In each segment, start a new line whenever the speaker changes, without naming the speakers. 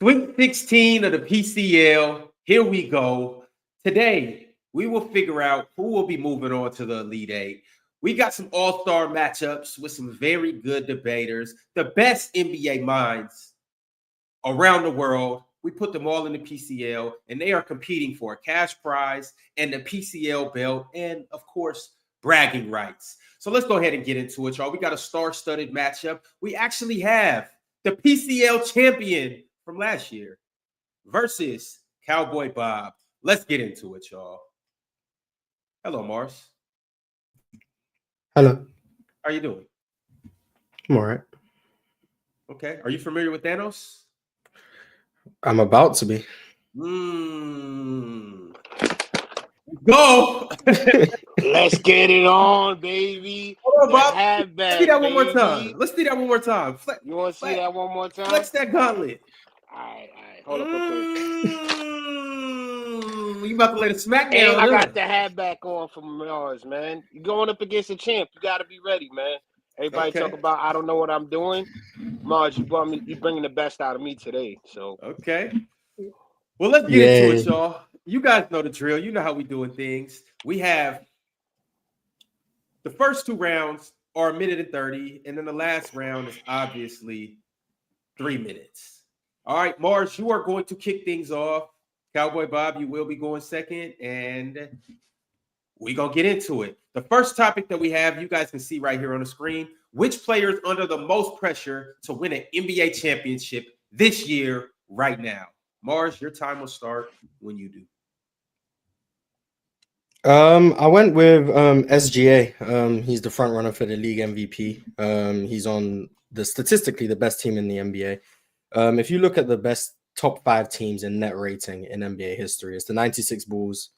Sweet 16 of the PCL. Here we go. Today, we will figure out who will be moving on to the Elite Eight. We got some all-star matchups with some very good debaters, the best NBA minds around the world. We put them all in the PCL, and they are competing for a cash prize and the PCL belt, and of course, bragging rights. So let's go ahead and get into it, y'all. We got a star-studded matchup. We actually have the PCL champion from last year versus Cowboy Bob. Let's get into it, y'all. Hello, Mars.
Hello.
How are you doing?
I'm all right.
Okay. Are you familiar with Thanos?
I'm about to be.
Go.
Let's get it on, baby.
Hold on, Bob.
Let's
see that one more time. Let's see that one more time.
You want to see that one more time?
Flex that gauntlet.
All right. Hold up real quick.
You about to lay the smack down.
And I got the hat back on from Mars, man. You going up against a champ. You got to be ready, man. Everybody talk about I don't know what I'm doing. Mars, you bringing the best out of me today. So
okay. Well, let's get into it, y'all. You guys know the drill. You know how we doing things. We have the first two rounds are a minute and 30, and then the last round is obviously 3 minutes. All right, Mars, you are going to kick things off. Cowboy Bob, you will be going second, and we're going to get into it. The first topic that we have, you guys can see right here on the screen, which player is under the most pressure to win an NBA championship this year right now? Mars, your time will start when you do.
I went with SGA. He's the front runner for the league MVP. He's on statistically the best team in the NBA. If you look at the best top 5 teams in net rating in NBA history, it's the 96 Bulls,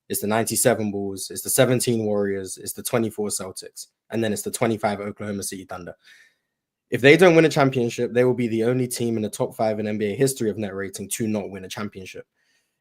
it's the 97 Bulls, it's the 17 Warriors, it's the 24 Celtics, and then it's the 25 Oklahoma City Thunder. If they don't win a championship, they will be the only team in the top 5 in NBA history of net rating to not win a championship.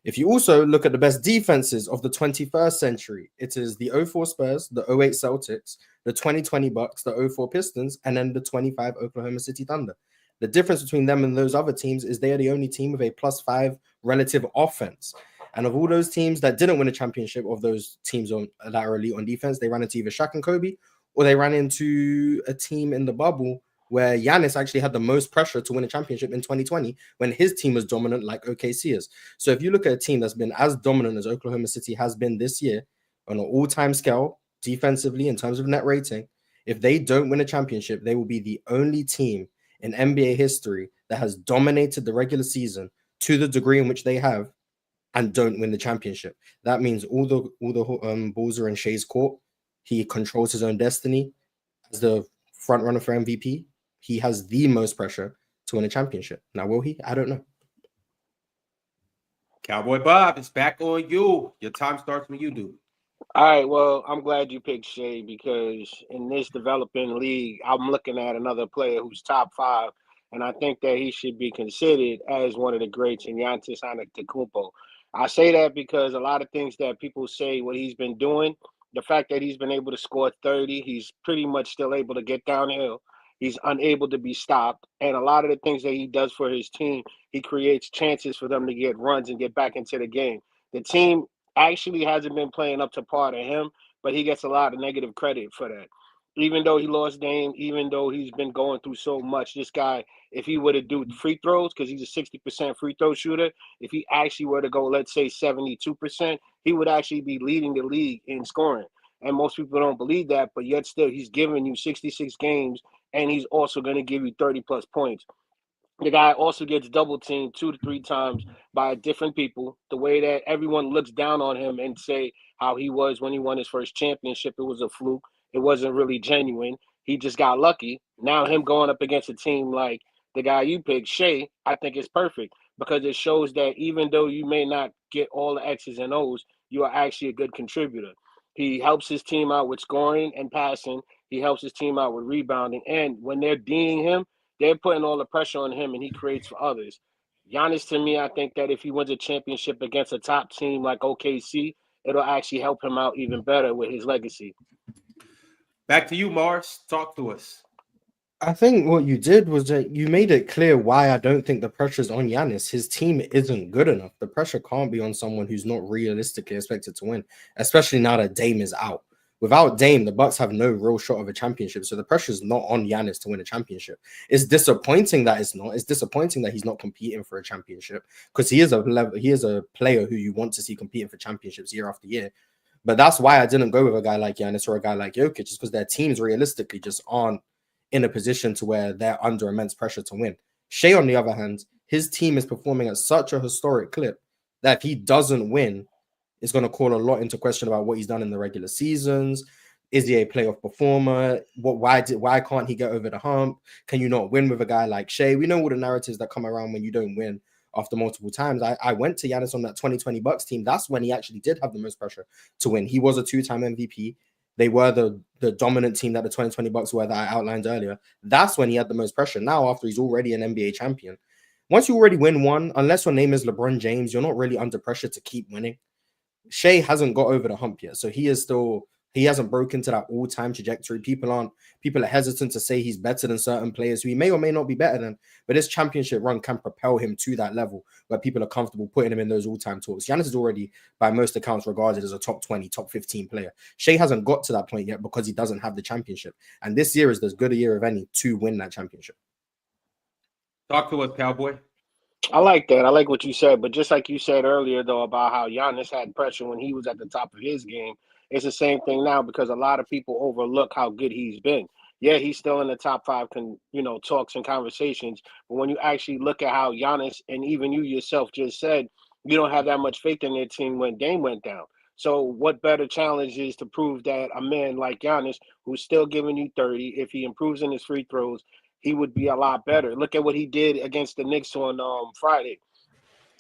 If you also look at the best defenses of the 21st century, it is the 04 Spurs, the 08 Celtics, the 2020 Bucks, the 04 Pistons, and then the 25 Oklahoma City Thunder. The difference between them and those other teams is they are the only team with a +5 relative offense. And of all those teams that didn't win a championship, of those teams that are elite on defense, they ran into either Shaq and Kobe, or they ran into a team in the bubble where Giannis actually had the most pressure to win a championship in 2020 when his team was dominant like OKC is. So if you look at a team that's been as dominant as Oklahoma City has been this year on an all-time scale, defensively, in terms of net rating, if they don't win a championship, they will be the only team in NBA history that has dominated the regular season to the degree in which they have and don't win the championship. That means all the balls are in Shea's court. He controls his own destiny as the front runner for MVP. He has the most pressure to win a championship. Now, will he? I don't know.
Cowboy Bob, it's back on you. Your time starts when you do.
All right, well, I'm glad you picked Shea because in this developing league, I'm looking at another player who's top 5, and I think that he should be considered as one of the greats in Giannis Antetokounmpo. I say that because a lot of things that people say what he's been doing, the fact that he's been able to score 30, he's pretty much still able to get downhill. He's unable to be stopped. And a lot of the things that he does for his team, he creates chances for them to get runs and get back into the game. The team actually hasn't been playing up to par to him, but he gets a lot of negative credit for that. Even though he lost Dame, even though he's been going through so much, this guy, if he were to do free throws, because he's a 60% free throw shooter, if he actually were to go, let's say 72%, he would actually be leading the league in scoring. And most people don't believe that, but yet still he's giving you 66 games, and he's also going to give you 30-plus points. The guy also gets double teamed 2 to 3 times by different people. The way that everyone looks down on him and say how he was when he won his first championship, it was a fluke. It wasn't really genuine. He just got lucky. Now him going up against a team like the guy you picked, Shea, I think is perfect because it shows that even though you may not get all the X's and O's, you are actually a good contributor. He helps his team out with scoring and passing. He helps his team out with rebounding. And when they're D'ing him, they're putting all the pressure on him, and he creates for others. Giannis, to me, I think that if he wins a championship against a top team like OKC, it'll actually help him out even better with his legacy.
Back to you, Mars. Talk to us.
I think what you did was that you made it clear why I don't think the pressure's on Giannis. His team isn't good enough. The pressure can't be on someone who's not realistically expected to win, especially now that Dame is out. Without Dame, the Bucks have no real shot of a championship. So the pressure's not on Giannis to win a championship. It's disappointing that it's not. It's disappointing that he's not competing for a championship because he is a player who you want to see competing for championships year after year. But that's why I didn't go with a guy like Giannis or a guy like Jokic, just because their teams realistically just aren't in a position to where they're under immense pressure to win. Shea, on the other hand, his team is performing at such a historic clip that if he doesn't win, it's going to call a lot into question about what he's done in the regular seasons. Is he a playoff performer? Why can't he get over the hump? Can you not win with a guy like Shea? We know all the narratives that come around when you don't win after multiple times. I went to Giannis on that 2020 Bucks team. That's when he actually did have the most pressure to win. He was a 2-time MVP. They were the dominant team that the 2020 Bucks were that I outlined earlier. That's when he had the most pressure. Now, after he's already an NBA champion, once you already win one, unless your name is LeBron James, you're not really under pressure to keep winning. Shea hasn't got over the hump yet, so he hasn't broken to that all-time trajectory. People are hesitant to say he's better than certain players who he may or may not be better than, but this championship run can propel him to that level where people are comfortable putting him in those all-time talks. Giannis is already, by most accounts, regarded as a top 20, top 15 player. Shea hasn't got to that point yet because he doesn't have the championship, and this year is as good a year of any to win that championship.
Talk to us, Cowboy.
I like that. I like what you said. But just like you said earlier, though, about how Giannis had pressure when he was at the top of his game, it's the same thing now because a lot of people overlook how good he's been. Yeah, he's still in the top five, talks and conversations. But when you actually look at how Giannis and even you yourself just said, you don't have that much faith in their team when Dame went down. So what better challenge is to prove that a man like Giannis, who's still giving you 30, if he improves in his free throws, he would be a lot better. Look at what he did against the Knicks on Friday.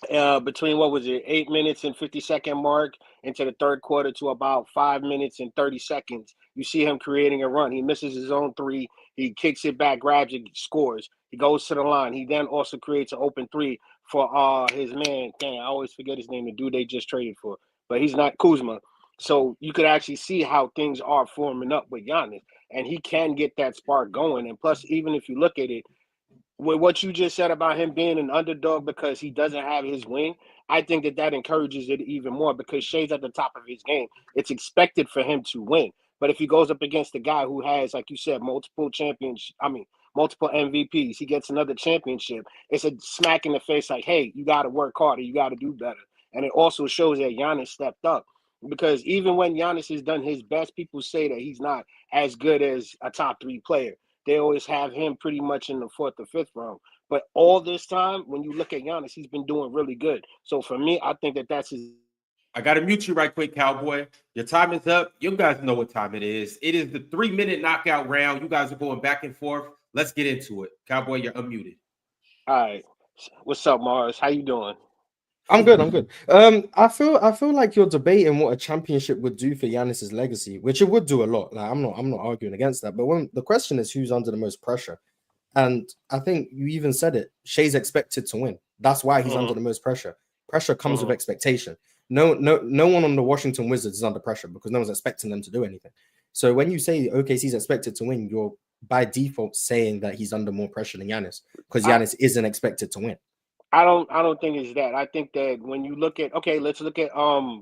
Between what was it, 8 minutes and 50-second mark into the third quarter to about 5 minutes and 30 seconds, you see him creating a run. He misses his own three. He kicks it back, grabs it, scores. He goes to the line. He then also creates an open three for his man. Dang, I always forget his name, the dude they just traded for, but he's not Kuzma. So you could actually see how things are forming up with Giannis, and he can get that spark going. And plus, even if you look at it, with what you just said about him being an underdog because he doesn't have his wing, I think that encourages it even more because Shea's at the top of his game. It's expected for him to win. But if he goes up against a guy who has, like you said, multiple MVPs, he gets another championship, it's a smack in the face like, hey, you got to work harder, you got to do better. And it also shows that Giannis stepped up because even when Giannis has done his best, people say that he's not as good as a top 3 player. They always have him pretty much in the 4th or 5th round. But all this time, when you look at Giannis, he's been doing really good. So for me, I think that's his.
I got to mute you right quick, Cowboy. Your time is up. You guys know what time it is. It is the 3-minute knockout round. You guys are going back and forth. Let's get into it. Cowboy, you're unmuted.
All right. What's up, Mars? How you doing?
I'm good. I feel like you're debating what a championship would do for Giannis's legacy, which it would do a lot. Like I'm not arguing against that. But when the question is who's under the most pressure, and I think you even said it, Shea's expected to win. That's why he's under the most pressure. Pressure comes with expectation. No one on the Washington Wizards is under pressure because no one's expecting them to do anything. So when you say OKC's expected to win, you're by default saying that he's under more pressure than Giannis because Giannis isn't expected to win.
I don't think it's that. I think that when you look at let's look at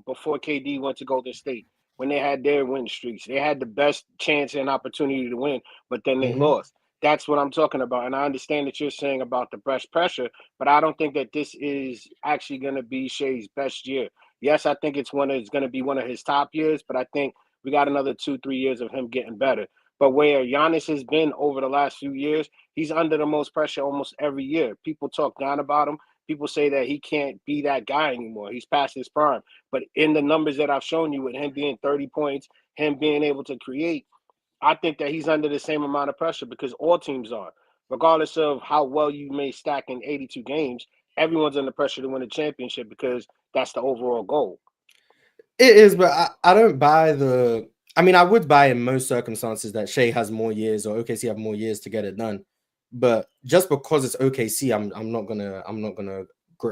before KD went to Golden State, when they had their win streaks, they had the best chance and opportunity to win, but then they lost. That's what I'm talking about. And I understand that you're saying about the best pressure, but I don't think that this is actually going to be Shea's best year. Yes, I think it's going to be one of his top years, but I think we got another 2-3 years of him getting better. But where Giannis has been over the last few years, he's under the most pressure almost every year. People talk down about him. People say that he can't be that guy anymore. He's past his prime. But in the numbers that I've shown you with him being 30 points, him being able to create, I think that he's under the same amount of pressure because all teams are. Regardless of how well you may stack in 82 games, everyone's under pressure to win a championship because that's the overall goal.
It is, but I don't buy the... I mean, I would buy in most circumstances that Shea has more years or OKC have more years to get it done. But just because it's OKC, I'm not gonna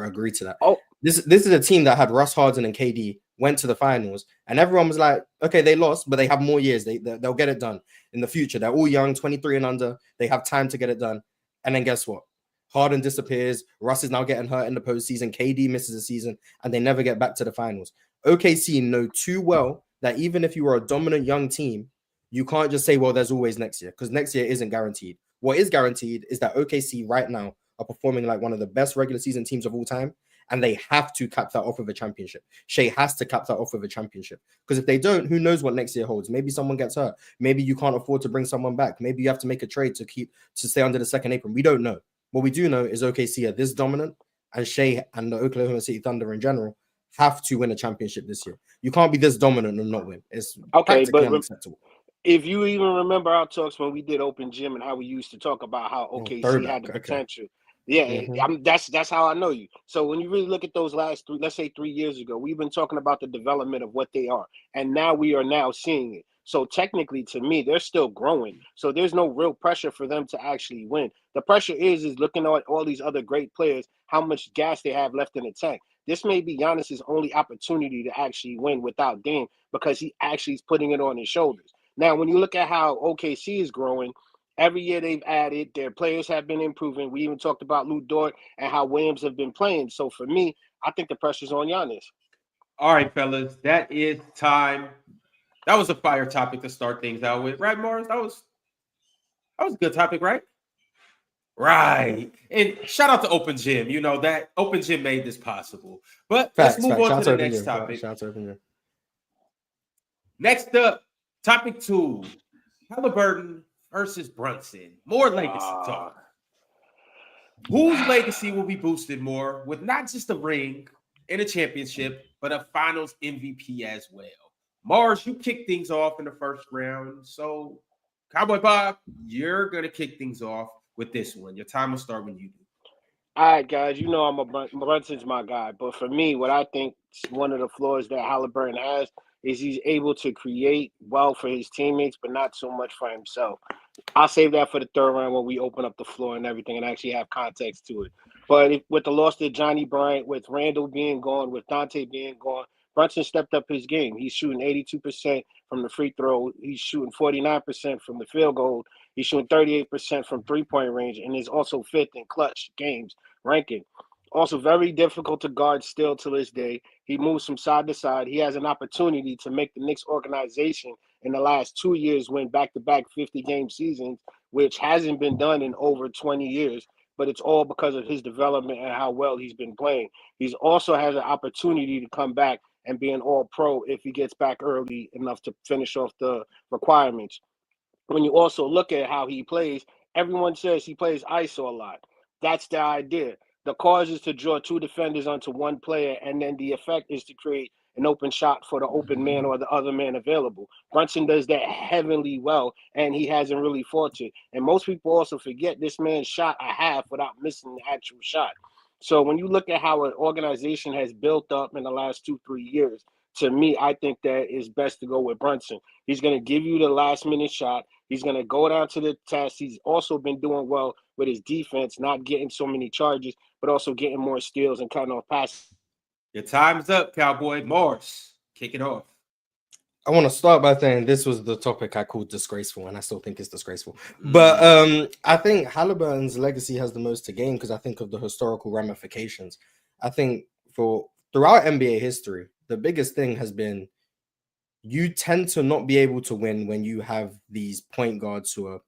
agree to that.
Oh,
This is a team that had Russ Harden and KD went to the finals, and everyone was like, okay, they lost, but they have more years. They'll get it done in the future. They're all young, 23 and under. They have time to get it done. And then guess what? Harden disappears. Russ is now getting hurt in the postseason. KD misses a season, and they never get back to the finals. OKC know too well that even if you are a dominant young team, you can't just say, well, there's always next year, because next year isn't guaranteed. What is guaranteed is that OKC right now are performing like one of the best regular season teams of all time, and they have to cap that off with a championship. Shea has to cap that off with a championship, because if they don't, who knows what next year holds? Maybe someone gets hurt. Maybe you can't afford to bring someone back. Maybe you have to make a trade to stay under the second apron. We don't know. What we do know is OKC are this dominant, and Shea and the Oklahoma City Thunder in general have to win a championship this year. You can't be this dominant and not win. It's practically unacceptable.
If you even remember our talks when we did Open Gym and how we used to talk about how OKC had the potential. Yeah, that's how I know you. So when you really look at those last let's say 3 years ago, we've been talking about the development of what they are, and now we are now seeing it. So technically, to me, they're still growing. So there's no real pressure for them to actually win. The pressure is looking at all these other great players, how much gas they have left in the tank. This may be Giannis's only opportunity to actually win without Dame, because he actually is putting it on his shoulders. Now, when you look at how OKC is growing, every year they've added, their players have been improving. We even talked about Lou Dort and how Williams have been playing. So for me, I think the pressure's on Giannis.
All right, fellas, that is time. That was a fire topic to start things out with, right, Morris? That was a good topic, right? Right. And shout out to Open Gym. You know that Open Gym made this possible. But let's move on to the next topic.
Shout out to Open Gym.
Next up, topic 2, Halliburton versus Brunson. More legacy talk. Whose legacy will be boosted more with not just a ring and a championship, but a finals MVP as well? Mars, you kicked things off in the first round. So, Cowboy Bob, you're going to kick things off with this one. Your time will start when you do.
All right, guys, you know Brunson's my guy. But for me, what I think one of the flaws that Halliburton has is he's able to create well for his teammates, but not so much for himself. I'll save that for the third round when we open up the floor and everything and actually have context to it. But with the loss to Johnny Bryant, with Randall being gone, with Dante being gone, Brunson stepped up his game. He's shooting 82% from the free throw. He's shooting 49% from the field goal. He's shooting 38% from three-point range, and is also fifth in clutch games ranking. Also very difficult to guard still to this day. He moves from side to side. He has an opportunity to make the Knicks organization in the last 2 years win back-to-back 50-game seasons, which hasn't been done in over 20 years. But it's all because of his development and how well he's been playing. He's also has an opportunity to come back and be an all-pro if he gets back early enough to finish off the requirements. When you also look at how he plays, everyone says he plays ISO a lot. That's the idea. The cause is to draw two defenders onto one player, and then the effect is to create an open shot for the open man or the other man available. Brunson does that heavenly well, and he hasn't really fought it. And most people also forget this man shot a half without missing the actual shot. So when you look at how an organization has built up in the last 2-3 years, to me, I think that it's best to go with Brunson. He's going to give you the last minute shot. He's going to go down to the test. He's also been doing well with his defense, not getting so many charges, but also getting more steals and cutting off passes.
Your time's up, Cowboy. Morris, kick it off.
I want to start by saying this was the topic I called disgraceful, and I still think it's disgraceful. But I think Halliburton's legacy has the most to gain because I think of the historical ramifications. I think throughout NBA history, the biggest thing has been you tend to not be able to win when you have these point guards who are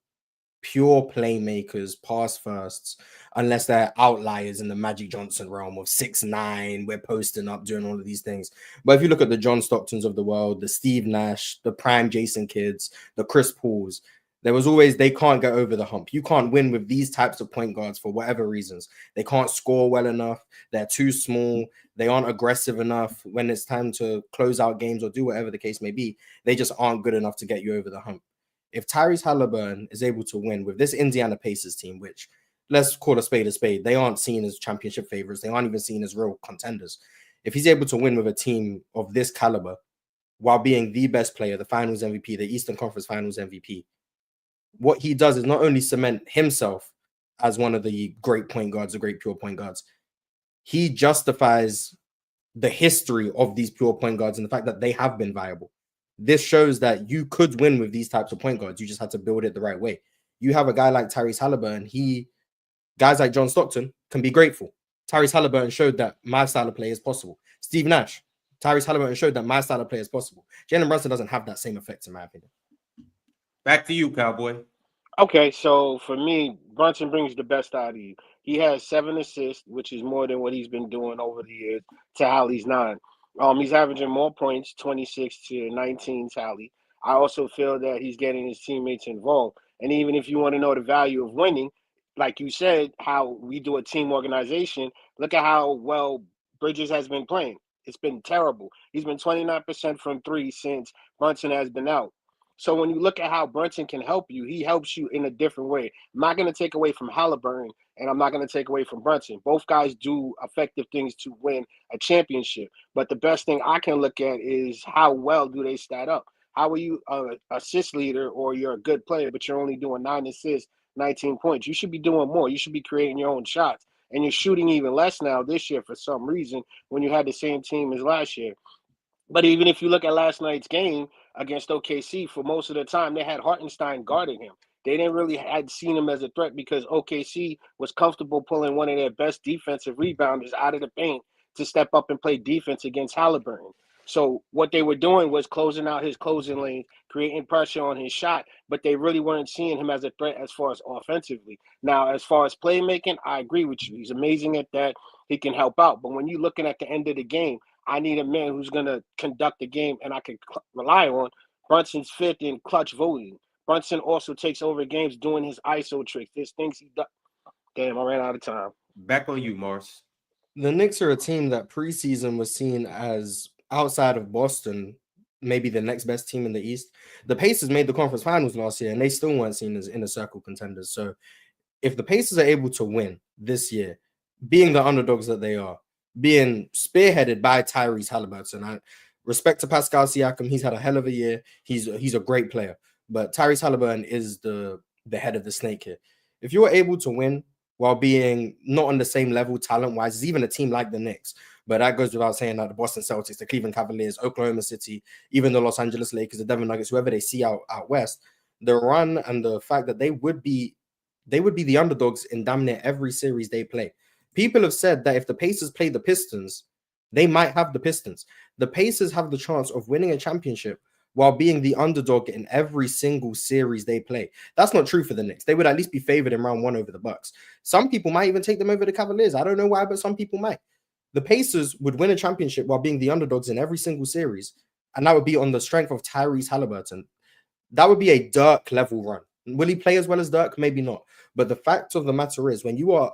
pure playmakers, pass firsts, unless they're outliers in the Magic Johnson realm of 6'9", we're posting up, doing all of these things. But if you look at the John Stocktons of the world, the Steve Nash, the prime Jason Kidds, the Chris Pauls, there was always, they can't get over the hump. You can't win with these types of point guards for whatever reasons. They can't score well enough. They're too small. They aren't aggressive enough when it's time to close out games or do whatever the case may be. They just aren't good enough to get you over the hump. If Tyrese Halliburton is able to win with this Indiana Pacers team, which let's call a spade, they aren't seen as championship favorites. They aren't even seen as real contenders. If he's able to win with a team of this caliber while being the best player, the Finals MVP, the Eastern Conference Finals MVP, what he does is not only cement himself as one of the great point guards, the great pure point guards, he justifies the history of these pure point guards and the fact that they have been viable. This shows that you could win with these types of point guards. You just had to build it the right way. You have a guy like Tyrese Halliburton. Guys like John Stockton can be grateful. Tyrese Halliburton showed that my style of play is possible. Steve Nash, Tyrese Halliburton showed that my style of play is possible. Jalen Brunson doesn't have that same effect, in my opinion.
Back to you, Cowboy.
Okay, so for me, Brunson brings the best out of you. He has 7 assists, which is more than what he's been doing over the years. To Hallie's 9. He's averaging more points, 26 to 19 tally. I also feel that he's getting his teammates involved. And even if you want to know the value of winning, like you said, how we do a team organization, look at how well Bridges has been playing. It's been terrible. He's been 29% from 3 since Brunson has been out. So when you look at how Brunson can help you, he helps you in a different way. I'm not going to take away from Halliburton, and I'm not going to take away from Brunson. Both guys do effective things to win a championship. But the best thing I can look at is how well do they stat up? How are you an assist leader, or you're a good player, but you're only doing 9 assists, 19 points? You should be doing more. You should be creating your own shots. And you're shooting even less now this year for some reason when you had the same team as last year. But even if you look at last night's game against OKC, for most of the time, they had Hartenstein guarding him. They didn't really had seen him as a threat because OKC was comfortable pulling one of their best defensive rebounders out of the paint to step up and play defense against Halliburton. So what they were doing was closing out his closing lane, creating pressure on his shot, but they really weren't seeing him as a threat as far as offensively. Now, as far as playmaking, I agree with you. He's amazing at that. He can help out. But when you're looking at the end of the game, I need a man who's going to conduct the game and I can rely on. Brunson's 5th in clutch voting. Brunson also takes over games doing his ISO tricks. There's things he does. Damn, I ran out of time.
Back on you, Mars.
The Knicks are a team that preseason was seen as, outside of Boston, maybe the next best team in the East. The Pacers made the conference finals last year, and they still weren't seen as inner circle contenders. So if the Pacers are able to win this year, being the underdogs that they are, being spearheaded by Tyrese Halliburton, I respect to Pascal Siakam. He's had a hell of a year. He's a great player. But Tyrese Halliburton is the head of the snake here. If you are able to win while being not on the same level talent-wise as even a team like the Knicks, but that goes without saying that the Boston Celtics, the Cleveland Cavaliers, Oklahoma City, even the Los Angeles Lakers, the Denver Nuggets, whoever they see out west, the run and the fact that they would be the underdogs in damn near every series they play. People have said that if the Pacers play the Pistons, they might have the Pistons. The Pacers have the chance of winning a championship while being the underdog in every single series they play. That's not true for the Knicks. They would at least be favored in round 1 over the Bucks. Some people might even take them over the Cavaliers. I don't know why, but some people might. The Pacers would win a championship while being the underdogs in every single series, and that would be on the strength of Tyrese Halliburton. That would be a Dirk level run. Will he play as well as Dirk? Maybe not. But the fact of the matter is, when you are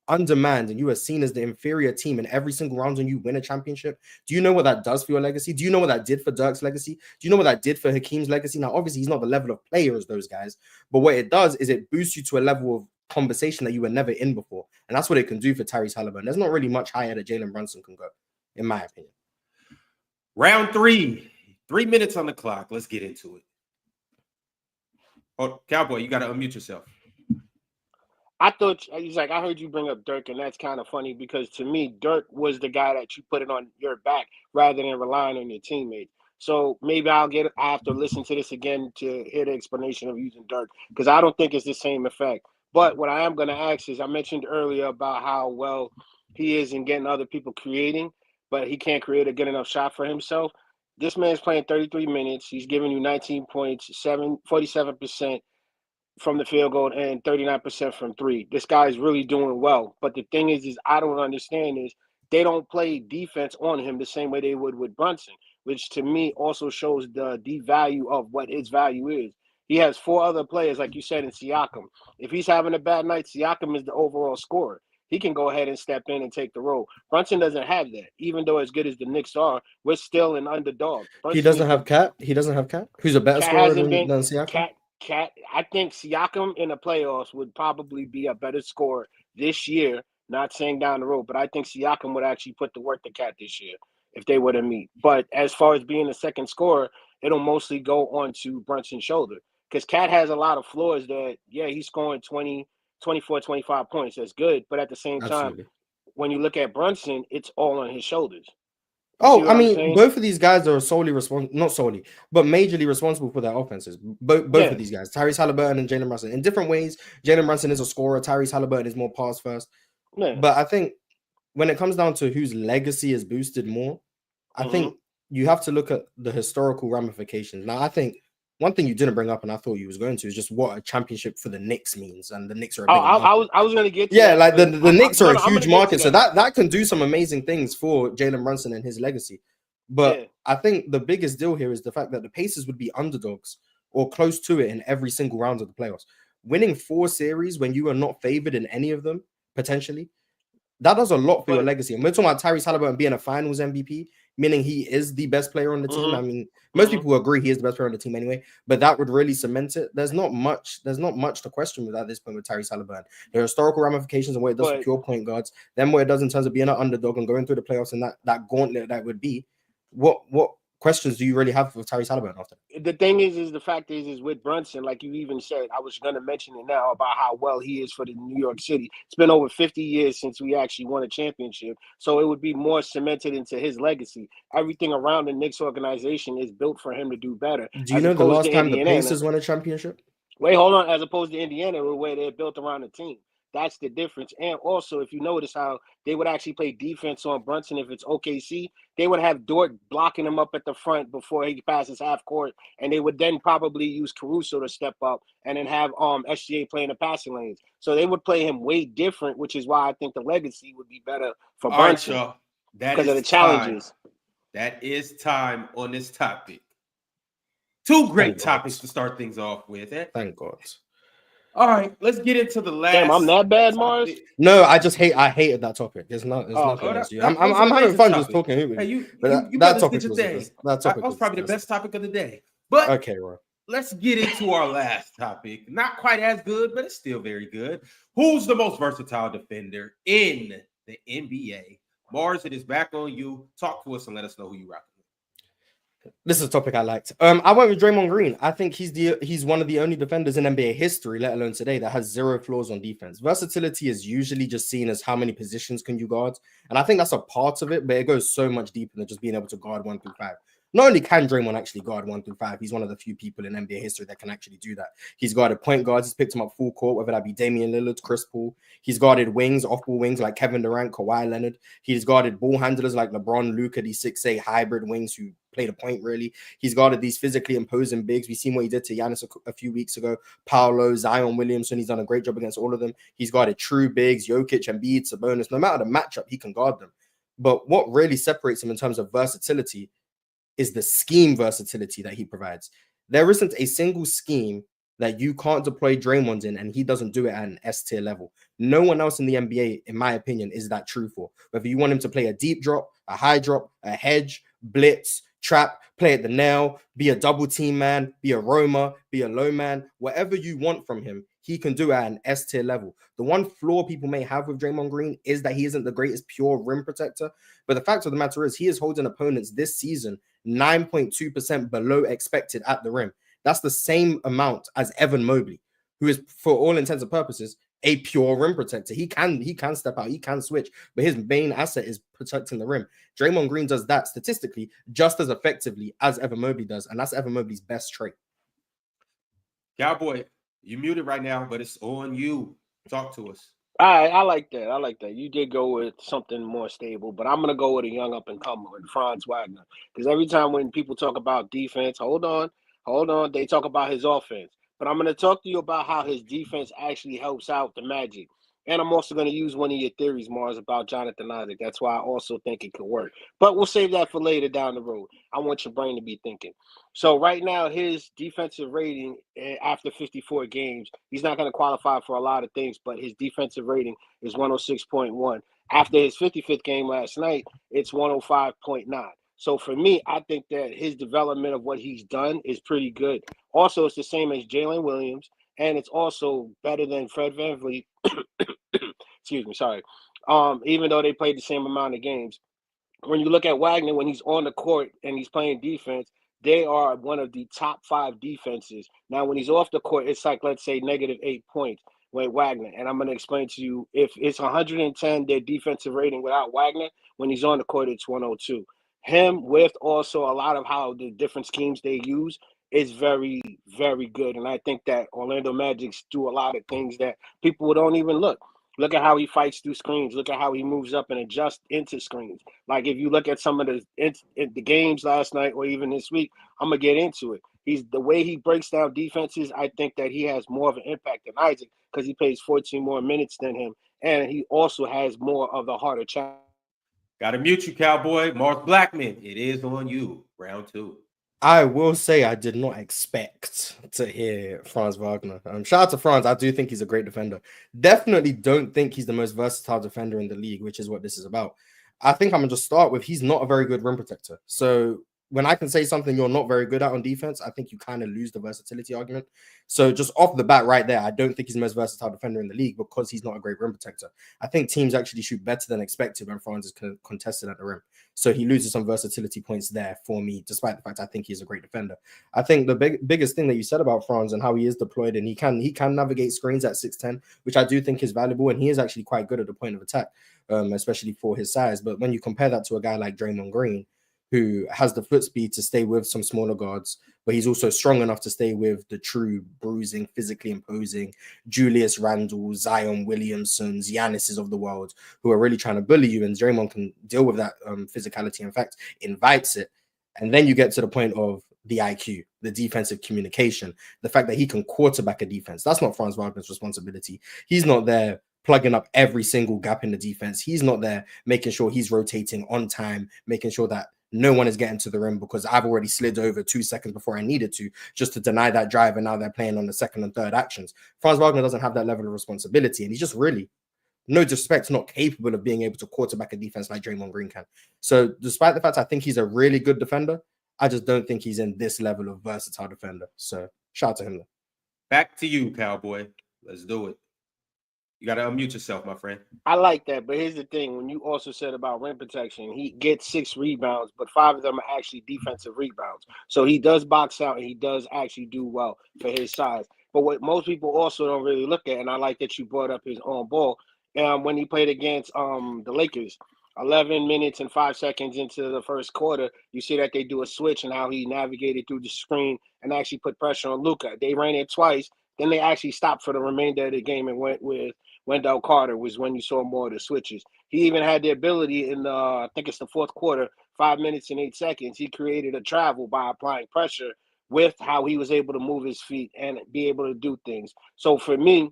undermanned and you are seen as the inferior team in every single round and you win a championship, do you know what that does for your legacy? Do you know what that did for Dirk's legacy? Do you know what that did for Hakeem's legacy? Now, obviously, he's not the level of player as those guys, but what it does is it boosts you to a level of conversation that you were never in before. And that's what it can do for Tyrese Halliburton. There's not really much higher that Jalen Brunson can go, in my opinion.
Round 3, 3 minutes on the clock. Let's get into it. Oh, Cowboy, you got to unmute yourself.
I thought he's like, I heard you bring up Dirk, and that's kind of funny because to me, Dirk was the guy that you put it on your back rather than relying on your teammates. So maybe I have to listen to this again to hear the explanation of using Dirk because I don't think it's the same effect. But what I am going to ask is, I mentioned earlier about how well he is in getting other people creating, but he can't create a good enough shot for himself. This man's playing 33 minutes. He's giving you 19 points, 47% from the field goal and 39% from 3. This guy is really doing well. But the thing is I don't understand is they don't play defense on him the same way they would with Brunson, which to me also shows the value of what his value is. He has 4 other players, like you said, in Siakam. If he's having a bad night, Siakam is the overall scorer. He can go ahead and step in and take the role. Brunson doesn't have that. Even though as good as the Knicks are, we're still an underdog.
He doesn't have Cat. Who's a better scorer than Siakam?
Cat, I think Siakam in the playoffs would probably be a better scorer this year, not saying down the road, but I think Siakam would actually put the work to Cat this year if they were to meet. But as far as being a second scorer, it'll mostly go on to Brunson's shoulder because Cat has a lot of floors that, yeah, he's scoring 20, 24, 25 points. That's good. But at the same time, when you look at Brunson, it's all on his shoulders.
Oh, I mean, both of these guys are not solely, but majorly responsible for their offenses. Both of these guys, Tyrese Halliburton and Jalen Brunson, in different ways. Jalen Brunson is a scorer. Tyrese Halliburton is more pass first.
Yeah.
But I think when it comes down to whose legacy is boosted more, I think you have to look at the historical ramifications. Now, I think one thing you didn't bring up, and I thought you was going to, is just what a championship for the Knicks means, and the Knicks are a big market.
I was going to get to
that,
like
the Knicks are a huge market, so that can do some amazing things for Jalen Brunson and his legacy. But I think the biggest deal here is the fact that the Pacers would be underdogs or close to it in every single round of the playoffs. Winning 4 series when you are not favored in any of them, potentially, that does a lot for your legacy. And we're talking about Tyrese Halliburton being a finals MVP, meaning he is the best player on the team. I mean, most people agree he is the best player on the team anyway, but that would really cement it. There's not much to question with at this point with Tyrese Halliburton. There are historical ramifications and what it does for pure point guards, then what it does in terms of being an underdog and going through the playoffs and that gauntlet that would be. What questions do you really have for Tyrese Halliburton after that?
The thing is the fact is with Brunson, like you even said, I was going to mention it now about how well he is for the New York City. It's been over 50 years since we actually won a championship, so it would be more cemented into his legacy. Everything around the Knicks organization is built for him to do better.
Do you know the last time the Pacers won a championship?
Wait, hold on. As opposed to Indiana, where they're built around the team. That's the difference. And also, if you notice how they would actually play defense on Brunson if it's OKC, they would have Dort blocking him up at the front before he passes half court, and they would then probably use Caruso to step up and then have SGA playing the passing lanes. So they would play him way different, which is why I think the legacy would be better for Brunson because of the challenges.
That is time on this topic. 2 great topics to start things off with.
Thank God.
All right, let's get into the last.
Damn, I'm that bad, Mars?
No, I hated that topic. It's not. I'm having fun just talking.
Hey, you that topic was that was probably the best topic of the day. But
okay, Ron.
Let's get into our last topic. Not quite as good, but it's still very good. Who's the most versatile defender in the NBA? Mars, it is back on you. Talk to us and let us know who you rock.
This is a topic I liked. I went with Draymond Green. I think he's one of the only defenders in NBA history, let alone today, that has 0 flaws on defense. Versatility is usually just seen as how many positions can you guard, and I think that's a part of it, but it goes so much deeper than just being able to guard 1 through 5. Not only can Draymond actually guard 1 through 5, he's one of the few people in NBA history that can actually do that. He's guarded point guards, he's picked him up full court, whether that be Damian Lillard, Chris Paul. He's guarded wings, off-ball wings like Kevin Durant, Kawhi Leonard. He's guarded ball handlers like LeBron, Luka, these 6'8" hybrid wings who play the point, really. He's guarded these physically imposing bigs. We've seen what he did to Giannis a few weeks ago. Paolo, Zion Williamson, he's done a great job against all of them. He's guarded true bigs, Jokic, Embiid, Sabonis. No matter the matchup, he can guard them. But what really separates him in terms of versatility is the scheme versatility that he provides. There isn't a single scheme that you can't deploy Draymond in and he doesn't do it at an S-tier level. No one else in the NBA, in my opinion, is that true for. Whether you want him to play a deep drop, a high drop, a hedge, blitz, trap, play at the nail, be a double team man, be a roamer, be a low man, whatever you want from him, he can do at an S-tier level. The one flaw people may have with Draymond Green is that he isn't the greatest pure rim protector. But the fact of the matter is he is holding opponents this season 9.2% below expected at the rim. That's the same amount as Evan Mobley, who is, for all intents and purposes, a pure rim protector. He can step out, he can switch, but his main asset is protecting the rim. Draymond Green does that statistically just as effectively as Evan Mobley does, and that's Evan Mobley's best trait.
Cowboy, you're muted right now, but it's on you. Talk to us.
I like that. You did go with something more stable, but I'm going to go with a young up-and-comer, Franz Wagner. Because every time when people talk about defense, hold on, they talk about his offense. But I'm going to talk to you about how his defense actually helps out the Magic. And I'm also going to use one of your theories, Mars, about Jonathan Isaac. That's why I also think it could work. But we'll save that for later down the road. I want your brain to be thinking. So right now, his defensive rating after 54 games, he's not going to qualify for a lot of things, but his defensive rating is 106.1. After his 55th game last night, it's 105.9. So for me, I think that his development of what he's done is pretty good. Also, it's the same as Jalen Williams, and it's also better than Fred VanVleet. Excuse me, sorry. Even though they played the same amount of games. When you look at Wagner, when he's on the court and he's playing defense, they are one of the top 5 defenses. Now, when he's off the court, it's like, let's say, -8 points with Wagner. And I'm going to explain to you, if it's 110, their defensive rating without Wagner, when he's on the court, it's 102. him with also a lot of how the different schemes they use is very, very good. And I think that Orlando Magics do a lot of things that people don't even look. Look at how he fights through screens. Look at how he moves up and adjusts into screens. Like if you look at some of the games last night or even this week, I'm gonna get into it. He's the way he breaks down defenses. I think that he has more of an impact than Isaac because he plays 14 more minutes than him, and he also has more of the harder challenge.
Got to mute you, Cowboy. Mark Blackman, it is on you. Round 2.
I will say I did not expect to hear Franz Wagner. Shout out to Franz. I do think he's a great defender. Definitely don't think he's the most versatile defender in the league, which is what this is about. I think I'm going to just start with he's not a very good rim protector. So when I can say something you're not very good at on defense, I think you kind of lose the versatility argument. So just off the bat right there, I don't think he's the most versatile defender in the league because he's not a great rim protector. I think teams actually shoot better than expected when Franz is contested at the rim. So he loses some versatility points there for me, despite the fact I think he's a great defender. I think the biggest thing that you said about Franz and how he is deployed and he can navigate screens at 6'10", which I do think is valuable, and he is actually quite good at the point of attack, especially for his size. But when you compare that to a guy like Draymond Green, who has the foot speed to stay with some smaller guards, but he's also strong enough to stay with the true bruising, physically imposing Julius Randle, Zion Williamsons, Giannis's of the world, who are really trying to bully you, and Draymond can deal with that physicality. In fact, invites it. And then you get to the point of the IQ, the defensive communication, the fact that he can quarterback a defense. That's not Franz Wagner's responsibility. He's not there plugging up every single gap in the defense. He's not there making sure he's rotating on time, making sure that no one is getting to the rim because I've already slid over 2 seconds before I needed to, just to deny that drive, and now they're playing on the second and third actions. Franz Wagner doesn't have that level of responsibility, and he's just really, no disrespect, not capable of being able to quarterback a defense like Draymond Green can. So despite the fact I think he's a really good defender, I just don't think he's in this level of versatile defender. So shout out to him.
Back to you, Cowboy. Let's do it. You got to unmute yourself, my friend.
I like that, but here's the thing. When you also said about rim protection, he gets 6 rebounds, but 5 of them are actually defensive rebounds. So he does box out, and he does actually do well for his size. But what most people also don't really look at, and I like that you brought up his own ball, when he played against the Lakers, 11 minutes and 5 seconds into the first quarter, you see that they do a switch and how he navigated through the screen and actually put pressure on Luka. They ran it twice. Then they actually stopped for the remainder of the game and went with Wendell Carter was when you saw more of the switches. He even had the ability in I think it's the fourth quarter, 5 minutes and 8 seconds. He created a travel by applying pressure with how he was able to move his feet and be able to do things. So for me,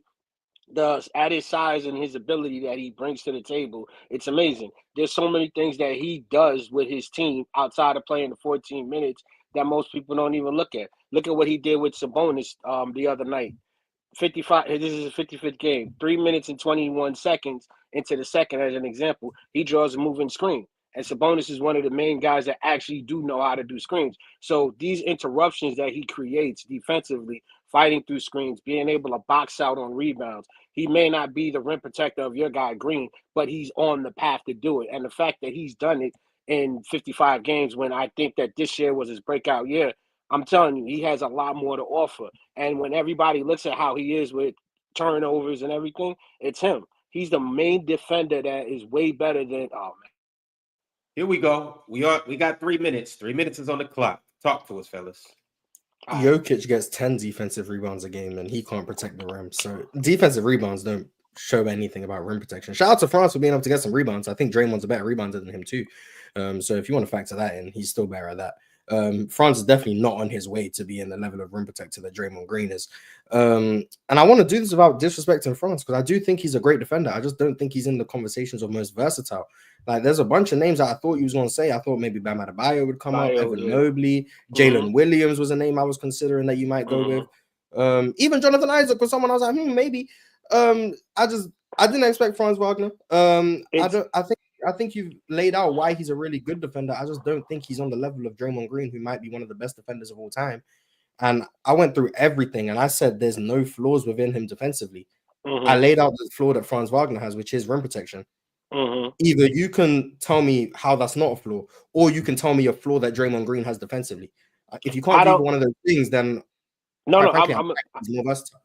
at his size and his ability that he brings to the table, it's amazing. There's so many things that he does with his team outside of playing the 14 minutes that most people don't even look at. Look at what he did with Sabonis the other night. 55. This is his 55th game. 3 minutes and 21 seconds into the second, as an example, he draws a moving screen. And Sabonis is one of the main guys that actually do know how to do screens. So these interruptions that he creates defensively, fighting through screens, being able to box out on rebounds. He may not be the rim protector of your guy Green, but he's on the path to do it. And the fact that he's done it in 55 games, when I think that this year was his breakout year, I'm telling you, he has a lot more to offer. And when everybody looks at how he is with turnovers and everything, it's him. He's the main defender that is way better than, oh, man.
Here we go. We got 3 minutes. 3 minutes is on the clock. Talk to us, fellas.
Jokic gets 10 defensive rebounds a game, and he can't protect the rim. So defensive rebounds don't show anything about rim protection. Shout out to France for being able to get some rebounds. I think Draymond's a better rebounder than him too. So if you want to factor that in, he's still better at that. France is definitely not on his way to being the level of rim protector that Draymond Green is. And I want to do this without disrespecting France, because I do think he's a great defender. I just don't think he's in the conversations of most versatile. Like, there's a bunch of names that I thought you was going to say. I thought maybe Bam Adebayo would come up, Evan Mobley, Jalen Williams was a name I was considering that you might go with. Even Jonathan Isaac was someone I was like, maybe. I didn't expect Franz Wagner. I think you've laid out why he's a really good defender. I just don't think he's on the level of Draymond Green, who might be one of the best defenders of all time. And I went through everything, and I said there's no flaws within him defensively. I laid out the flaw that Franz Wagner has, which is rim protection. Either you can tell me how that's not a flaw, or you can tell me a flaw that Draymond Green has defensively. If you can't do one of those things, then
I'm
more versatile.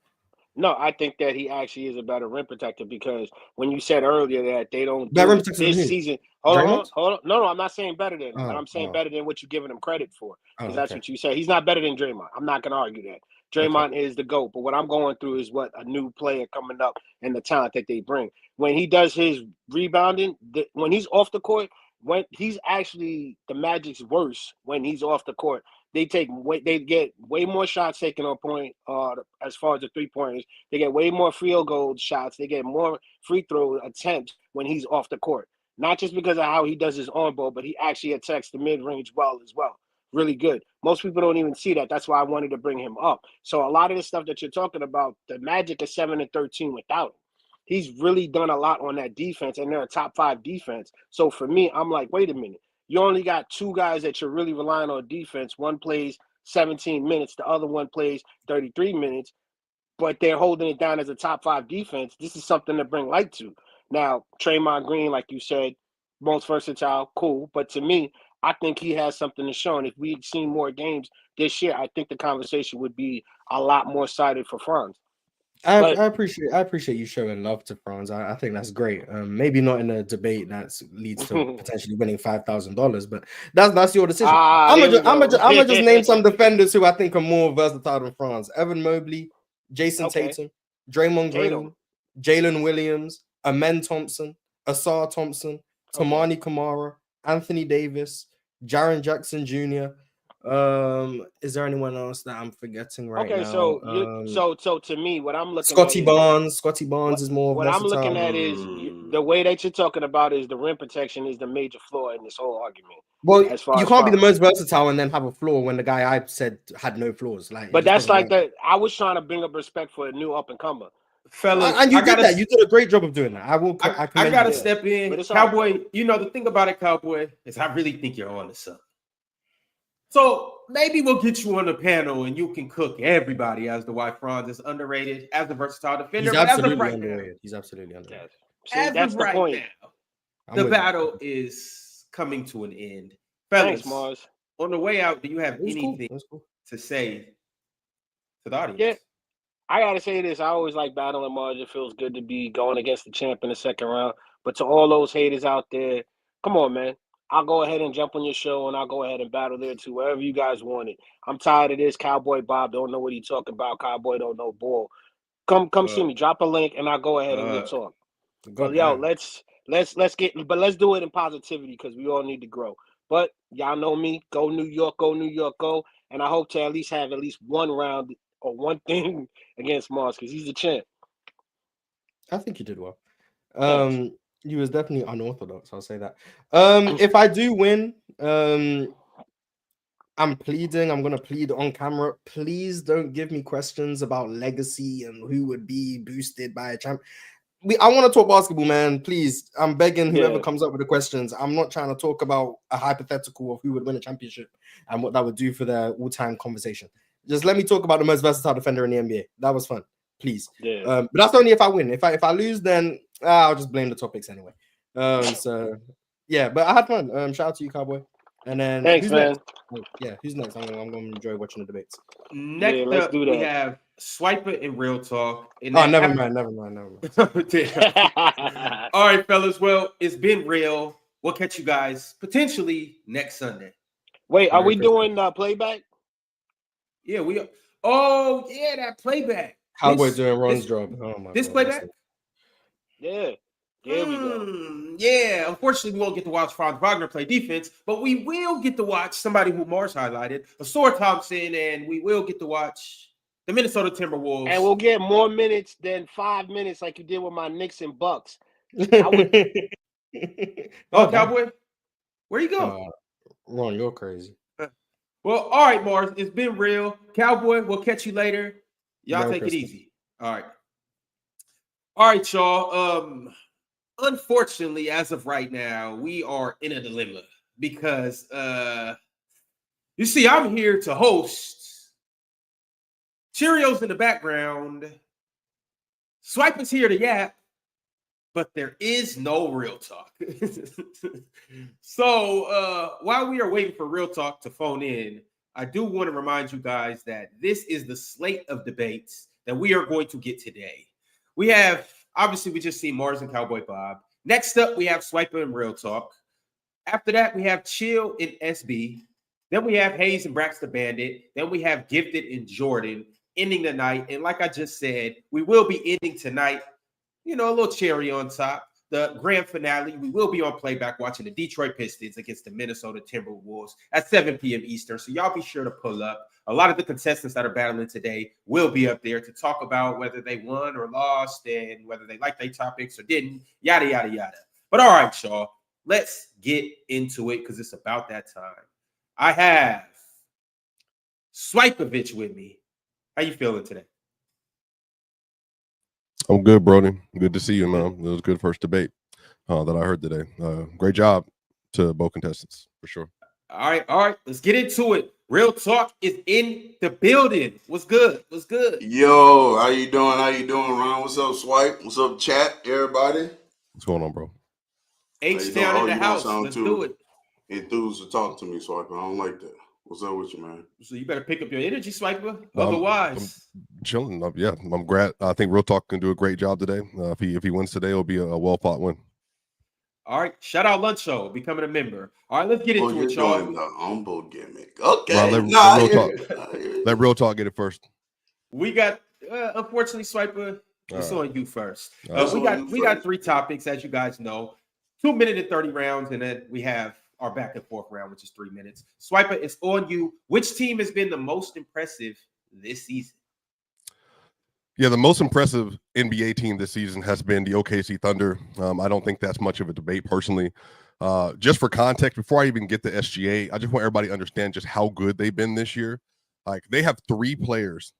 No, I think that he actually is a better rim protector because when you said earlier that they don't
Better
do
rim
it
protector than
this
who?
season,
Draymond?
hold on. No, I'm not saying better than, but
Oh,
I'm saying
oh,
better than what you're giving him credit for
oh,
because that's
okay.
what you said. He's not better than Draymond. I'm not going to argue that.
Okay.
Draymond is the GOAT, but what I'm going through is what a new player coming up and the talent that they bring. When he does his rebounding, when he's off the court, when he's actually the Magic's worse when he's off the court. They get way more shots taken on point as far as the 3-pointers. They get way more field goal shots. They get more free throw attempts when he's off the court. Not just because of how he does his on ball, but he actually attacks the mid range well as well. Really good. Most people don't even see that. That's why I wanted to bring him up. So a lot of the stuff that you're talking about, the Magic is 7-13 without him. He's really done a lot on that defense, and they're a top 5 defense. So for me, I'm like, wait a minute. You only got 2 guys that you're really relying on defense. One plays 17 minutes, the other one plays 33 minutes, but they're holding it down as a top 5 defense. This is something to bring light to. Now, Draymond Green, like you said, most versatile, cool. But to me, I think he has something to show. And if we'd seen more games this year, I think the conversation would be a lot more sided for Franz.
I
But
appreciate you showing love to Franz. I think that's great. Maybe not in a debate that leads to potentially winning $5,000, but that's your decision. I'm gonna just name some defenders who I think are more versatile than Franz: Evan Mobley, Jason Tatum, Draymond Green, Jalen Williams, Amen Thompson, Asar Thompson, Tamani Kamara, Anthony Davis, Jaren Jackson Jr. Is there anyone else that I'm forgetting right now?
So to me, what I'm looking
Scotty
at
Barnes. Scotty Barnes is more
what
versatile.
I'm looking at is the way that you're talking about is the rim protection is the major flaw in this whole argument.
Well, you can't be the most versatile and then have a flaw when the guy I said had no flaws. Like,
but that's like that. I was trying to bring up respect for a new up and comer.
Fellas,
and you did that. You did a great job of doing that. I
gotta step in, Cowboy. You know the thing about it, Cowboy, is I really think you're on to something. So maybe we'll get you on the panel and you can cook everybody as to why Franz is underrated as a versatile defender.
He's absolutely underrated. He's absolutely underrated.
See, that's the point.
Now, the battle is coming to an end. Fellas,
thanks, Mars.
On the way out, do you have anything to say to the audience?
Yeah, I gotta say this. I always like battling Mars. It feels good to be going against the champ in the second round. But to all those haters out there, come on, man. I'll go ahead and jump on your show and I'll go ahead and battle there too, wherever you guys want it. I'm tired of this. Cowboy Bob don't know what he's talking about. Cowboy don't know ball. Come see me. Drop a link and I'll go ahead and we'll talk. But yo, let's do it in positivity because we all need to grow. But y'all know me. Go New York, go New York, go. And I hope to at least have one round or one thing against Mars because he's the champ.
I think you did well. You was definitely unorthodox. I'll say that. If I do win, I'm pleading. I'm gonna plead on camera. Please don't give me questions about legacy and who would be boosted by a champ. I want to talk basketball, man. Please, I'm begging whoever comes up with the questions. I'm not trying to talk about a hypothetical of who would win a championship and what that would do for their all-time conversation. Just let me talk about the most versatile defender in the NBA. That was fun, please. But that's only if I win. If I lose, then I'll just blame the topics anyway. So yeah, but I had fun. Shout out to you, Cowboy. And then
thanks, man.
Next? Who's next? I'm gonna enjoy watching the debates.
Next up, we have Swiper and Real Talk.
Never mind.
All right, fellas. Well, it's been real. We'll catch you guys potentially next Sunday.
Wait, are we doing playback?
Yeah, we are. Oh, yeah, that playback.
Cowboy doing Ron's job. Oh my
this
God,
playback?
Yeah. There we go.
Yeah, unfortunately, we won't get to watch Franz Wagner play defense, but we will get to watch somebody who Mars highlighted, Asar Thompson, and we will get to watch the Minnesota Timberwolves.
And we'll get more minutes than 5 minutes like you did with my Knicks and Bucks.
Cowboy, where you go?
Ron, you're crazy.
Well, all right, Mars, it's been real. Cowboy, we'll catch you later. Y'all take it easy. All right, y'all. Unfortunately, as of right now, we are in a dilemma because you see, I'm here to host. Cheerios in the background. Swipe is here to yap, but there is no Real Talk. So while we are waiting for Real Talk to phone in, I do want to remind you guys that this is the slate of debates that we are going to get today. We have, obviously, we just see Mars and Cowboy Bob. Next up, we have Swiper and Real Talk. After that, we have Chill and SB. Then we have Hayes and Braxton Bandit. Then we have Gifted and Jordan ending the night. And like I just said, we will be ending tonight, a little cherry on top. The grand finale, we will be on Playback watching the Detroit Pistons against the Minnesota Timberwolves at 7 p.m. Eastern. So y'all be sure to pull up. A lot of the contestants that are battling today will be up there to talk about whether they won or lost and whether they liked their topics or didn't, yada, yada, yada. But all right, y'all, let's get into it because it's about that time. I have Swipovich with me. How you feeling today?
I'm good, Brody. Good to see you, man. It was a good first debate that I heard today. Great job to both contestants, for sure.
All right. Let's get into it. Real Talk is in the building. What's good?
Yo, how you doing, Ron? What's up, Swipe? What's up, chat, everybody?
What's going on, bro?
H-Town in the house. Let's do it.
Enthused to talk to me, Swipe. I don't like that. What's up with you, man?
So you better pick up your energy, Swiper. Otherwise,
I'm chilling. Yeah, I'm glad. I think Real Talk can do a great job today. If he wins today, it'll be a well fought win.
All right, shout out Lunch Show, becoming a member. All right, let's get into it, y'all.
Doing the humble gimmick. Okay,
let Real Talk get it first.
We got, unfortunately, Swiper. It's on you first. We got 3 topics, as you guys know. 2 minute and 30 rounds, and then we have our back and forth round, which is 3 minutes. Swiper, it's on you. Which team has been the most impressive this season?
Yeah, the most impressive NBA team this season has been the OKC Thunder. I don't think that's much of a debate personally. Just for context, before I even get to SGA, I just want everybody to understand just how good they've been this year. Like, they have 4 players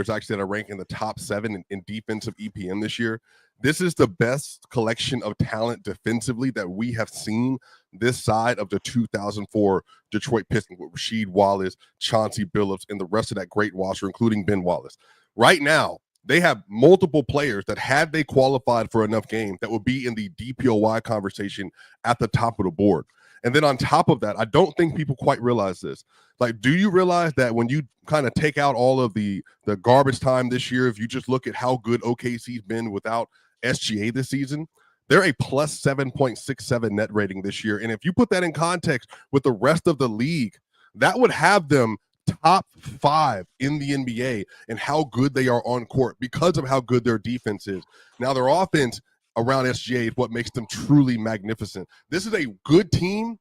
actually that are ranked in the top 7 in defensive EPM this year. This is the best collection of talent defensively that we have seen this side of the 2004 Detroit Pistons with Rasheed Wallace, Chauncey Billups, and the rest of that great roster, including Ben Wallace. Right now, they have multiple players that, had they qualified for enough games, that would be in the DPOY conversation at the top of the board. And then on top of that, I don't think people quite realize this. Like, do you realize that when you kind of take out all of the garbage time this year, if you just look at how good OKC's been without SGA this season, they're a plus 7.67 net rating this year. And if you put that in context with the rest of the league, that would have them top 5 in the NBA and how good they are on court because of how good their defense is. Now, their offense around SGA is what makes them truly magnificent. This is a good team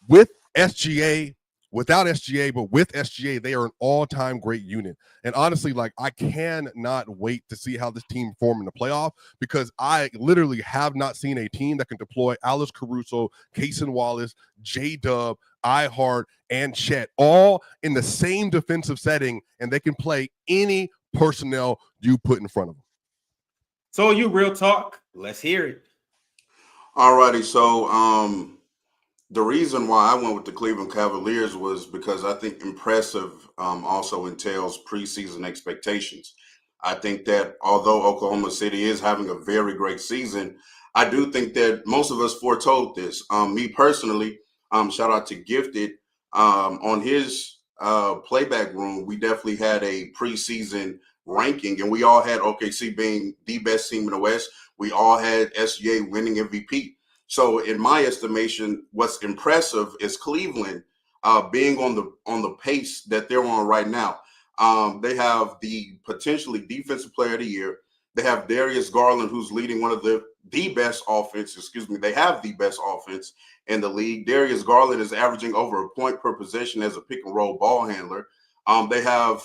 with SGA, without SGA, but with SGA, they are an all-time great unit. And honestly, like, I cannot wait to see how this team perform in the playoff, because I literally have not seen a team that can deploy Alice Caruso, Cason Wallace, J-Dub, iHeart, and Chet all in the same defensive setting, and they can play any personnel you put in front of them.
So you Real Talk, let's hear it.
All righty, so the reason why I went with the Cleveland Cavaliers was because I think impressive also entails preseason expectations. I think that although Oklahoma City is having a very great season, I do think that most of us foretold this. Me personally, shout out to Gifted, on his playback room, we definitely had a preseason ranking, and we all had OKC being the best team in the West. We all had SGA winning MVP. So in my estimation, what's impressive is Cleveland being on the pace that they're on right now. They have the potentially defensive player of the year. They have Darius Garland, who's leading one of the best offense. They have the best offense in the league. Darius Garland is averaging over a point per possession as a pick and roll ball handler. They have,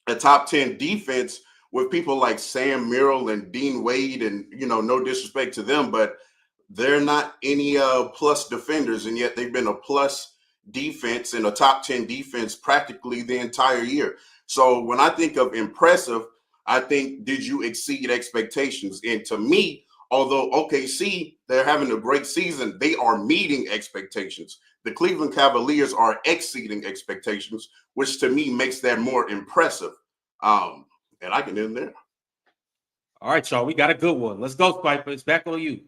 a top 10 defense with people like Sam Merrill and Dean Wade, and no disrespect to them, but they're not any plus defenders, and yet they've been a plus defense and a top 10 defense practically the entire year. So when I think of impressive, I think, did you exceed expectations? And to me, although OKC, they're having a great season, they are meeting expectations. The Cleveland Cavaliers are exceeding expectations, which to me makes that more impressive. And I can end there.
All right, y'all. We got a good one. Let's go, Spiper. It's back on you.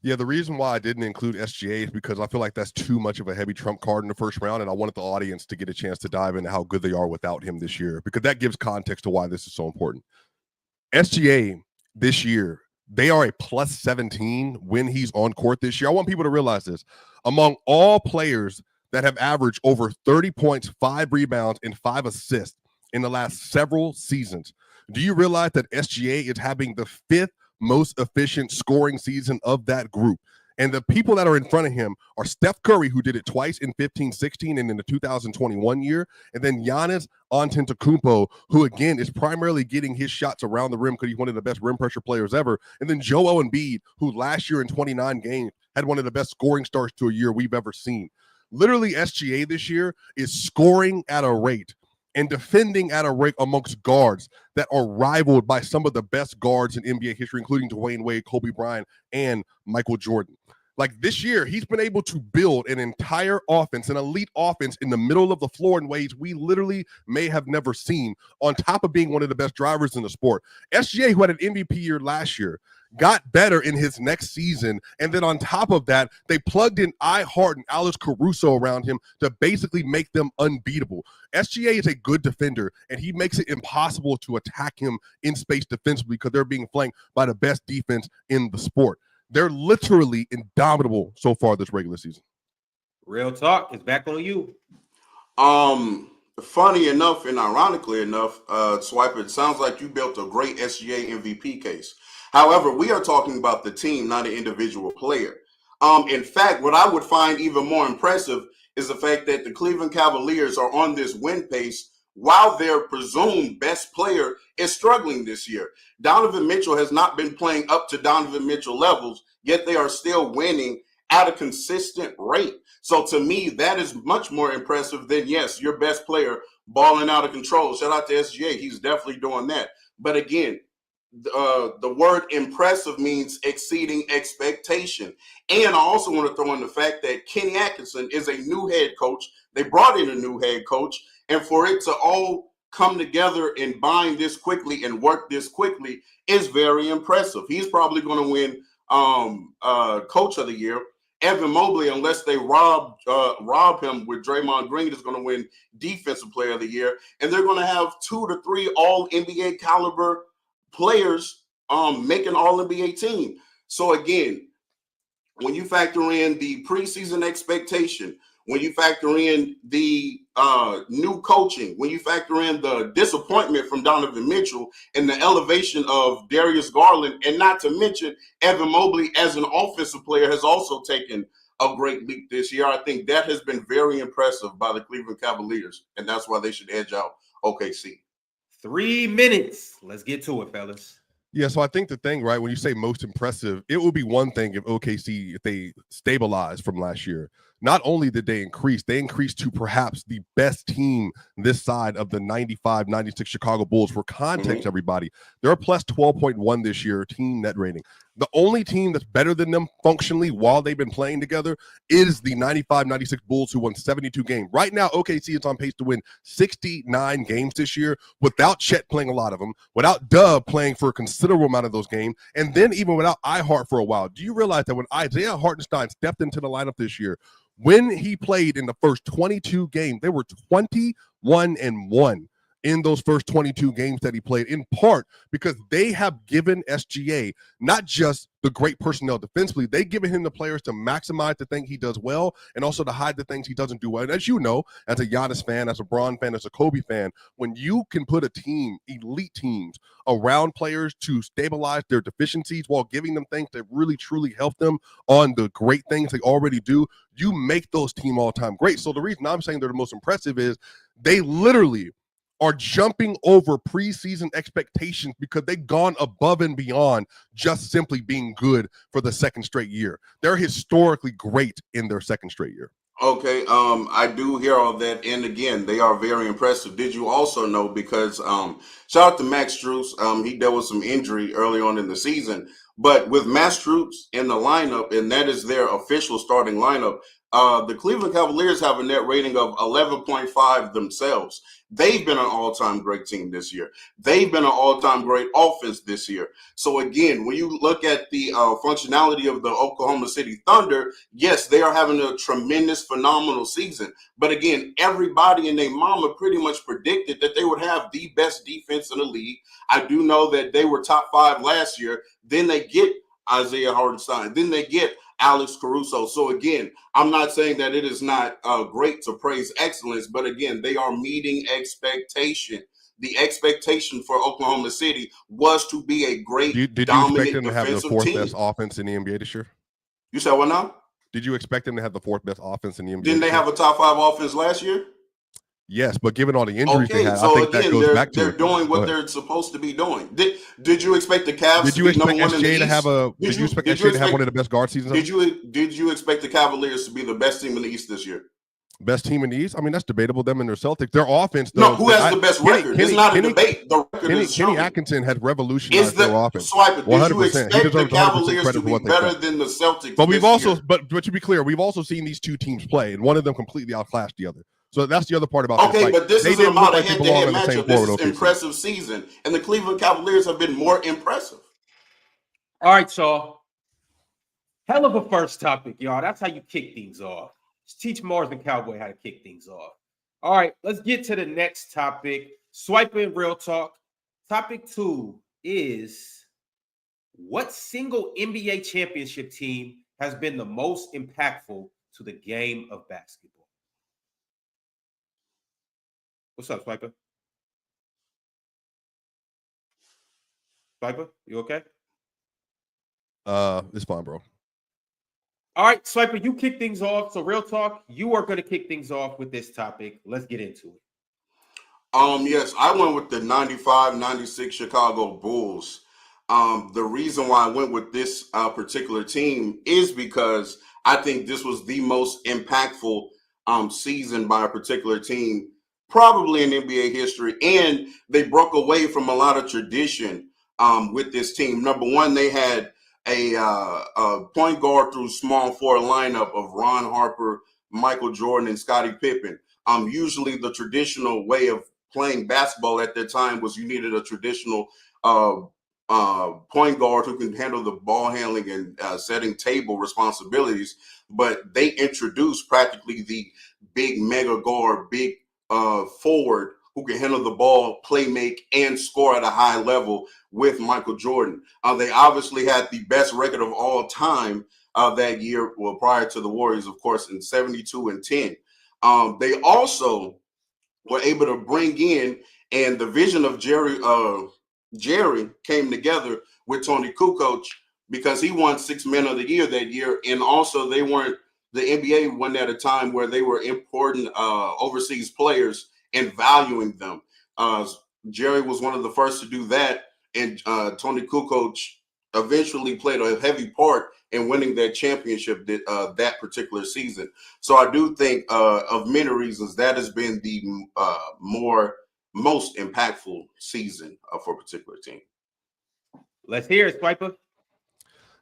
Yeah, the reason why I didn't include SGA is because I feel like that's too much of a heavy trump card in the first round, and I wanted the audience to get a chance to dive into how good they are without him this year, because that gives context to why this is so important. SGA this year, they are a plus 17 when he's on court this year. I want people to realize this. Among all players that have averaged over 30 points, 5 rebounds, and 5 assists in the last several seasons, do you realize that SGA is having the 5th most efficient scoring season of that group? And the people that are in front of him are Steph Curry, who did it twice in 15-16 and in the 2021 year, and then Giannis Antetokounmpo, who again is primarily getting his shots around the rim because he's one of the best rim pressure players ever, and then Joel Embiid, who last year in 29 games had one of the best scoring starts to a year we've ever seen. Literally, SGA this year is scoring at a rate and defending at a rate amongst guards that are rivaled by some of the best guards in NBA history, including Dwayne Wade, Kobe Bryant, and Michael Jordan. Like this year, he's been able to build an entire offense, an elite offense in the middle of the floor in ways we literally may have never seen, on top of being one of the best drivers in the sport. SGA, who had an MVP year last year, got better in his next season. And then on top of that, they plugged in and Alex Caruso around him to basically make them unbeatable. SGA is a good defender, and he makes it impossible to attack him in space defensively because they're being flanked by the best defense in the sport. They're literally indomitable so far this regular season.
Real talk is back on you.
Funny enough and ironically enough, Swiper, it sounds like you built a great SGA MVP case. However, we are talking about the team, not an individual player. In fact, what I would find even more impressive is the fact that the Cleveland Cavaliers are on this win pace while their presumed best player is struggling this year. Donovan Mitchell has not been playing up to Donovan Mitchell levels, yet they are still winning at a consistent rate. So to me, that is much more impressive than, yes, your best player balling out of control. Shout out to SGA. He's definitely doing that. But again, the word impressive means exceeding expectation. And I also want to throw in the fact that Kenny Atkinson is a new head coach. They brought in a new head coach. And for it to all come together and bind this quickly and work this quickly is very impressive. He's probably going to win Coach of the Year. Evan Mobley, unless they rob him with Draymond Green, is going to win Defensive Player of the Year. And they're going to have 2 to 3 all-NBA caliber players making all-NBA team. So again, when you factor in the preseason expectation, when you factor in the new coaching, when you factor in the disappointment from Donovan Mitchell and the elevation of Darius Garland, and not to mention Evan Mobley as an offensive player has also taken a great leap this year. I think that has been very impressive by the Cleveland Cavaliers, and that's why they should edge out OKC.
3 minutes. Let's get to it, fellas.
Yeah, so I think the thing, right, when you say most impressive, it would be one thing if OKC, if they stabilized from last year. Not only did they increased to perhaps the best team this side of the 95-96 Chicago Bulls. For context, everybody, they're a plus 12.1 this year, team net rating. The only team that's better than them functionally while they've been playing together is the 95-96 Bulls, who won 72 games. Right now, OKC is on pace to win 69 games this year without Chet playing a lot of them, without Dub playing for a considerable amount of those games, and then even without iHeart for a while. Do you realize that when Isaiah Hartenstein stepped into the lineup this year, when he played in the first 22 games, they were 21-1 in those first 22 games that he played, in part because they have given SGA not just the great personnel defensively, they've given him the players to maximize the thing he does well and also to hide the things he doesn't do well. And as you know, as a Giannis fan, as a Bron fan, as a Kobe fan, when you can put a team, elite teams, around players to stabilize their deficiencies while giving them things that really truly help them on the great things they already do, you make those team all-time great. So the reason I'm saying they're the most impressive is they literally are jumping over preseason expectations because they've gone above and beyond just simply being good for the second straight year. They're historically great in their second straight year.
Okay, I do hear all that, and again, they are very impressive. Did you also know, because shout out to Max Strus, he dealt with some injury early on in the season, but with Max Strus in the lineup, and that is their official starting lineup, The Cleveland Cavaliers have a net rating of 11.5 themselves. They've been an all-time great team this year. They've been an all-time great offense this year. So again, when you look at the functionality of the Oklahoma City Thunder, yes, they are having a tremendous, phenomenal season. But again, everybody and their mama pretty much predicted that they would have the best defense in the league. I do know that they were top 5 last year. Then they get Isaiah Hartenstein. Then they get Alex Caruso. So again, I'm not saying that it is not great to praise excellence, but again, they are meeting expectation. The expectation for Oklahoma City was to be a great,
did you
dominant
expect them to have the
defensive
4th
team.
best offense in the NBA this year?
You said what now?
Did you expect them to have the 4th best offense in the NBA?
Didn't they have a top 5 offense last year?
Yes, but given all the injuries they had,
so
I think
again,
that goes back to
they're
it.
doing what they're supposed to be doing. Did you expect the Cavs
Did
to
you
be
expect
number 1 in the
SGA to
East?
have a? Did you expect SGA to have one of the best guard seasons?
Did you expect the Cavaliers to be the best team in the East this year?
Best team in the East? I mean, that's debatable. Them and their Celtics. Their offense, though.
No, who has the best record? It's not a debate. The record is
Kenny
shown.
Atkinson had revolutionized their offense.
Swiper, did you
100%.
expect
He
the
deserves 100%
Cavaliers
credit
to
for
be
what they've
better
done.
than the Celtics?
But we've
this
also,
year?
but to be clear, we've also seen these two teams play, and one of them completely outclassed the other. So that's the other part about this.
Okay, but this isn't about a head-to-head matchup. This is
OKC.
impressive season, and the Cleveland Cavaliers have been more impressive.
All right, y'all. Hell of a first topic, y'all. That's how you kick things off. Just teach Mars and Cowboy how to kick things off. All right, let's get to the next topic. Swiping Real Talk. Topic 2 is, what single NBA championship team has been the most impactful to the game of basketball? What's up, Swiper? Swiper, you okay?
It's fine, bro.
All right, Swiper, you kick things off. So, Real Talk, you are going to kick things off with this topic. Let's get into it.
Yes, I went with the 95-96 Chicago Bulls. The reason why I went with this particular team is because I think this was the most impactful season by a particular team, probably in NBA history, and they broke away from a lot of tradition with this team. Number one, they had a point guard through small forward lineup of Ron Harper, Michael Jordan, and Scottie Pippen. Usually the traditional way of playing basketball at that time was you needed a traditional point guard who can handle the ball handling and setting table responsibilities, but they introduced practically the big mega guard, big forward who can handle the ball, play make, and score at a high level with Michael Jordan. They obviously had the best record of all time that year, well, prior to the Warriors, of course, in 72-10. They also were able to bring in, and the vision of Jerry came together with Tony Kukoc because he won 6 Men of the Year that year. And also the NBA won at a time where they were importing overseas players and valuing them. Jerry was one of the first to do that. And Tony Kukoc eventually played a heavy part in winning that championship that particular season. So I do think of many reasons that has been the most impactful season for a particular team.
Let's hear it, Swiper.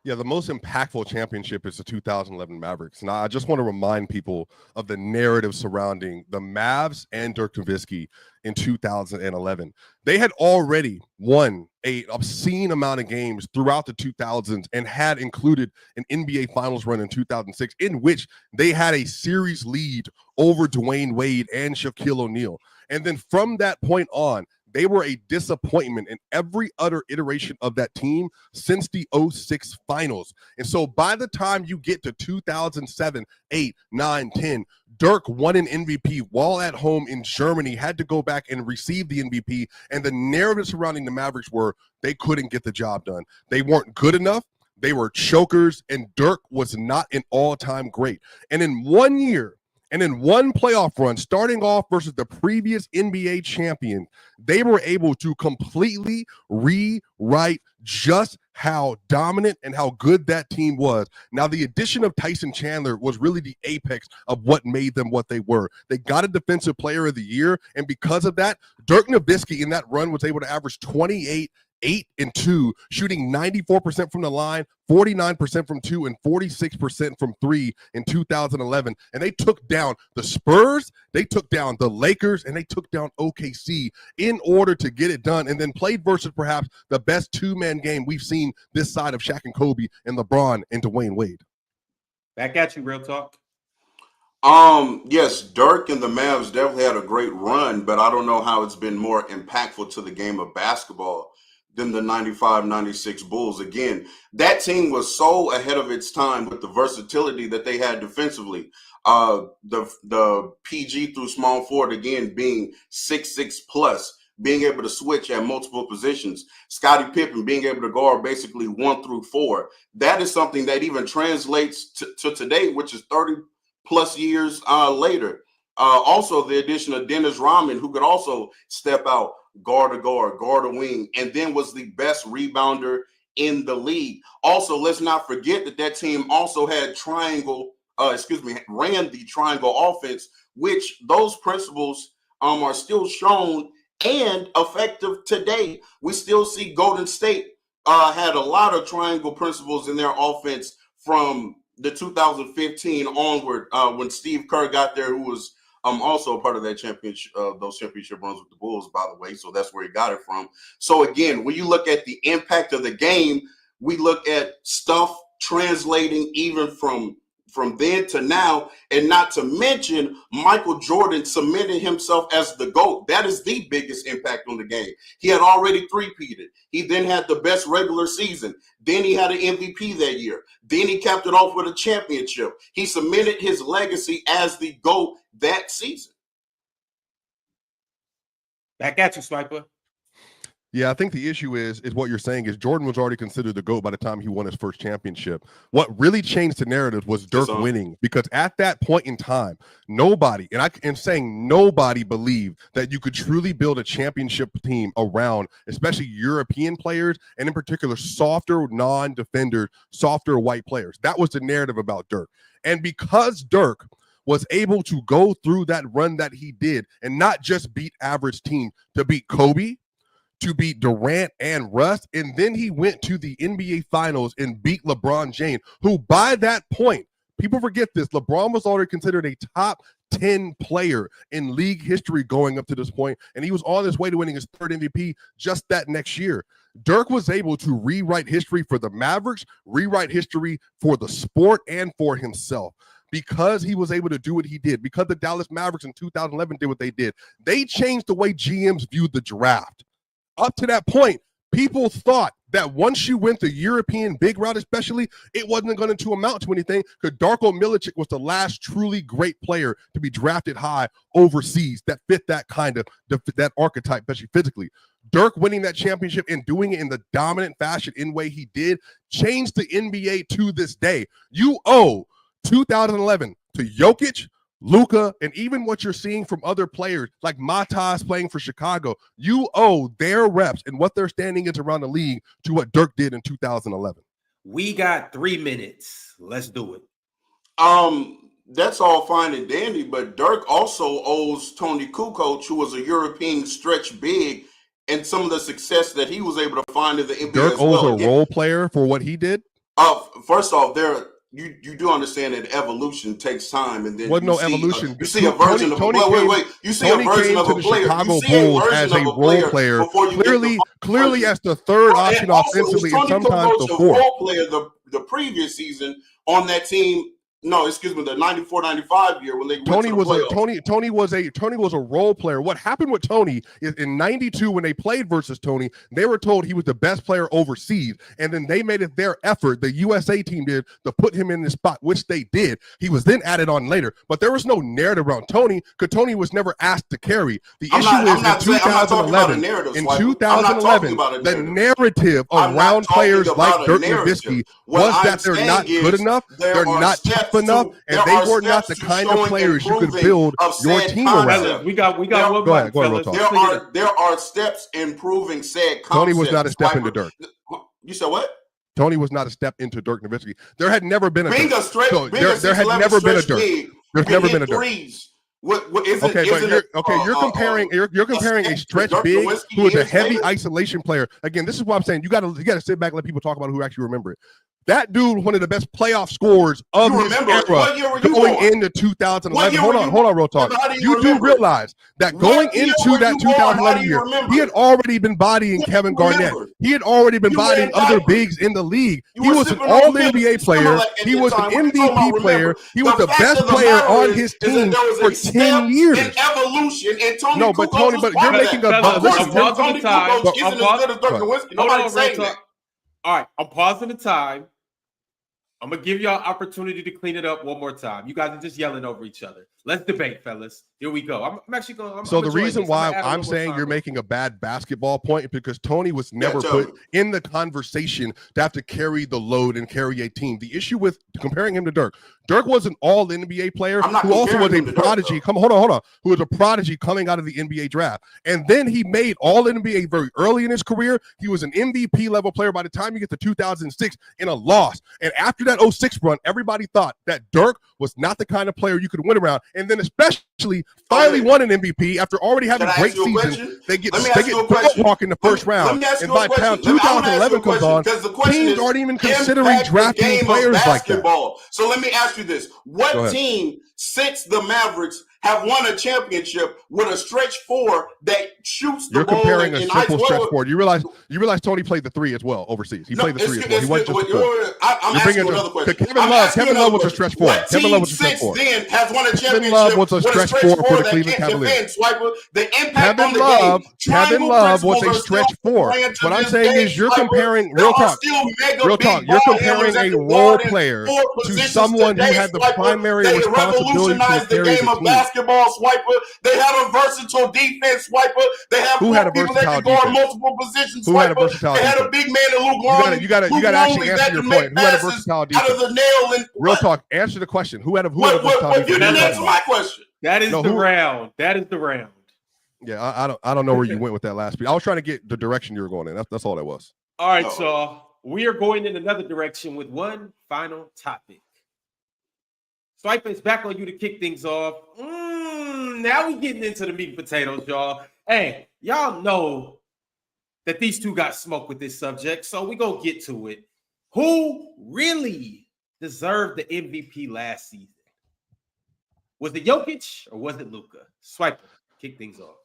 Yeah, the most impactful championship is the 2011 Mavericks. Now, I just want to remind people of the narrative surrounding the Mavs and Dirk Nowitzki in 2011. They had already won an obscene amount of games throughout the 2000s and had included an NBA Finals run in 2006 in which they had a series lead over Dwayne Wade and Shaquille O'Neal. And then from that point on, they were a disappointment in every other iteration of that team since the 06 finals. And so by the time you get to 2007, 8, 9, 10, Dirk won an MVP while at home in Germany, had to go back and receive the MVP. And the narrative surrounding the Mavericks were they couldn't get the job done. They weren't good enough. They were chokers, and Dirk was not an all-time great. And in 1 year, and in one playoff run, starting off versus the previous NBA champion, they were able to completely rewrite just how dominant and how good that team was. Now, the addition of Tyson Chandler was really the apex of what made them what they were. They got a Defensive Player of the Year, and because of that, Dirk Nowitzki in that run was able to average 28 8-2, shooting 94% from the line, 49% from 2, and 46% from 3 in 2011. And they took down the Spurs, they took down the Lakers, and they took down OKC in order to get it done, and then played versus perhaps the best two-man game we've seen this side of Shaq and Kobe and LeBron and Dwayne Wade.
Back at you, Real Talk.
Yes, Dirk and the Mavs definitely had a great run, but I don't know how it's been more impactful to the game of basketball than the 95-96 Bulls. Again, that team was so ahead of its time with the versatility that they had defensively. The PG through small forward, again, being 6'6 plus, being able to switch at multiple positions. Scottie Pippen being able to guard basically 1 through 4. That is something that even translates to today, which is 30 plus years later. Also, the addition of Dennis Rodman, who could also step out, guard a wing, and then was the best rebounder in the league. Also, let's not forget that team also had ran the triangle offense, which those principles are still shown and effective today. We still see Golden State had a lot of triangle principles in their offense from the 2015 onward, when Steve Kerr got there, who was also a part of that championship, those championship runs with the Bulls, by the way. So that's where he got it from. So again, when you look at the impact of the game, we look at stuff translating even from then to now, and not to mention Michael Jordan cemented himself as the GOAT. That is the biggest impact on the game. He had already three-peated. He then had the best regular season. Then he had an MVP that year. Then he capped it off with a championship. He cemented his legacy as the GOAT that season.
Back at you, Sniper.
Yeah, I think the issue is what you're saying is Jordan was already considered the GOAT by the time he won his first championship. What really changed the narrative was Dirk winning, because at that point in time, nobody, and I am saying nobody, believed that you could truly build a championship team around, especially European players, and in particular, softer non-defenders, softer white players. That was the narrative about Dirk. And because Dirk was able to go through that run that he did and not just beat average teams, to beat Kobe, to beat Durant and Russ, and then he went to the NBA Finals and beat LeBron James, who by that point, people forget this, LeBron was already considered a top 10 player in league history going up to this point, and he was on his way to winning his third MVP just that next year. Dirk was able to rewrite history for the Mavericks, rewrite history for the sport and for himself. Because he was able to do what he did, because the Dallas Mavericks in 2011 did what they did, they changed the way GMs viewed the draft. Up to that point, people thought that once you went the European big route, especially, it wasn't going to amount to anything, because Darko Milicic was the last truly great player to be drafted high overseas that fit that kind of that archetype, especially physically. Dirk winning that championship and doing it in the dominant fashion in way he did changed the NBA to this day. You owe 2011 to Jokic, Luka, and even what you're seeing from other players like Matas playing for Chicago. You owe their reps and what their standing is around the league to what Dirk did in 2011.
We got 3 minutes. Let's do it.
That's all fine and dandy, but Dirk also owes Tony Kukoc, who was a European stretch big, and some of the success that he was able to find in the NBA.
Dirk owes a role player for what he did?
First off, You do understand that evolution takes time, and then
evolution.
You see a version of You see a version of a player.
Chicago Bulls as a role player, clearly as the third option offensively, and sometimes the fourth.
Role player the previous season on that team. No, excuse me, the 94-95 year when they went
Tony
to the
was
playoffs.
Tony was a role player. What happened with Tony is in 92 when they played versus Tony, they were told he was the best player overseas, and then they made it their effort, the USA team did, to put him in the spot, which they did. He was then added on later, but there was no narrative around Tony because Tony was never asked to carry. The issue is in 2011, the narrative around players like Dirk Nowitzki was that they're not good enough, they're not tough enough, and they were not the kind of players you could build your team around.
We got one. Go ahead,
there are steps improving said concept.
Tony was not a step into Dirk.
You said what?
Tony was not a step into Dirk Nowitzki. There had never been a
Dirk.
There had never been a Dirk. There's never been a Dirk.
What isn't?
Okay, but
isn't
you're
it,
okay. You're comparing. You're comparing a stretch big who is a heavy isolation player. Again, this is what I'm saying. You got to sit back and let people talk about who actually remember it. That dude, one of the best playoff scorers of his era, going into 2011. Hold on, real talk. You do realize that going into that 2011 year, he had already been bodying Kevin Garnett. He had already been bodying other bigs in the league. He was an all NBA player. He was an MVP player. He was the best player on his team for 10 years.
Evolution, and Tony.
No, but Tony, but you're making a
listen.
Tony
Kukoc isn't as good as Dirk Nowitzki. Nobody's saying that.
All right, I'm pausing the time. I'm going to give y'all opportunity to clean it up one more time. You guys are just yelling over each other. Let's debate, fellas. Here we go. I'm actually going.
So the reason why I'm saying you're making a bad basketball point is because Tony was never put in the conversation to have to carry the load and carry a team. The issue with comparing him to Dirk was an all NBA player who also was a prodigy. Hold on. Who was a prodigy coming out of the NBA draft. And then he made all NBA very early in his career. He was an MVP level player by the time you get to 2006 in a loss. And after that 06 run, everybody thought that Dirk was not the kind of player you could win around. And then especially finally won an MVP after already having a great season. They get walk in the first round. And by the time 2011 comes on, teams aren't even considering drafting players like that.
So let me ask you this. What team, since the Mavericks, have won a championship with a stretch four that shoots the ball?
You're comparing a simple stretch four. You realize Tony played the three as well overseas. He played the three as well. He wasn't just the four.
I'm asking another question.
Kevin Love was a stretch four.
Kevin Love was a stretch four. Then has won a championship.
Kevin Love was a stretch four for the Cleveland Cavaliers. Kevin Love was a stretch four. What I'm saying is you're comparing real talk. You're comparing a role player to someone who had the primary responsibility to carry the team.
Basketball Swiper. They have a versatile defense Swiper. They have
who had a versatile defense?
Multiple positions.
Who had a versatile defense?
They had a big man in Luke Longley.
You got to actually answer your point. Who had a versatile defense?
Out of the nail and
real talk. Answer the question. Who had a versatile defense?
You didn't answer my question.
That is the round. That is the round.
Yeah, I don't know where you went with that last piece. I was trying to get the direction you were going in. That's all that was.
All right, so we are going in another direction with one final topic. Swiper, it's back on you to kick things off. Now we're getting into the meat and potatoes, y'all. Hey, y'all know that these two got smoked with this subject, so we're going to get to it. Who really deserved the MVP last season? Was it Jokic or was it Luka? Swiper, kick things off.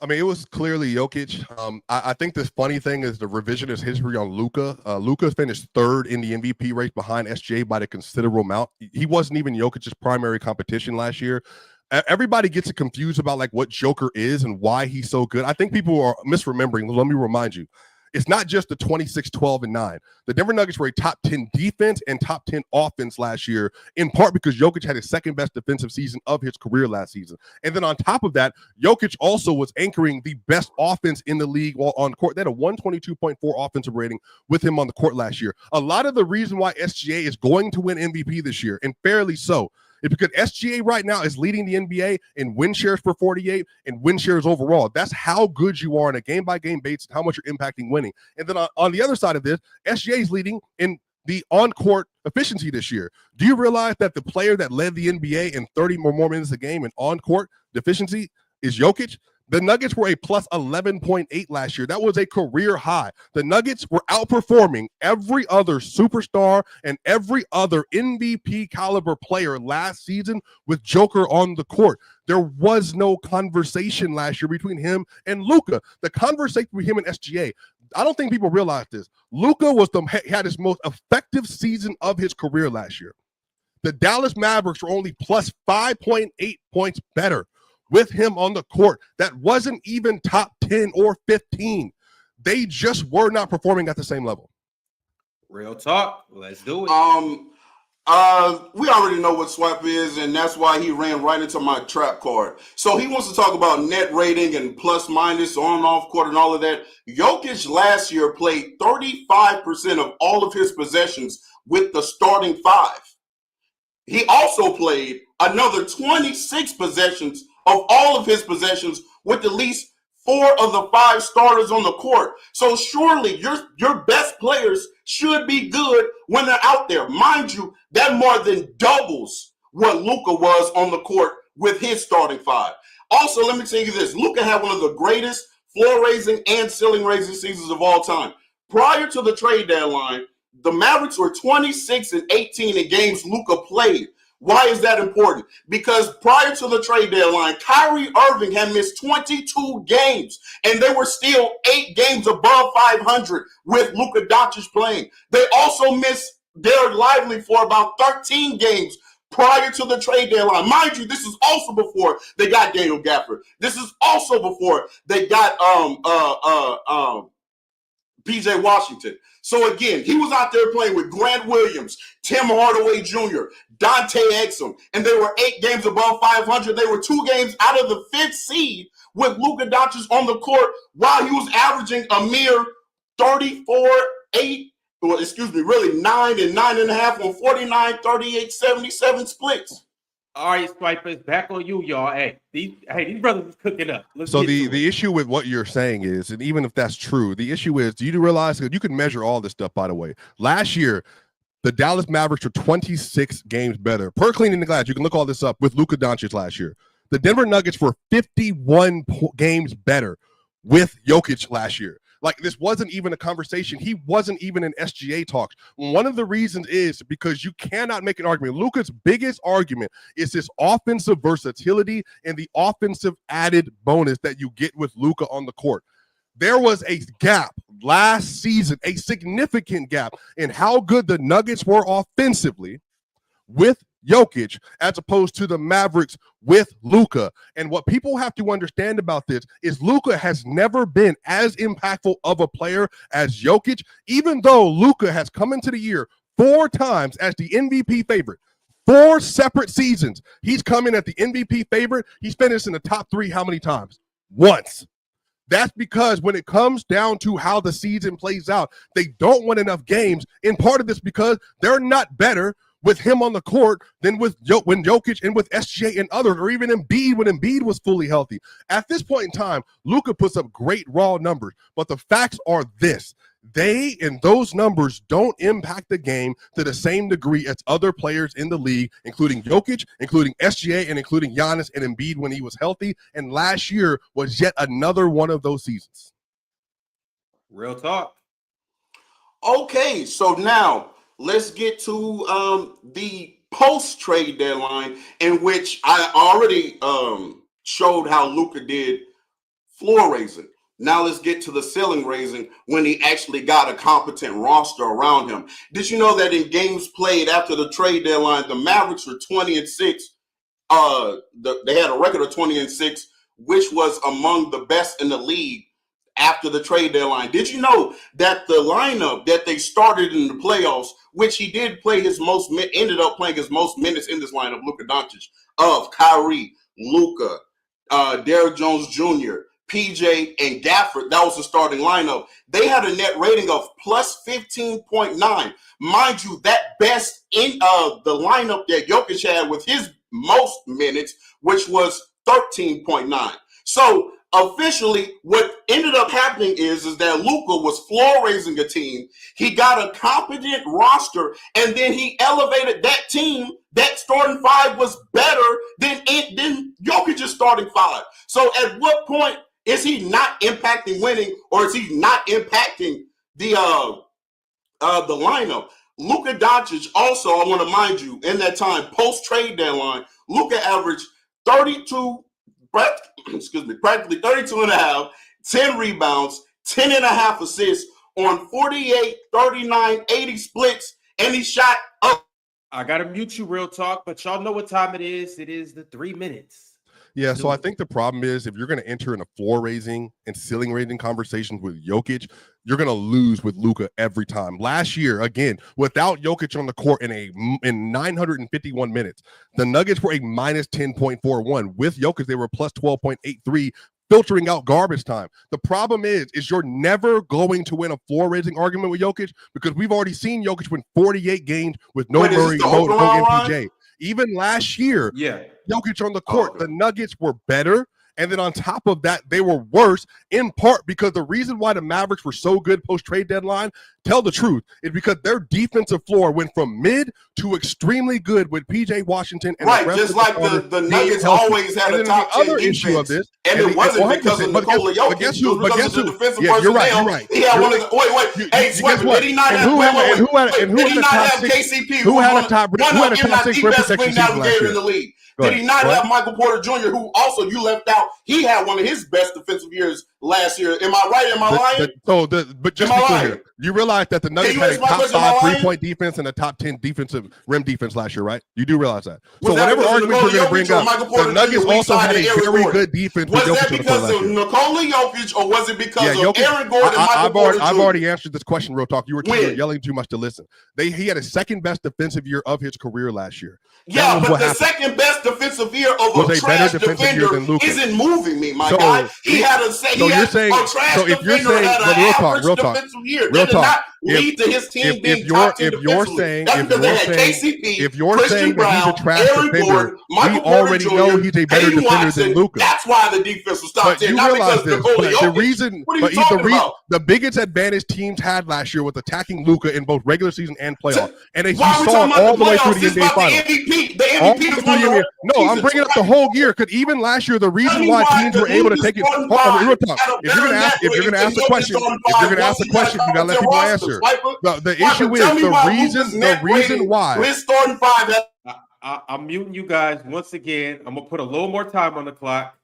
I mean, it was clearly Jokic. I think the funny thing is the revisionist history on Luka. Luka finished third in the MVP race behind SGA by a considerable amount. He wasn't even Jokic's primary competition last year. Everybody gets confused about like what Joker is and why he's so good. I think people are misremembering. Let me remind you. It's not just the 26, 12, and 9. The Denver Nuggets were a top 10 defense and top 10 offense last year, in part because Jokic had his second best defensive season of his career last season. And then on top of that, Jokic also was anchoring the best offense in the league while on court. They had a 122.4 offensive rating with him on the court last year. A lot of the reason why SGA is going to win MVP this year, and fairly so, is because SGA right now is leading the NBA in win shares per 48 and win shares overall. That's how good you are on a game-by-game basis, how much you're impacting winning. And then on the other side of this, SGA is leading in the on-court efficiency this year. Do you realize that the player that led the NBA in 30 or more minutes a game in on-court efficiency is Jokic? The Nuggets were a plus 11.8 last year. That was a career high. The Nuggets were outperforming every other superstar and every other MVP caliber player last season with Joker on the court. There was no conversation last year between him and Luka. The conversation between him and SGA, I don't think people realize this. Luka had his most effective season of his career last year. The Dallas Mavericks were only plus 5.8 points better with him on the court. That wasn't even top 10 or 15. They just were not performing at the same level.
Real talk. Let's do it.
We already know what Swap is, and that's why he ran right into my trap card. So he wants to talk about net rating and plus minus on and off court and all of that. Jokic last year played 35% of all of his possessions with the starting five. He also played another 26 possessions of all of his possessions with at least 4 of the 5 starters on the court. So surely your best players should be good when they're out there. Mind you, that more than doubles what Luka was on the court with his starting five. Also, let me tell you this. Luka had one of the greatest floor-raising and ceiling-raising seasons of all time. Prior to the trade deadline, the Mavericks were 26-18 in games Luka played. Why is that important? Because prior to the trade deadline, Kyrie Irving had missed 22 games, and they were still 8 games above 500 with Luka Doncic playing. They also missed Derek Lively for about 13 games prior to the trade deadline. Mind you, this is also before they got Daniel Gafford. This is also before they got PJ Washington. So again, he was out there playing with Grant Williams, Tim Hardaway Jr., Dante Exum, and they were 8 games above 500. They were 2 games out of the 5th seed with Luka Doncic on the court while he was averaging a mere 9 and 9.5 on 49, 38, 77 splits.
All right, Swipers, back on you, y'all. Hey, these brothers is cooking up.
So the issue with what you're saying is, and even if that's true, the issue is, do you realize that you can measure all this stuff, by the way? Last year, the Dallas Mavericks were 26 games better per cleaning the glass. You can look all this up with Luka Doncic last year. The Denver Nuggets were 51 games better with Jokic last year. Like, this wasn't even a conversation. He wasn't even in SGA talks. One of the reasons is because you cannot make an argument. Luka's biggest argument is his offensive versatility and the offensive added bonus that you get with Luka on the court. There was a gap last season, a significant gap in how good the Nuggets were offensively with Jokic as opposed to the Mavericks with Luka. And what people have to understand about this is Luka has never been as impactful of a player as Jokic, even though Luka has come into the year 4 times as the MVP favorite. 4 separate seasons. He's come in at the MVP favorite. He's finished in the top 3 how many times? Once. That's because when it comes down to how the season plays out, they don't win enough games. And part of this because they're not better with him on the court than with when Jokic and with SGA and others, or even Embiid when Embiid was fully healthy. At this point in time, Luka puts up great raw numbers, but the facts are this. They and those numbers don't impact the game to the same degree as other players in the league, including Jokic, including SGA, and including Giannis and Embiid when he was healthy. And last year was yet another one of those seasons.
Real talk.
Okay, so now let's get to the post-trade deadline, in which I already showed how Luka did floor raising. Now let's get to the ceiling raising when he actually got a competent roster around him. Did you know that in games played after the trade deadline, the Mavericks were 20-6? They had a record of 20-6, which was among the best in the league after the trade deadline. Did you know that the lineup that they started in the playoffs, which he did play ended up playing his most minutes in this lineup, Luka Doncic, of Kyrie, Luka, Derrick Jones Jr., PJ, and Gafford, that was the starting lineup. They had a net rating of plus 15.9. Mind you, that best in the lineup that Jokic had with his most minutes, which was 13.9. So officially, what ended up happening is that Luka was floor raising a team. He got a competent roster, and then he elevated that team. That starting 5 was better than Jokic's starting 5. So at what point is he not impacting winning, or is he not impacting the lineup? Luka Doncic also, I want to mind you, in that time, post-trade deadline, Luka averaged practically 32 and a half, 10 rebounds, 10 and a half assists on 48, 39, 80 splits, and he shot up.
I got to mute you, Real Talk, but y'all know what time it is. It is the 3 minutes.
Yeah, so I think the problem is if you're going to enter in a floor raising and ceiling raising conversations with Jokic, you're going to lose with Luka every time. Last year, again, without Jokic on the court in 951 minutes, the Nuggets were a minus 10.41. With Jokic, they were plus 12.83, filtering out garbage time. The problem is you're never going to win a floor raising argument with Jokic because we've already seen Jokic win 48 games with no Murray, no MPJ. Even last year, Jokic on the court, the Nuggets were better. And then on top of that, they were worse, in part because the reason why the Mavericks were so good post-trade deadline, tell the truth, is because their defensive floor went from mid to extremely good with PJ Washington and
right,
the rest
just
of
like
the
the Nuggets always had a top 10
issue of
defense.
this,
And it wasn't because of Nikola Jokic.
But guess who?
It was because of the defensive
Yeah, you're
personnel.
right.
He had one of the Hey, Sweat, did he not have KCP?
Who had a top 6 rim protection season last year
in the league? Did he not have Michael Porter Jr., who also you left out? He had one of his best defensive years last year. Am I right? Am I lying?
But just be clear, you realize that the Nuggets had a top 5 3-point defense and a top 10 defensive rim defense last year, right? You do realize that. So whatever argument you're going to bring up, the Nuggets also had a very good defense.
Was that because of Nikola Jokic or was it because of Aaron Gordon and Michael Porter Jr.?
I've already answered this question, Real Talk. You were yelling too much to listen. He had a second best defensive year of his career last year.
Yeah, but the second best defensive year of a trash defender isn't moving me, my guy. He had a trash defender had an average defensive year. That did not lead to his team being top 10 defensively. That's because they had KCP, Christian Brown, Aaron Gordon, Michael Porter Jr.,
know he's a better defender than Luka.
That's why the defense was top 10, not because of Nikola Jokic. What are you talking about?
The biggest advantage teams had last year was attacking Luka in both regular season and playoff. And he saw it all the way through the NBA Finals.
The MVP
No, I'm bringing up the whole year because even last year, the reason why teams were able to take it. Hold on, Real Talk. If you're going to ask the question, you got to let people answer. The issue is the reason why.
His starting five.
I'm muting you guys once again. I'm gonna put a little more time on the clock.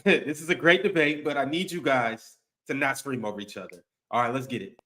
This is a great debate, but I need you guys to not scream over each other. All right, let's get it.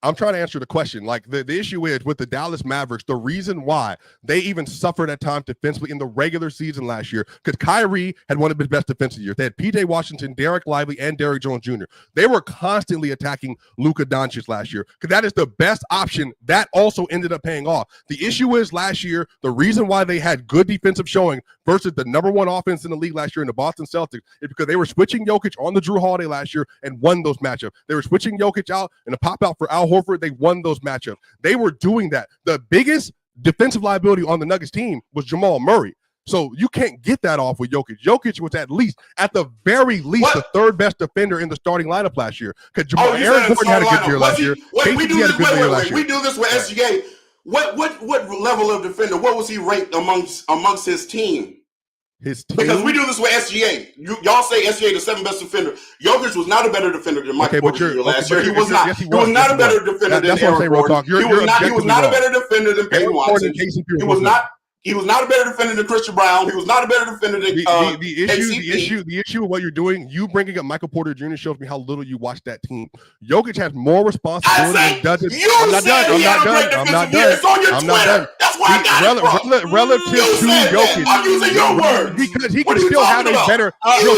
I'm trying to answer the question. Like the issue is with the Dallas Mavericks, the reason why they even suffered at times defensively in the regular season last year, because Kyrie had one of his best defensive years. They had PJ Washington, Derek Lively, and Derrick Jones Jr. They were constantly attacking Luka Doncic last year because that is the best option. That also ended up paying off. The issue is last year, the reason why they had good defensive showing versus the number one offense in the league last year in the Boston Celtics is because they were switching Jokic on the Drew Holiday last year and won those matchups. They were switching Jokic out and a pop out for Al Horford. They won those matchups. They were doing that. The biggest defensive liability on the Nuggets team was Jamal Murray. So you can't get that off with Jokic. Jokic was at the very least, the third best defender in the starting lineup last year. Because Aaron Gordon had a good year last year.
We do this with SGA. What level of defender? What was he ranked amongst his team? Because we do this with SGA. Y'all say SGA the seventh best defender. Jokic was not a better defender than Michael Porter Jr. last year. He was not. He was not a better defender than Aaron Gordon. He was not a better defender than Peyton Watson. He was not a better defender than Christian Brown. He was not a better defender than
the issue of what you're doing, you bringing up Michael Porter Jr. shows me how little you watch that team. Jokic has more responsibility and doesn't. I'm not done.
It's on your Twitter. That's why I got it from.
Relative to Jokic.
I'm using your words.
Because he can still have a better. Real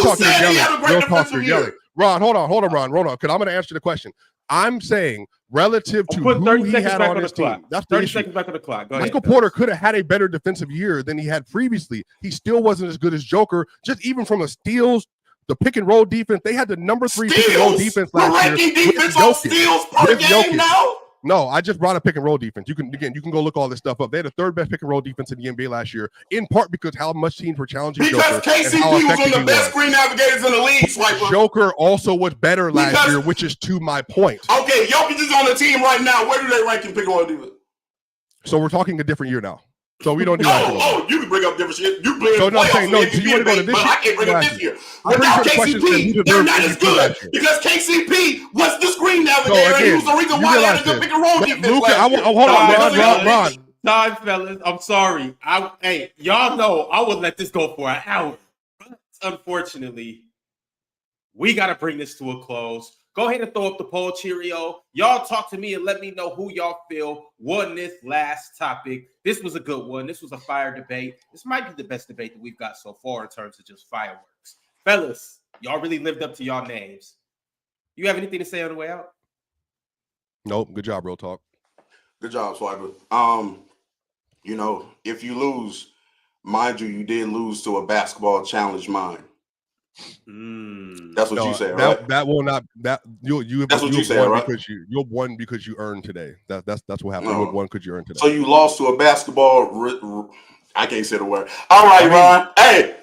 talk, you're yelling. Ron, hold on, because I'm going to answer the question. I'm saying relative to who he had on his team. That's
30 seconds back on the clock. Go
Michael Porter could have had a better defensive year than he had previously. He still wasn't as good as Joker, just even from the steals, the pick and roll defense. They had the number 3 pick and roll defense last year.
Defense on steals per game now?
No, I just brought a pick and roll defense. You can go look all this stuff up. They had the third best pick and roll defense in the NBA last year, in part because how much teams were challenging
Joker. Because KCP was one of the best screen navigators in the league, Swiper.
Joker also was better last year, which is to my point.
Okay, Jokic is on the team right now. Where do they rank in pick and roll defense?
So we're talking a different year now. So we don't do that.
Oh, you can bring up different shit. You bring up
so you want to go to this year?
I can't bring up this year. Without KCP, they're not as good because KCP was the screen navigator and he was the reason why they had a good pick and roll defense last year.
Hold on, Ron.
Time, fellas. I'm sorry. Hey, y'all know I would let this go for an hour. But unfortunately, we got to bring this to a close. Go ahead and throw up the poll, Cheerio. Y'all talk to me and let me know who y'all feel won this last topic. This was a good one. This was a fire debate. This might be the best debate that we've got so far in terms of just fireworks. Fellas, y'all really lived up to y'all names. You have anything to say on the way out?
Nope. Good job, Real Talk.
Good job, Swiper. If you lose, mind you did lose to a basketball challenge mind. That's what you say, right?
That will not. That's what you say, right? Because you're won because you earned today. That's what happened. You won because you earned today.
So you lost to a basketball. I can't say the word. All right, Ron. Hey,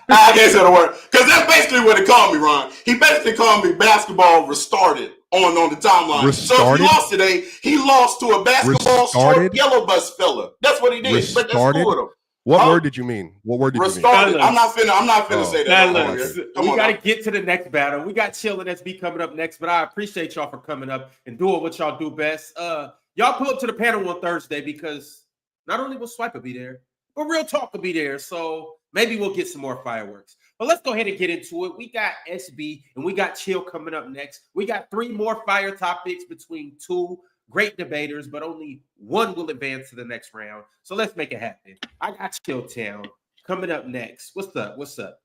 I can't say the word because that's basically what it called me, Ron. He basically called me basketball restarted. on the timeline. So if he lost today, he lost to a basketball short yellow bus fella. That's what he did. But that's cool with him.
What word did you mean? What word did you mean?
I'm not finna say that.
We got to get to the next battle. We got Chill and SB coming up next, but I appreciate y'all for coming up and doing what y'all do best. Y'all pull up to the panel on Thursday because not only will Swiper be there, but Real Talk will be there. So maybe we'll get some more fireworks. But let's go ahead and get into it. We got SB and we got Chill coming up next. We got 3 more fire topics between 2 great debaters, but only one will advance to the next round. So let's make it happen. I got Chill Town coming up next. What's up? What's up?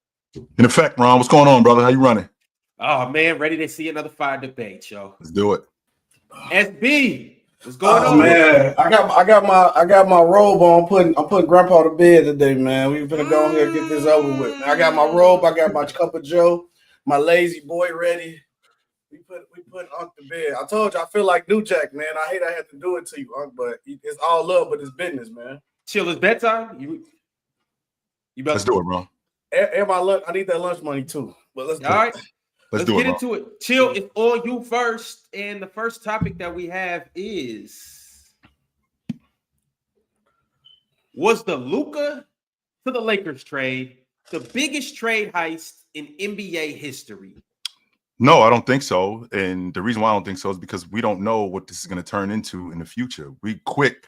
In effect, Ron, what's going on, brother? How you running?
Oh man, ready to see another fire debate, yo.
Let's do it.
SB, what's going on?
Man, I got my robe on. I'm putting Grandpa to bed today, man. We finna go here and get this over with. I got my robe. I got my cup of Joe. My lazy boy ready. We put Unc to bed. I told you I feel like New Jack, man. I hate I had to do it to you, Unc, but it's all love, but it's business, man.
Chill, it's bedtime. You
let's do it, bro.
And my lunch, I need that lunch money too. But let's do
all right.
it.
Let's get into it. Chill, it's all you first. And the first topic that we have is: was the Luka to the Lakers trade the biggest trade heist in NBA history?
No, I don't think so. And the reason why I don't think so is because we don't know what this is going to turn into in the future. We quick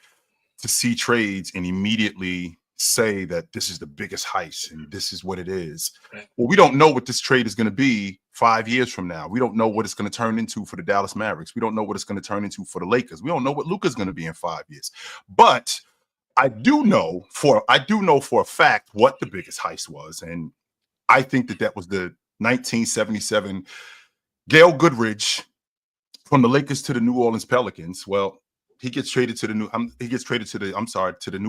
to see trades and immediately say that this is the biggest heist and this is what it is. Well, we don't know what this trade is going to be 5 years from now. We don't know what it's going to turn into for the Dallas Mavericks. We don't know what it's going to turn into for the Lakers. We don't know what Luka's going to be in 5 years. But I do know for a fact what the biggest heist was. And I think that was the 1977 Gail Goodrich from the Lakers to the New Orleans Pelicans. Well, he gets traded to the New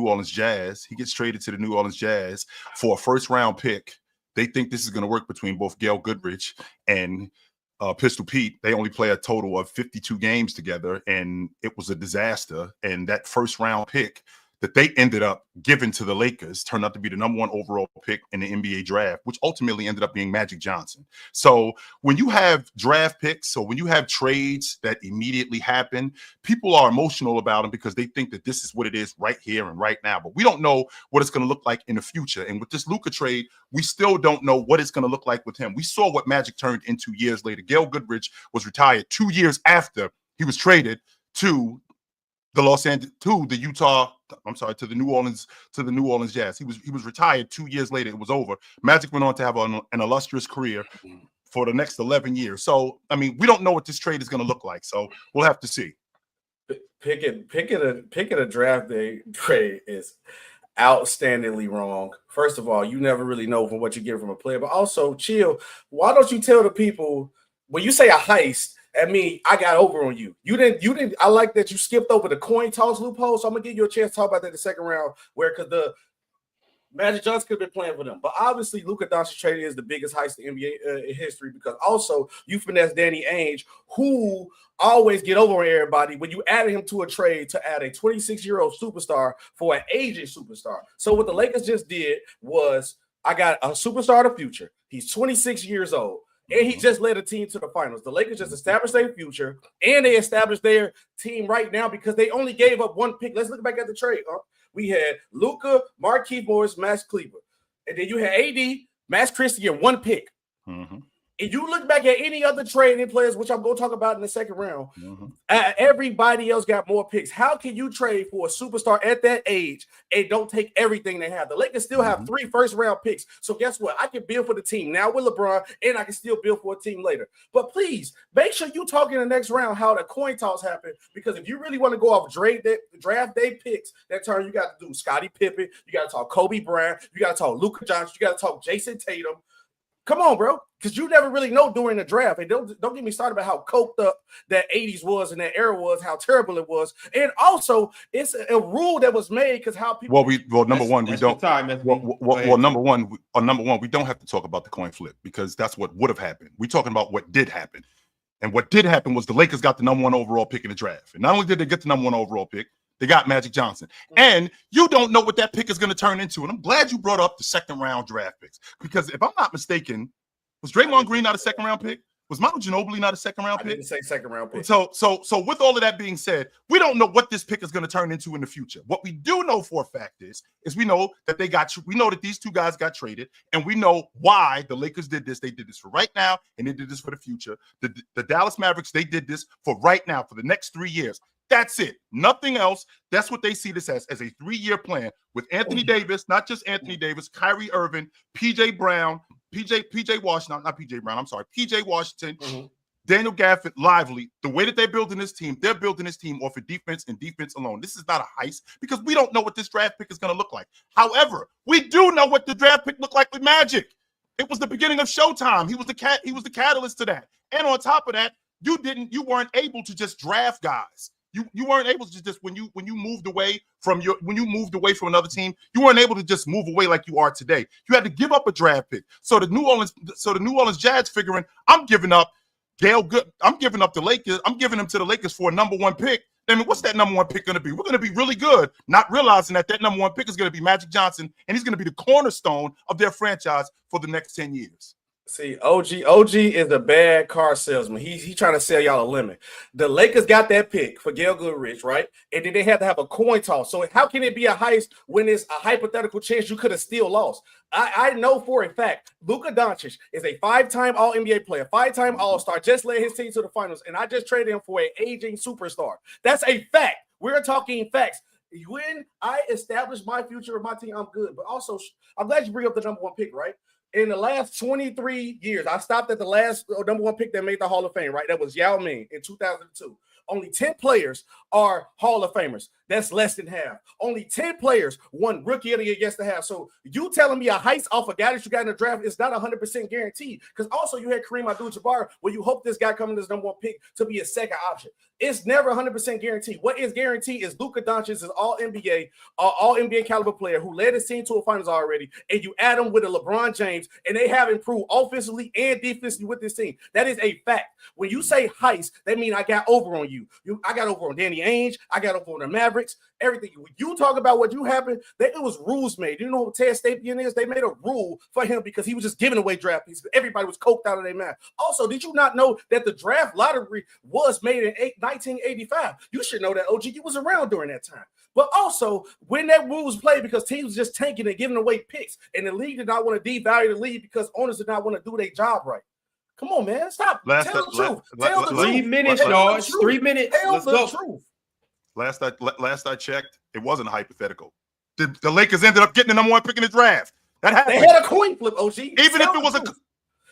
Orleans Jazz. He gets traded to the New Orleans Jazz for a first-round pick. They think this is going to work between both Gail Goodrich and Pistol Pete. They only play a total of 52 games together, and it was a disaster. And that first-round pick that they ended up giving to the Lakers turned out to be the #1 overall pick in the NBA draft, which ultimately ended up being Magic Johnson. So when you have draft picks, so when you have trades that immediately happen, people are emotional about them because they think that this is what it is right here and right now. But we don't know what it's going to look like in the future. And with this Luka trade, we still don't know what it's going to look like with him. We saw what Magic turned into years later. Gail Goodrich was retired 2 years after he was traded to the New Orleans Jazz. He was retired 2 years later. It was over. Magic went on to have an illustrious career for the next 11 years. So, I mean, we don't know what this trade is going to look like. So we'll have to see.
Picking a draft day trade is outstandingly wrong. First of all, you never really know from what you get from a player. But also, Chill, why don't you tell the people when you say a heist? I mean, I got over on you. You didn't. I like that you skipped over the coin toss loophole. So I'm gonna give you a chance to talk about that in the second round, because the Magic Johnson could have been playing for them. But obviously, Luka Doncic trade is the biggest heist in NBA in history, because also you finesse Danny Ainge, who always get over on everybody when you added him to a trade to add a 26-year-old superstar for an aging superstar. So what the Lakers just did was, I got a superstar of the future. He's 26 years old. And he just led a team to the finals. The Lakers just established their future, and they established their team right now because they only gave up 1 pick. Let's look back at the trade. We had Luka, Markieff Morris, Max Kleber. And then you had AD, Max Christie, and 1 pick. Mm-hmm. If you look back at any other trading players, which I'm going to talk about in the second round, everybody else got more picks. How can you trade for a superstar at that age and don't take everything they have? The Lakers still have 3 first-round picks. So guess what? I can build for the team now with LeBron, and I can still build for a team later. But please, make sure you talk in the next round how the coin toss happened, because if you really want to go off draft day picks, that turn you got to do Scottie Pippen, you got to talk Kobe Bryant, you got to talk Luka Johnson, you got to talk Jason Tatum. Come on, bro, because you never really know during the draft. And don't get me started about how coked up that 80s was and that era was, how terrible it was. And also, it's a rule that was made because how people.
Number one, we don't have to talk about the coin flip, because that's what would have happened. We're talking about what did happen. And what did happen was the Lakers got the #1 overall pick in the draft. And not only did they get the #1 overall pick, they got Magic Johnson. And you don't know what that pick is going to turn into. And I'm glad you brought up the second round draft picks, because if I'm not mistaken, was Draymond Green not a second round pick? Was Manu Ginobili not a second-round
I
pick?
didn't say second-round pick.
So with all of that being said, we don't know what this pick is going to turn into in the future. What we do know for a fact is we know that we know that these two guys got traded, and we know why the Lakers did this. They did this for right now, and they did this for the future. The Dallas Mavericks, they did this for right now, for the next 3 years. That's it. Nothing else. That's what they see this as a 3-year plan with Anthony Davis, not just Anthony Davis, Kyrie Irving, PJ Brown, PJ Washington, not PJ Brown, I'm sorry, PJ Washington, Daniel Gafford, Lively. The way that they're building this team off of defense and defense alone. This is not a heist because we don't know what this draft pick is going to look like. However, we do know what the draft pick looked like with Magic. It was the beginning of Showtime. He was the catalyst to that. And on top of that, you weren't able to just draft guys. You weren't able to just when you moved away from another team, you weren't able to just move away like you are today. You had to give up a draft pick. So the New Orleans Jazz figuring, I'm giving up the Lakers. I'm giving them to the Lakers for a number 1 pick. I mean, what's that number 1 pick going to be? We're going to be really good, not realizing that number 1 pick is going to be Magic Johnson, and he's going to be the cornerstone of their franchise for the next 10 years.
See, OG is a bad car salesman. He trying to sell y'all a lemon. The Lakers got that pick for Gail Goodrich, right? And then they had to have a coin toss. So how can it be a heist when it's a hypothetical chance you could have still lost? I know for a fact Luka Doncic is a 5-time All-NBA player, 5-time All-Star, just led his team to the finals, and I just traded him for an aging superstar. That's a fact. We're talking facts. When I establish my future of my team, I'm good. But also, I'm glad you bring up the number 1 pick, right? In the last 23 years, I stopped at the last number 1 pick that made the Hall of Fame, right? That was Yao Ming in 2002. Only 10 players are Hall of Famers. That's less than half. Only 10 players won Rookie of the Year against the half. So you telling me a heist off a guy that you got in the draft is not 100% guaranteed. Because also you had Kareem Abdul-Jabbar where you hope this guy coming as number 1 pick to be a second option. It's never 100% guaranteed. What is guaranteed is Luka Doncic is all-NBA caliber player who led his team to a finals already, and you add him with a LeBron James, and they have improved offensively and defensively with this team. That is a fact. When you say heist, that means I got over on you. I got over on Danny Ainge. I got over on the Mavericks. Everything. When you talk about what you happened, it was rules made. You know what Ted Stapien is? They made a rule for him because he was just giving away draft pieces. Everybody was coked out of their mind. Also, did you not know that the draft lottery was made in 1985? You should know that, OG. You was around during that time. But also, when that rule was played because teams was just tanking and giving away picks, and the league did not want to devalue the league because owners did not want to do their job right. Come on, man. Stop. Tell the truth. Tell the truth.
3 minutes, y'all. 3 minutes.
Tell the truth.
Last I checked, it wasn't a hypothetical. The Lakers ended up getting the number 1 pick in the draft. That happened.
They had a coin flip, OG.
Even if it was a coin,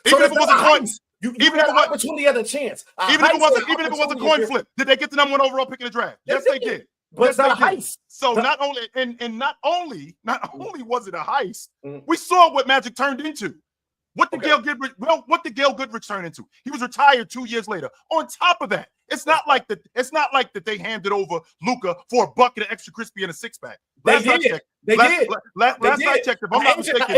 even if it was opportunity at a chance.
Even if it was a coin flip, did they get the number 1 overall pick in the draft? Yes, they did.
But it's not a heist.
So not only was it a heist, we saw what Magic turned into. What did Gail Goodrich turn into? He was retired 2 years later. On top of that, it's not like that they handed over Luka for a bucket of extra crispy and a 6-pack.
Last I checked,
if I'm not mistaken,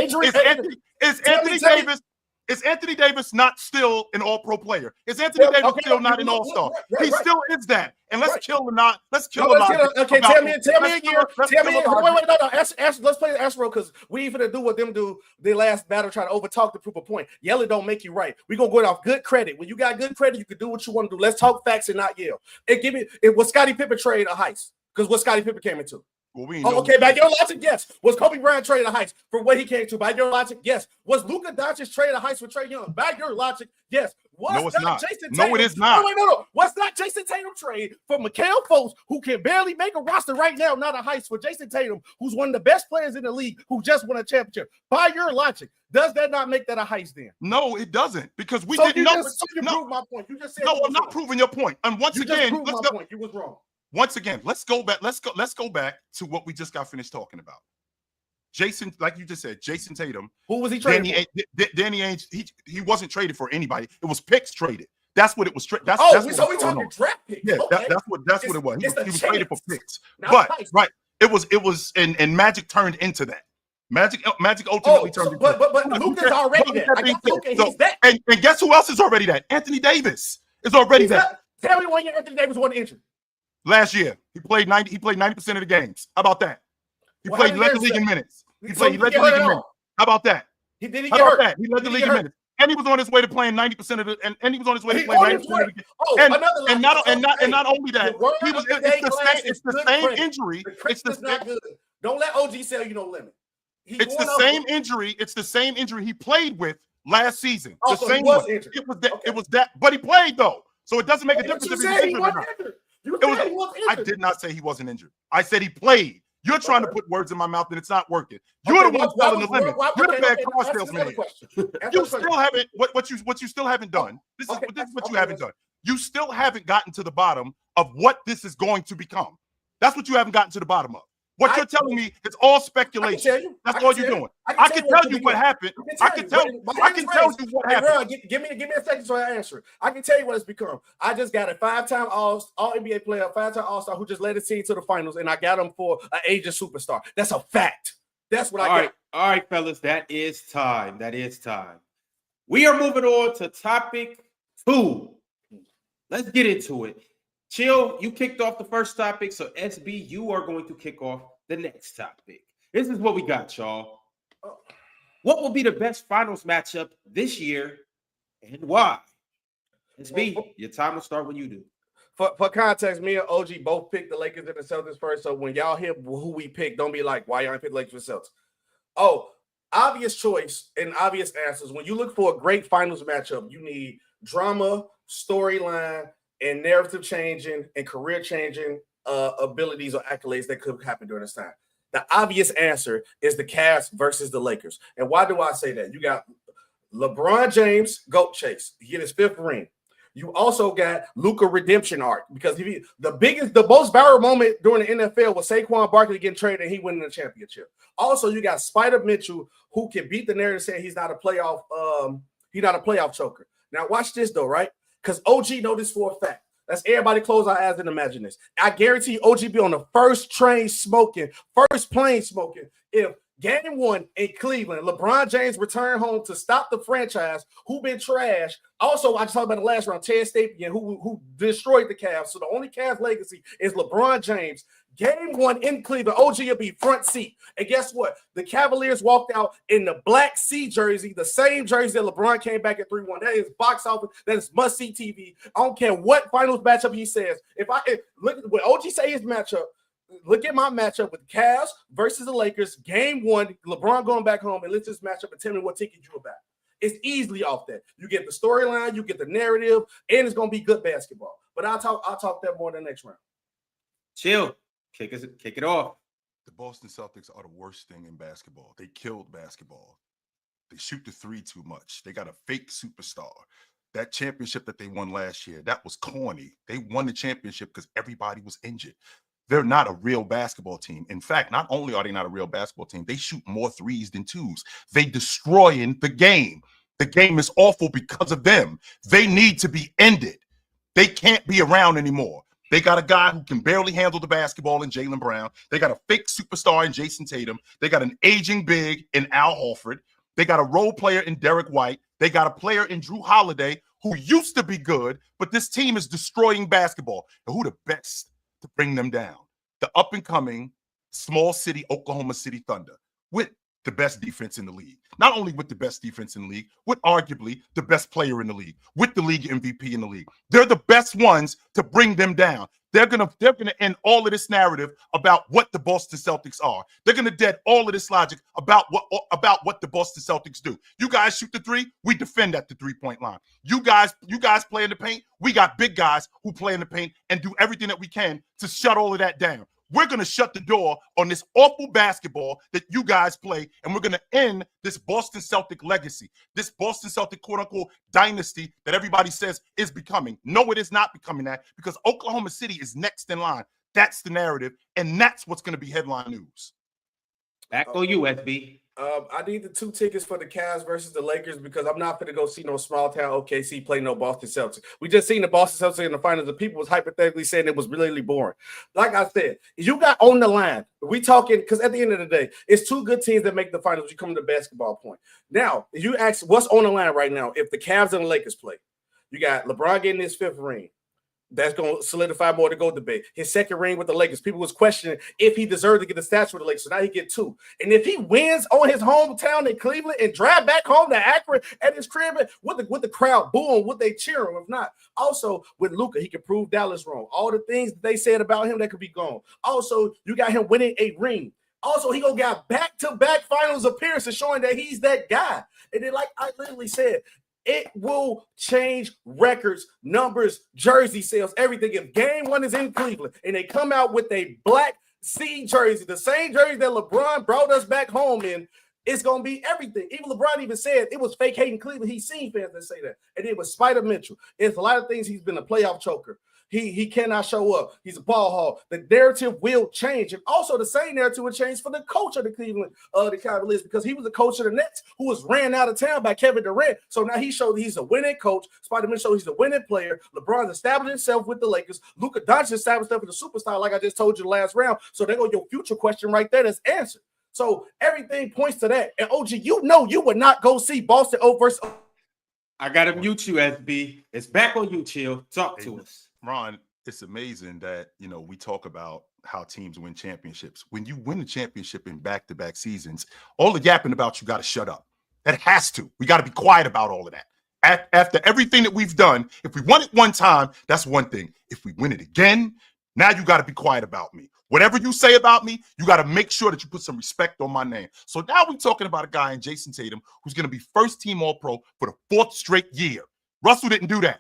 is Anthony Davis not still an all-pro player? Is Anthony Davis still not an all-star? He still is that. And let's kill the knot.
Okay, tell me a year. Wait, no. Let's play the Astro because we ain't finna do what them do their last battle, trying to overtalk to prove a point. Yelling don't make you right. We're gonna go off good credit. When you got good credit, you can do what you want to do. Let's talk facts and not yell. Was Scottie Pippen trade a heist? Because what Scottie Pippen came into. By your logic, yes. Was Kobe Bryant traded a heist for what he came to? By your logic, yes. Was Luka Doncic traded a heist for Trae Young? By your logic, yes.
No, it's not.
Jason
No, it is not.
No. Was not Jason Tatum trade for Mikal Fultz, who can barely make a roster right now, not a heist for Jason Tatum, who's one of the best players in the league, who just won a championship? By your logic, does that not make that a heist then?
No, it doesn't, because we didn't know.
You proved my point. You just said
no. I'm not proving your point. And once again,
you was wrong.
Once again, let's go back to what we just got finished talking about. Jason, like you just said, Jason Tatum.
Who was he traded
for? Danny Ainge, he wasn't traded for anybody. It was picks traded. That's what it was.
We talking draft picks.
Yeah,
okay.
that's what it was. He was traded for picks. Right. It was and Magic turned into that. Magic ultimately turned into that.
But Luka's already that.
And guess who else is already that? Anthony Davis is already that.
Tell me when Anthony Davis wasn't injured.
Last year, he played 90% of the games. How about that? He led the league in minutes. He led the league in minutes. How about that?
He led the league in minutes.
and he was on his way to playing 90% of it, and he was on his way to playing 90% of the game.
Oh,
And not only that, he was. It's the same injury. It's
not good. Don't let OG sell you no limit.
It's the same injury. It's the same injury he played with last season.
Oh,
the
so
same
he was
one.
injured.
It was that. Okay. It was that. But he played though, so it doesn't make a difference if he's injured or not. I did not say he wasn't injured. I said he played. You're trying to put words in my mouth and it's not working. You're the one selling the limit. You're the bad car salesman here. You still haven't what you still haven't done. This is what you haven't done. You still haven't gotten to the bottom of what this is going to become. That's what you haven't gotten to the bottom of. What you're telling me is all speculation. That's all you're doing. I can tell you what happened. I can tell you what happened.
Give me a second so I answer it. I can tell you what it's become. I just got a 5-time All NBA player, 5-time All-Star who just led his team to the finals, and I got him for an agent superstar. That's a fact. That's what I got.
All right, fellas. That is time. We are moving on to topic 2. Let's get into it. Chill, you kicked off the first topic, so SB, you are going to kick off the next topic. This is what we got, y'all. What will be the best finals matchup this year and why? SB, your time will start when you do.
For context, me and OG both picked the Lakers and the Celtics first, so when y'all hear who we picked, don't be like, why y'all ain't pick the Lakers and Celtics? Oh, obvious choice and obvious answers. When you look for a great finals matchup, you need drama, storyline, and narrative changing and career changing abilities or accolades that could happen during this time. The obvious answer is the Cavs versus the Lakers. And why do I say that? You got LeBron James, GOAT chase. He get his 5th ring. You also got Luka redemption arc because the most viral moment during the NFL was Saquon Barkley getting traded and he winning the championship. Also, you got Spider Mitchell who can beat the narrative saying he's not a playoff choker. Now watch this though, right? Because OG know this for a fact. Let's everybody close our eyes and imagine this. I guarantee OG be on the first plane smoking if Game 1 in Cleveland, LeBron James returned home to stop the franchise who been trashed. Also, I just talked about the last round, Ted Stapien, who destroyed the Cavs. So the only Cavs legacy is LeBron James. Game 1 in Cleveland, OG will be front seat. And guess what? The Cavaliers walked out in the Black Sea jersey, the same jersey that LeBron came back at 3-1. That is box office. That is must-see TV. I don't care what finals matchup he says. If look at what OG say his matchup, look at my matchup with Cavs versus the Lakers. Game 1, LeBron going back home, and let's just match up and tell me what ticket you about. It's easily off that. You get the storyline, you get the narrative, and it's going to be good basketball. But I'll talk that more in the next round.
Chill. Kick it off.
The Boston Celtics are the worst thing in basketball. They killed basketball. They shoot the 3 too much. They got a fake superstar. That championship that they won last year, that was corny. They won the championship because everybody was injured. They're not a real basketball team. In fact, not only are they not a real basketball team, they shoot more 3s than 2s. They destroying the game. The game is awful because of them. They need to be ended. They can't be around anymore. They got a guy who can barely handle the basketball in Jaylen Brown. They got a fake superstar in Jason Tatum. They got an aging big in Al Horford. They got a role player in Derek White. They got a player in Drew Holiday who used to be good, but this team is destroying basketball. And who the best to bring them down? The up-and-coming small city Oklahoma City Thunder with the best defense in the league. Not only with the best defense in the league, with arguably the best player in the league, with the league MVP in the league. They're the best ones to bring them down. They're gonna end all of this narrative about what the Boston Celtics are. They're gonna dead all of this logic about what the Boston Celtics do. You guys shoot the 3, we defend at the 3-point line. You guys play in the paint. We got big guys who play in the paint and do everything that we can to shut all of that down. We're going to shut the door on this awful basketball that you guys play, and we're going to end this Boston Celtic legacy, this Boston Celtic quote-unquote dynasty that everybody says is becoming. No, it is not becoming that because Oklahoma City is next in line. That's the narrative, and that's what's going to be headline news.
Back on you, SB.
I need the 2 tickets for the Cavs versus the Lakers because I'm not going to go see no small town OKC play no Boston Celtics. We just seen the Boston Celtics in the finals. The people was hypothetically saying it was really boring. Like I said, you got on the line. We talking because at the end of the day, it's 2 good teams that make the finals. You come to the basketball point. Now, if you ask what's on the line right now, if the Cavs and the Lakers play, you got LeBron getting his 5th ring. That's going to solidify more to go debate. His second ring with the Lakers, people was questioning if he deserved to get the statue with the Lakers. So now he get 2. And if he wins on his hometown in Cleveland and drive back home to Akron at his crib with the crowd booing, would they cheer him? If not, also with Luka, he can prove Dallas wrong. All the things that they said about him that could be gone. Also, you got him winning a ring. Also, he gonna get back-to-back finals appearances showing that he's that guy. And then, like I literally said, it will change records, numbers, jersey sales, everything. If game 1 is in Cleveland and they come out with a black C jersey, the same jersey that LeBron brought us back home in, it's going to be everything. Even LeBron even said it was fake hating Cleveland. He's seen fans that say that. And it was Spider Mitchell. It's a lot of things. He's been a playoff choker. He cannot show up. He's a ball hog. The narrative will change. And also the same narrative will change for the coach of the Cleveland the Cavaliers, because he was the coach of the Nets who was ran out of town by Kevin Durant. So now he showed he's a winning coach. Spider-Man showed he's a winning player. LeBron's established himself with the Lakers. Luka Doncic established himself as a superstar, like I just told you the last round. So there go your future question right there that's answered. So everything points to that. And OG, you know you would not go see Boston versus.
I got to mute you, SB. It's back on you, Chill. Talk to us.
Ron, it's amazing that, we talk about how teams win championships. When you win a championship in back-to-back seasons, all the yapping about you got to shut up. That has to. We got to be quiet about all of that. After everything that we've done, if we won it one time, that's one thing. If we win it again, now you got to be quiet about me. Whatever you say about me, you got to make sure that you put some respect on my name. So now we're talking about a guy in Jason Tatum who's going to be first-team All-Pro for the 4th straight year. Russell didn't do that.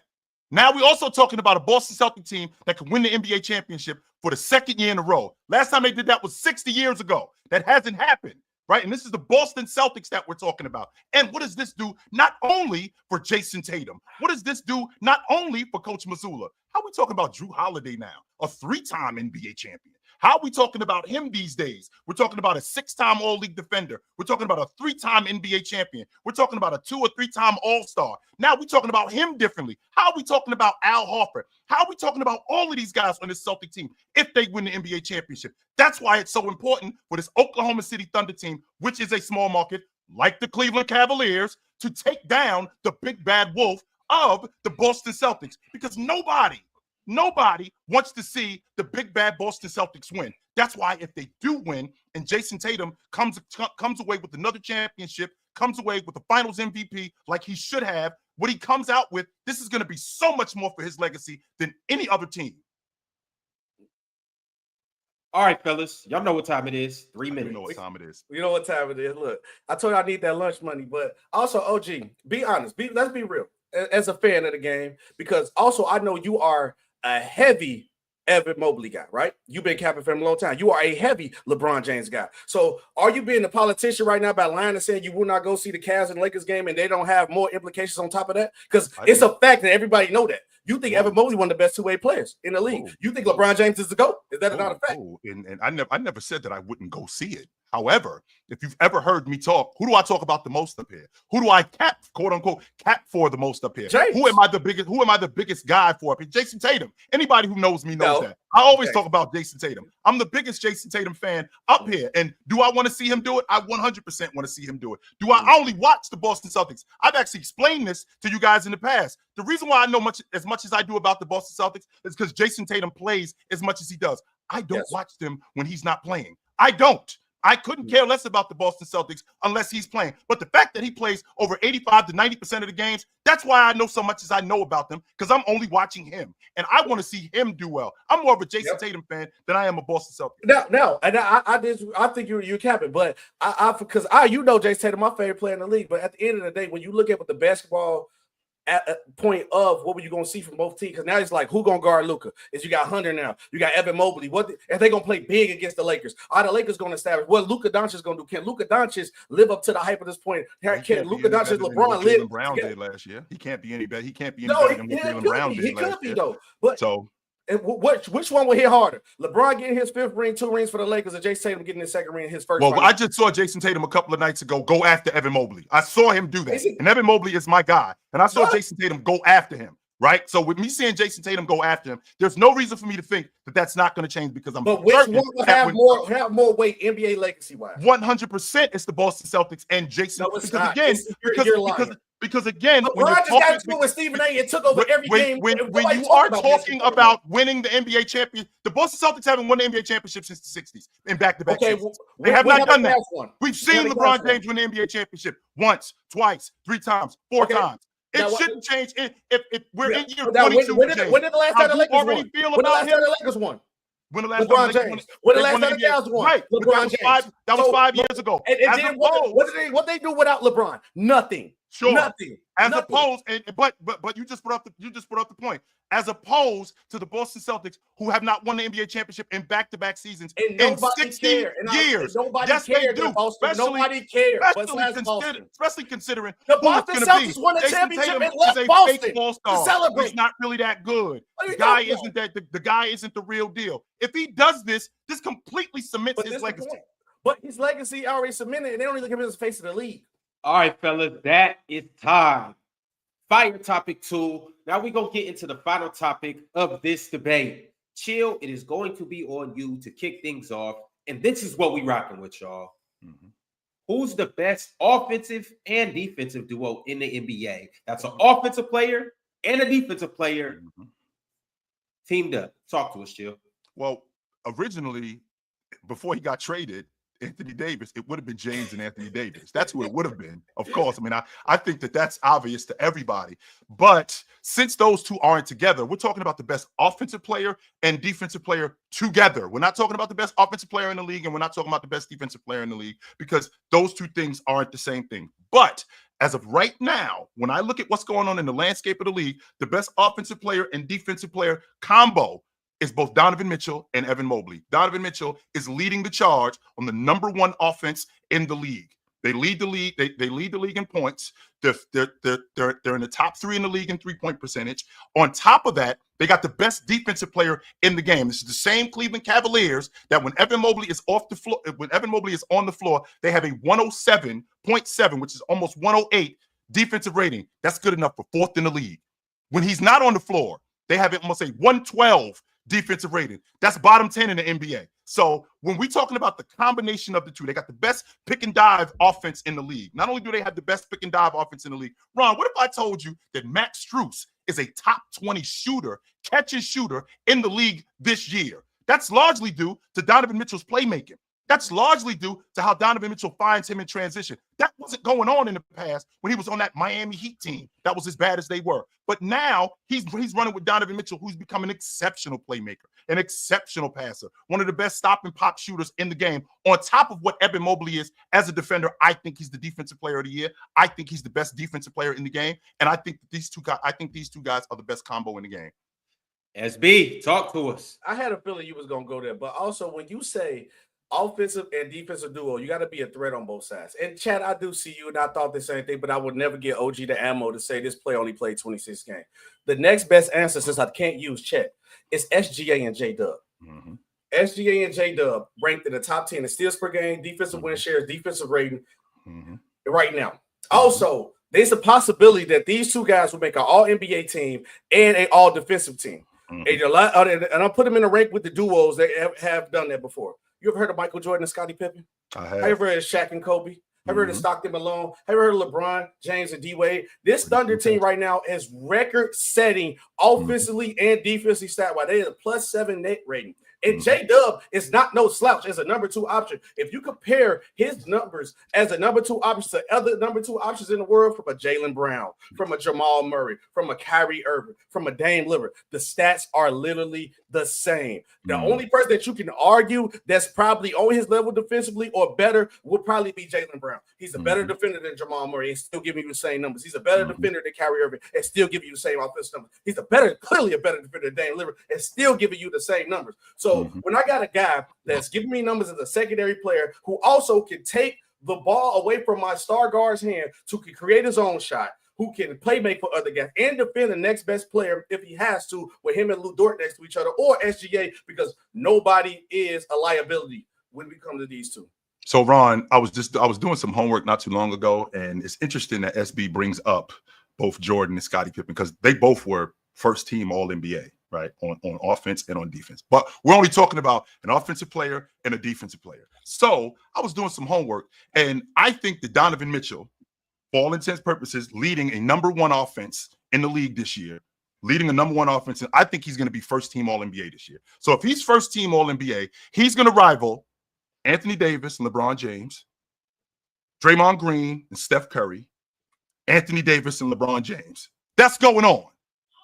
Now we're also talking about a Boston Celtics team that can win the NBA championship for the 2nd year in a row. Last time they did that was 60 years ago. That hasn't happened, right? And this is the Boston Celtics that we're talking about. And what does this do not only for Jason Tatum? What does this do not only for Coach Mazzulla? How are we talking about Drew Holiday now, a 3-time NBA champion? How are we talking about him these days? We're talking about a 6-time All-League defender. We're talking about a 3-time NBA champion. We're talking about a 2 or 3-time All-Star. Now we're talking about him differently. How are we talking about Al Horford? How are we talking about all of these guys on this Celtic team if they win the NBA championship? That's why it's so important for this Oklahoma City Thunder team, which is a small market like the Cleveland Cavaliers, to take down the big bad wolf of the Boston Celtics, because nobody wants to see the big bad Boston Celtics win. That's why if they do win and Jason Tatum comes away with another championship, comes away with the finals MVP like he should have, what he comes out with, this is going to be so much more for his legacy than any other team.
All right, fellas. Y'all know what time it is. 3 minutes.
You know what time it is.
You know what time it is. Look, I told you I need that lunch money, but also, OG, be honest. Let's be real as a fan of the game, because also I know you are a heavy Evan Mobley guy, right? You've been capping for him a long time. You are a heavy LeBron James guy. So are you being a politician right now by lying and saying you will not go see the Cavs and Lakers game and they don't have more implications on top of that? Because it's a fact that everybody know that. You think Evan Mobley one of the best two-way players in the league. You think LeBron James is the GOAT? Is that not a fact?
And I never said that I wouldn't go see it. However, if you've ever heard me talk, who do I talk about the most up here? Who do I cap, quote unquote, cap for the most up here?
James.
Who am I the biggest guy for up here? Jason Tatum. Anybody who knows me knows that. I always talk about Jason Tatum. I'm the biggest Jason Tatum fan up here. And do I want to see him do it? I 100% want to see him do it. Do I only watch the Boston Celtics? I've actually explained this to you guys in the past. The reason why I know as much as I do about the Boston Celtics is because Jason Tatum plays as much as he does. I don't watch them when he's not playing. I don't. I couldn't care less about the Boston Celtics unless he's playing. But the fact that he plays over 85 to 90% of the games, that's why I know so much as I know about them, because I'm only watching him. And I want to see him do well. I'm more of a Jason Tatum fan than I am a Boston Celtics.
No, and I think you're capping, but because Jason Tatum, my favorite player in the league. But at the end of the day, when you look at what the basketball point of what were you going to see from both teams, because now it's like who going to guard Luka? Is you got Hunter now, you got Evan Mobley. What if they going to play big against the Lakers? Are the Lakers going to establish what Luka Doncic is going to do? Can Luka Doncic live up to the hype of this point? Can Luka Doncic, LeBron live?
Jaylen Brown did last year. He can't be any better. He can't be any better than what Jaylen Brown did last year. Though.
But so. Which one will hit harder? LeBron getting his 5th ring, 2 rings for the Lakers, or Jason Tatum getting his 2nd ring, his first?
Well, I just saw Jason Tatum a couple of nights ago go after Evan Mobley. I saw him do that, and Evan Mobley is my guy, and I saw Jason Tatum go after him. right? So with me seeing Jason Tatum go after him, there's no reason for me to think that that's not going to change because I'm.
But which one will have more weight NBA legacy wise?
100%, it's the Boston Celtics and Jason.
No, it's
because
not.
again, because again,
LeBron just got into it with Stephen A. and took over every game.
When you are talking about winning the NBA championship, the Boston Celtics haven't won the NBA championship since the 60s in back-to-back seasons. They have not done that. We've seen LeBron James win the NBA championship once, twice, 3 times, 4 times. It shouldn't change if we're in year 22.
When did the last time the Lakers won?
When
the last time the Lakers won?
When the last
LeBron
time
James. When the last time the Cavs won?
Right.
LeBron James.
That was 5 years ago.
And then what they do without LeBron? Nothing.
Sure.
Nothing.
Opposed, but you just brought up the point. As opposed to the Boston Celtics, who have not won the NBA championship in back-to-back seasons in 60 years.
Nobody cared.
They do.
Nobody cared.
Especially considering
the Boston Celtics won a championship and left Boston to celebrate.
He's not really that good. The guy isn't the real deal. If he does this completely cements his legacy.
But his legacy already cemented, and they don't even give him his face of the league.
All right, fellas, that is time. Fire topic 2. Now we're going to get into the final topic of this debate. Chill, it is going to be on you to kick things off. And this is what we rocking with, y'all. Mm-hmm. Who's the best offensive and defensive duo in the NBA? That's an offensive player and a defensive player teamed up. Talk to us, Chill.
Well, originally, before he got traded, Anthony Davis, it would have been James and Anthony Davis. That's who it would have been, of course. I mean, I think that's obvious to everybody. But since those two aren't together, we're talking about the best offensive player and defensive player together. We're not talking about the best offensive player in the league, and we're not talking about the best defensive player in the league, because those two things aren't the same thing. But as of right now, when I look at what's going on in the landscape of the league, the best offensive player and defensive player combo is both Donovan Mitchell and Evan Mobley. Donovan Mitchell is leading the charge on the #1 offense in the league. They lead the league. They lead the league in points. They're in the top 3 in the league in 3-point percentage. On top of that, they got the best defensive player in the game. This is the same Cleveland Cavaliers that when Evan Mobley is off the floor, when Evan Mobley is on the floor, they have a 107.7, which is almost 108 defensive rating. That's good enough for 4th in the league. When he's not on the floor, they have almost a 112 defensive rating. That's bottom 10 in the NBA. So when we're talking about the combination of the two, they got the best pick and dive offense in the league. Not only do they have the best pick and dive offense in the league, Ron, what if I told you that Max Strus is a top 20 shooter, catch and shooter in the league this year? That's largely due to Donovan Mitchell's playmaking. That's largely due to how Donovan Mitchell finds him in transition. That wasn't going on in the past when he was on that Miami Heat team. That was as bad as they were. But now he's running with Donovan Mitchell, who's become an exceptional playmaker, an exceptional passer, one of the best stop and pop shooters in the game. On top of what Evan Mobley is as a defender, I think he's the defensive player of the year. I think he's the best defensive player in the game, and I think these two guys are the best combo in the game.
SB, talk to us.
I had a feeling you was gonna go there, but also when you say offensive and defensive duo, you got to be a threat on both sides. And Chad, I do see you, and I thought the same thing, but I would never get OG the ammo to say this player only played 26 games. The next best answer, since I can't use Chet, is SGA and J-Dub. Mm-hmm. SGA and J-Dub ranked in the top 10 in steals per game, defensive win shares, defensive rating right now. Also, there's a possibility that these two guys will make an all-NBA team and an all-defensive team. And I'll put them in a rank with the duos that have done that before. You ever heard of Michael Jordan and Scottie Pippen?
I have.
Have you ever heard of Shaq and Kobe? Have you heard of Stockton Malone? Have you heard of LeBron, James, and D-Wade? This Thunder team right now is record-setting offensively and defensively stat-wise. They have a +7 net rating. And J-Dub is not no slouch as a #2 option. If you compare his numbers as a #2 option to other #2 options in the world, from a Jaylen Brown, from a Jamal Murray, from a Kyrie Irving, from a Dame Lillard, the stats are literally the same. The only person that you can argue that's probably on his level defensively or better would probably be Jaylen Brown. He's a better defender than Jamal Murray and still giving you the same numbers. He's a better defender than Kyrie Irving and still giving you the same offensive numbers. He's clearly a better defender than Dame Lillard and still giving you the same numbers. So when I got a guy that's giving me numbers as a secondary player who also can take the ball away from my star guard's hand, who can create his own shot, who can play make for other guys and defend the next best player if he has to, with him and Lou Dort next to each other, or SGA, because nobody is a liability when we come to these two.
So Ron, I was doing some homework not too long ago, and it's interesting that SB brings up both Jordan and Scottie Pippen because they both were first team All NBA, right? On offense and on defense. But we're only talking about an offensive player and a defensive player. So I was doing some homework, and I think that Donovan Mitchell, for all intents and purposes, leading a #1 offense in the league this year, leading a #1 offense, and I think he's going to be first team All NBA this year. So if he's first team All NBA, he's going to rival Anthony Davis and LeBron James, Draymond Green and Steph Curry, Anthony Davis and LeBron James. That's going on.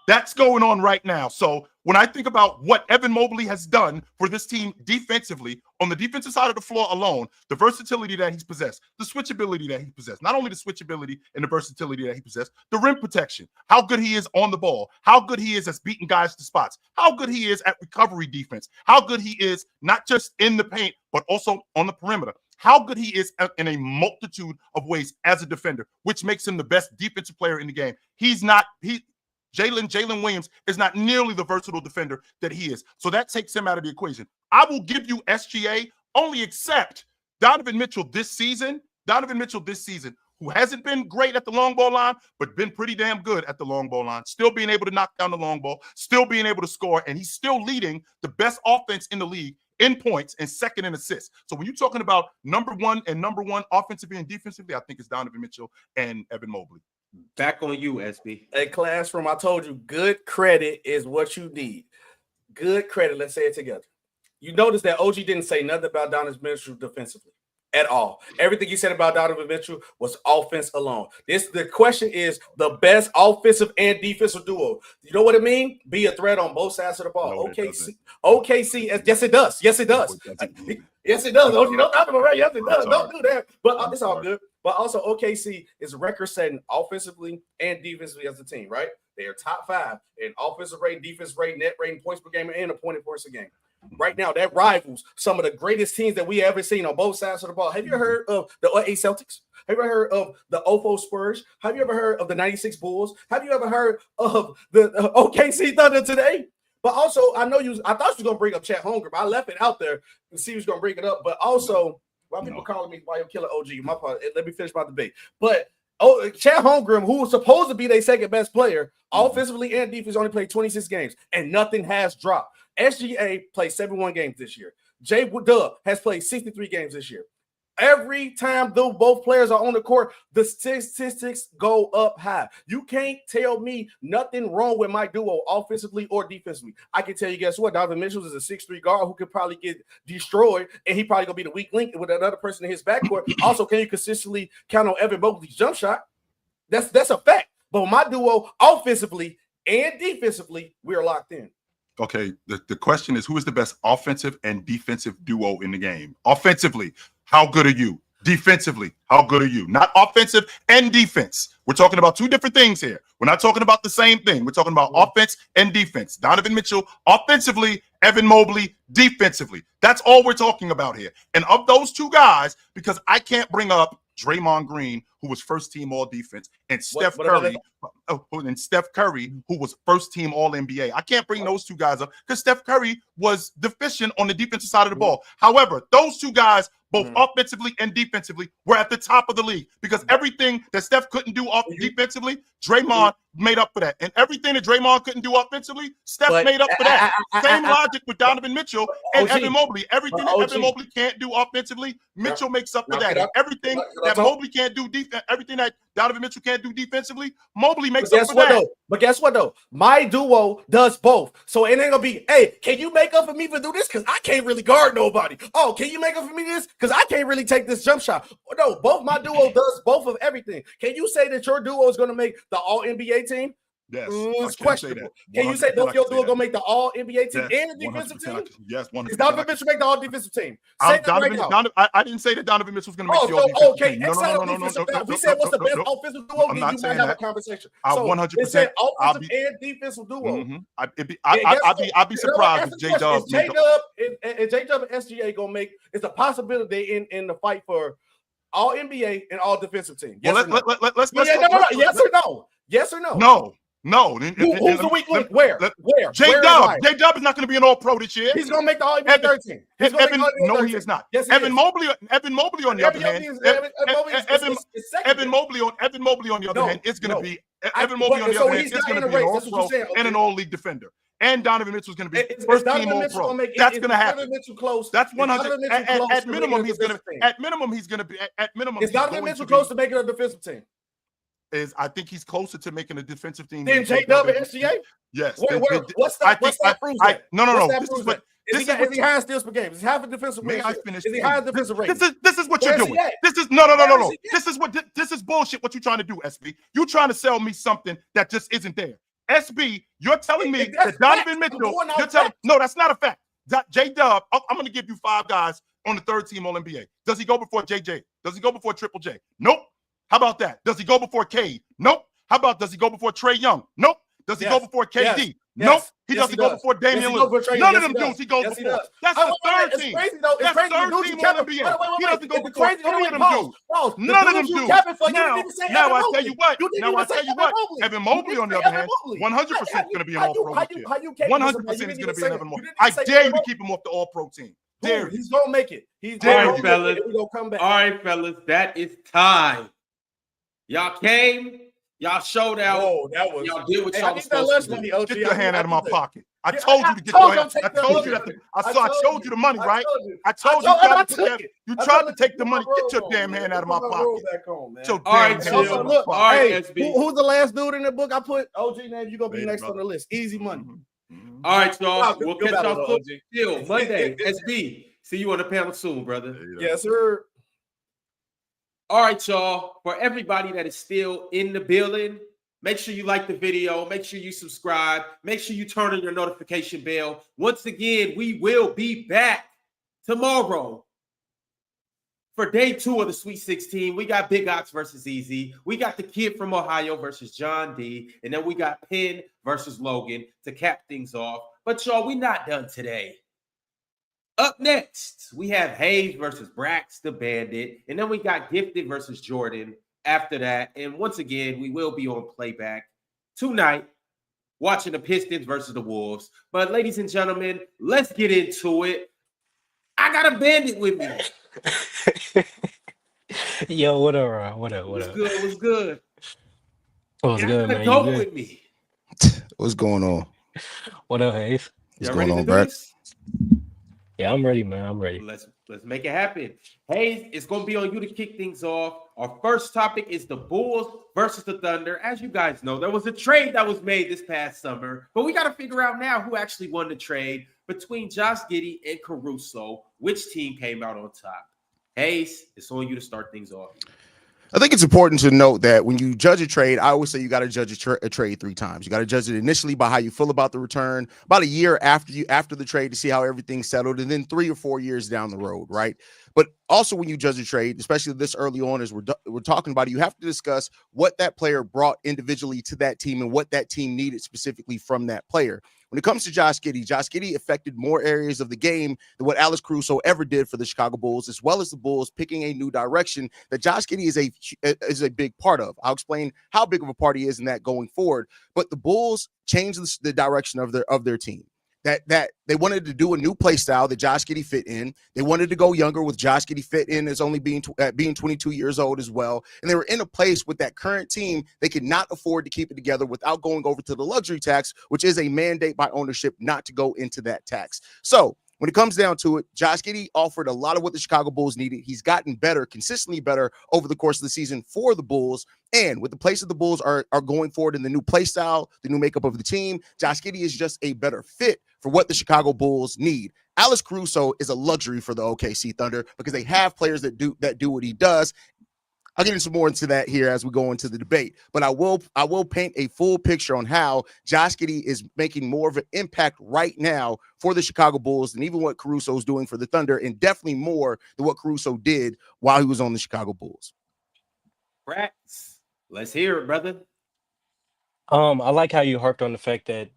That's going on right now. So when I think about what Evan Mobley has done for this team defensively, on the defensive side of the floor alone, the versatility that he's possessed, the switchability that he possessed, not only the switchability and the versatility that he possessed, the rim protection, how good he is on the ball, how good he is at beating guys to spots, how good he is at recovery defense, how good he is not just in the paint, but also on the perimeter, how good he is in a multitude of ways as a defender, which makes him the best defensive player in the game. Jalen Williams is not nearly the versatile defender that he is. So that takes him out of the equation. I will give you SGA, only except Donovan Mitchell this season, who hasn't been great at the long ball line, but been pretty damn good at the long ball line, still being able to knock down the long ball, still being able to score, and he's still leading the best offense in the league in points and second in assists. So when you're talking about #1 offensively and defensively, I think it's Donovan Mitchell and Evan Mobley.
Back on you, SB.
Hey, classroom, I told you, good credit is what you need. Good credit. Let's say it together. You notice that OG didn't say nothing about Donovan Mitchell defensively at all. Everything he said about Donovan Mitchell was offense alone. The question is the best offensive and defensive duo. You know what it means? Be a threat on both sides of the ball.
No,
OKC, yes, it does. Yes, it does. Yes, it does. OG, don't talk about it. Yes, it does. Don't do that. But it's all good. But also, OKC is record-setting offensively and defensively as a team, right? They are top 5 in offensive rating, defensive rating, net rating, points per game, and appointed points a game. Right now, that rivals some of the greatest teams that we ever seen on both sides of the ball. Have you ever heard of the 08 Celtics? Have you ever heard of the 04 Spurs? Have you ever heard of the 96 Bulls? Have you ever heard of the OKC Thunder today? But also, I thought you was going to bring up Chet Holmgren, but I left it out there to see who's going to bring it up. But also, why people calling me why you killing OG? My part. Let me finish my debate. But Chet Holmgren, who was supposed to be their second best player, offensively and defense, only played 26 games, and nothing has dropped. SGA played 71 games this year. J-Dub has played 63 games this year. Every time both players are on the court, the statistics go up high. You can't tell me nothing wrong with my duo offensively or defensively. I can tell you, guess what? Donovan Mitchell is a 6'3" guard who could probably get destroyed, and he probably going to be the weak link with another person in his backcourt. Also, can you consistently count on Evan Mobley's jump shot? That's a fact. But my duo offensively and defensively, we are locked in.
Okay, the question is, who is the best offensive and defensive duo in the game? Offensively, how good are you? Defensively, how good are you? Not offensive and defense. We're talking about two different things here. We're not talking about the same thing. We're talking about offense and defense. Donovan Mitchell, offensively, Evan Mobley, defensively. That's all we're talking about here. And of those two guys, because I can't bring up Draymond Green, who was first team all defense, and Steph Curry, who was first team all NBA. I can't bring those two guys up because Steph Curry was deficient on the defensive side of the ball. However, those two guys, both offensively and defensively, were at the top of the league because everything that Steph couldn't do defensively, Draymond made up for that. And everything that Draymond couldn't do offensively, Steph made up for that. Same logic with Donovan Mitchell and Evan Mobley. Everything that Evan Mobley can't do offensively, Mitchell makes up for that. And everything that Mobley can't do everything that Donovan Mitchell can't do defensively, Mobley makes up for that.
But guess what, though? My duo does both. So it ain't going to be, hey, can you make up for me for do this? Because I can't really guard nobody. Oh, can you make up for me this? Because I can't really take this jump shot. No, both my duo does both of everything. Can you say that your duo is going to make the All-NBA team?
Yes.
It's questionable. Can you say both your duo going to make the All-NBA team and the defensive team?
Yes, 100%.
Is Donovan Mitchell make the All-Defensive team?
I didn't say that Donovan Mitchell was going to make the All-Defensive team.
No. We said what's the best offensive duo?
I'm
You
not
might
saying
have a
that.
conversation.
I
So
100%.
it said offensive and defensive duo.
I'd be surprised if J-Dub
and J-Dub and SGA gonna make it's a possibility in the fight for all NBA and all defensive team. Yes or no? Yes or no? Yes or no?
No.
Who's the weak link? Where?
J-Dub is not going to be an All-Pro this year.
He's going to make the All-NBA 13.
No, he is not.
Yes,
Evan Mobley, on the other hand, Evan Mobley on the other hand is going to be Evan Mobley, on the other hand, is going to be an all-pro and an
all
all-league defender. And Donovan Mitchell is going to be
Is
first
Donovan
team
Mitchell
all-pro.
gonna make-
That's
is
going to happen.
Donovan Mitchell close?
That's
Is Donovan
100.
Mitchell close
At
to
minimum,
making a
he's going to.
defensive team?
At minimum, he's going to be. At minimum,
Is
he's
Donovan
going
Mitchell
to
close to making a defensive team?
I think he's closer to making a defensive team
Then J-Dub and SGA?
Yes.
What's that proves that?
No.
This is what. Is he high steals per game? Is he half a defensive
May
rating?
I finish?
Is he high defensive rating?
This is what you're doing. This is no. This is bullshit. What you're trying to do, SB? You're trying to sell me something that just isn't there. SB, you're telling me that Donovan Mitchell. You're telling no, that's not a fact. J-Dub, I'm going to give you 5 guys on the third team All-NBA. Does he go before JJ? Does he go before Triple J? Nope. How about that? Does he go before Cade? Nope. How about does he go before Trae Young? Nope. Does he go before KD? Nope. He doesn't go before Damian Lillard. None of them dudes he goes before. That's the third team. That's the third team on the NBA. He doesn't go before any of them dudes. None of them dudes. Now I tell you what. Evan Mobley, on the other hand, 100% going to be an All-Pro this year. 100% is going to be an Evan Mobley. I dare you to keep him off the All-Pro team. Dare you.
He's going to make it.
All right, fellas. All right, fellas. That is time. Y'all came. Y'all showed out.
Oh, that was.
Y'all did what y'all was supposed to do.
Get your hand out of my pocket. I told you to get your hand. I told you that. I showed you the money, right? I told you you tried to take the money. Get your damn hand out of my pocket.
All right, who's the last dude in the book? I put OG name. You're gonna be next on the list. Easy money.
All right, y'all. We'll catch y'all still Monday. SB. See you on the panel soon, brother.
Yes, sir.
All right, y'all. For everybody that is still in the building, make sure you like the video. Make sure you subscribe. Make sure you turn on your notification bell. Once again, we will be back tomorrow for day 2 of the Sweet 16. We got Big Ox versus Easy. We got the kid from Ohio versus John D. And then we got Penn versus Logan to cap things off. But y'all, we not done today. Up next, we have Hayes versus Brax the Bandit. And then we got Gifted versus Jordan after that. And once again, we will be on Playback tonight watching the Pistons versus the Wolves. But ladies and gentlemen, let's get into it. I got a Bandit with me.
Yo, what up?
What's good? What's good?
What's good, man?
Go with me.
What's going on?
What up, Hayes?
What's going on, Brax?
Yeah, I'm ready, man. I'm ready.
Let's make it happen. Hayes, it's going to be on you to kick things off. Our first topic is the Bulls versus the Thunder. As you guys know, there was a trade that was made this past summer, but we got to figure out now who actually won the trade between Josh Giddey and Caruso. Which team came out on top? Hayes, it's on you to start things off.
I think it's important to note that when you judge a trade, I always say you got to judge a trade 3 times. You got to judge it initially by how you feel about the return, about a year after the trade to see how everything's settled, and then 3 or 4 years down the road, right? But also when you judge a trade, especially this early on, as we're talking about it, you have to discuss what that player brought individually to that team and what that team needed specifically from that player. When it comes to Josh Giddey affected more areas of the game than what Alex Caruso ever did for the Chicago Bulls, as well as the Bulls picking a new direction that Josh Giddey is a big part of. I'll explain how big of a part he is in that going forward. But the Bulls changed the direction of their team. That they wanted to do a new play style that Josh Giddey fit in. They wanted to go younger with Josh Giddey fit in as only being 22 years old as well. And they were in a place with that current team they could not afford to keep it together without going over to the luxury tax, which is a mandate by ownership not to go into that tax. So when it comes down to it, Josh Giddey offered a lot of what the Chicago Bulls needed. He's gotten better, consistently better over the course of the season for the Bulls. And with the place that the Bulls are going forward in the new play style, the new makeup of the team, Josh Giddey is just a better fit for what the Chicago Bulls need. Alex Caruso is a luxury for the OKC Thunder because they have players that do what he does. I'll get into more into that here as we go into the debate, but I will paint a full picture on how Josh Giddey is making more of an impact right now for the Chicago Bulls than even what Caruso is doing for the Thunder, and definitely more than what Caruso did while he was on the Chicago Bulls.
Brax, let's hear it, brother.
I like how you harped on the fact that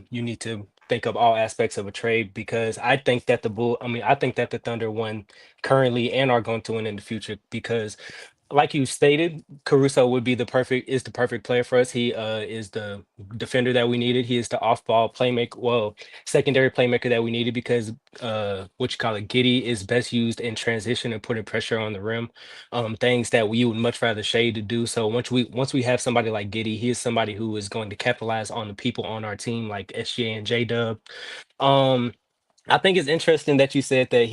you need to think of all aspects of a trade, because I think that the Thunder won currently and are going to win in the future because like you stated, Caruso would be the perfect player for us. He is the defender that we needed. He is the off ball playmaker, well, secondary playmaker that we needed because what you call it, Giddey is best used in transition and putting pressure on the rim. Things that we would much rather Shade to do. So once we have somebody like Giddey, he is somebody who is going to capitalize on the people on our team like SGA and J Dub. Um, I think it's interesting that you said that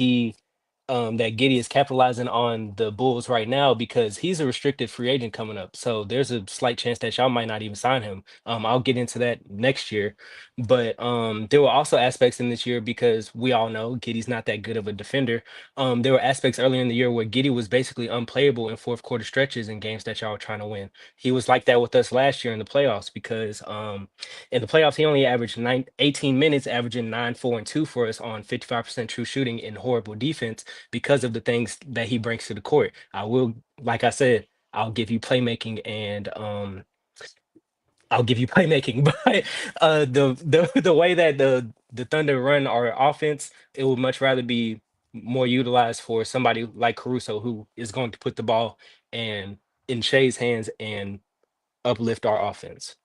that Giddey is capitalizing on the Bulls right now because he's a restricted free agent coming up. So there's a slight chance that y'all might not even sign him. I'll get into that next year. But there were also aspects in this year because we all know Giddey's not that good of a defender. There were aspects earlier in the year where Giddey was basically unplayable in fourth quarter stretches in games that y'all were trying to win. He was like that with us last year in the playoffs because in the playoffs, he only averaged 18 minutes, averaging 9, 4, and 2 for us on 55% true shooting and horrible defense because of the things that he brings to the court. I will, like I said, I'll give you playmaking and I'll give you playmaking, but the way that the Thunder run our offense, it would much rather be more utilized for somebody like Caruso who is going to put the ball and in Shay's hands and uplift our offense.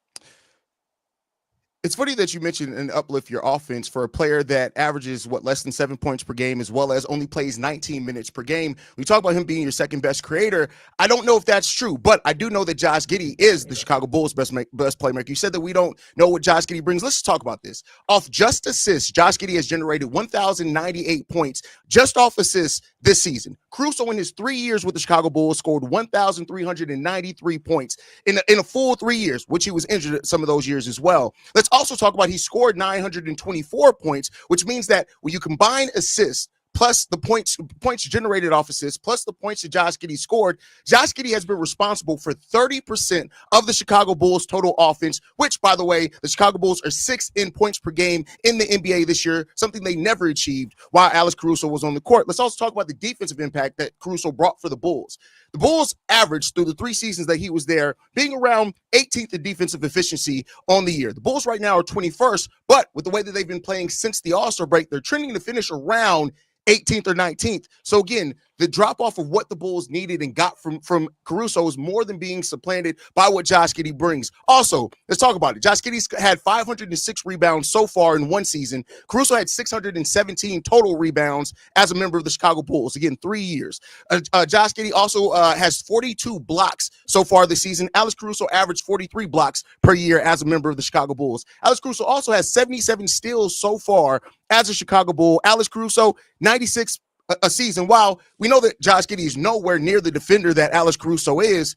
It's funny that you mentioned and uplift your offense for a player that averages less than 7 points per game, as well as only plays 19 minutes per game. We talk about him being your second best creator. I don't know if that's true, but I do know that Josh Giddey is the Chicago Bulls' best playmaker. You said that we don't know what Josh Giddey brings. Let's talk about this. Off just assists, Josh Giddey has generated 1,098 points just off assists this season. Caruso in his 3 years with the Chicago Bulls scored 1,393 points in a full 3 years, which he was injured some of those years as well. Let's also talk about he scored 924 points, which means that when you combine assists plus the points generated off assists, plus the points that Josh Giddey scored, Josh Giddey has been responsible for 30% of the Chicago Bulls' total offense, which, by the way, the Chicago Bulls are 6th in points per game in the NBA this year, something they never achieved while Alex Caruso was on the court. Let's also talk about the defensive impact that Caruso brought for the Bulls. The Bulls averaged through the 3 seasons that he was there being around 18th in defensive efficiency on the year. The Bulls right now are 21st, but with the way that they've been playing since the All-Star break, they're trending to finish around 18th or 19th. So again, the drop off of what the Bulls needed and got from Caruso is more than being supplanted by what Josh Giddey brings. Also, let's talk about it. Josh Giddey's had 506 rebounds so far in one season. Caruso had 617 total rebounds as a member of the Chicago Bulls. Again, 3 years. Josh Giddey also has 42 blocks so far this season. Alex Caruso averaged 43 blocks per year as a member of the Chicago Bulls. Alex Caruso also has 77 steals so far as a Chicago Bull. Alex Caruso, 96 a season. While we know that Josh Giddey is nowhere near the defender that Alex Caruso is,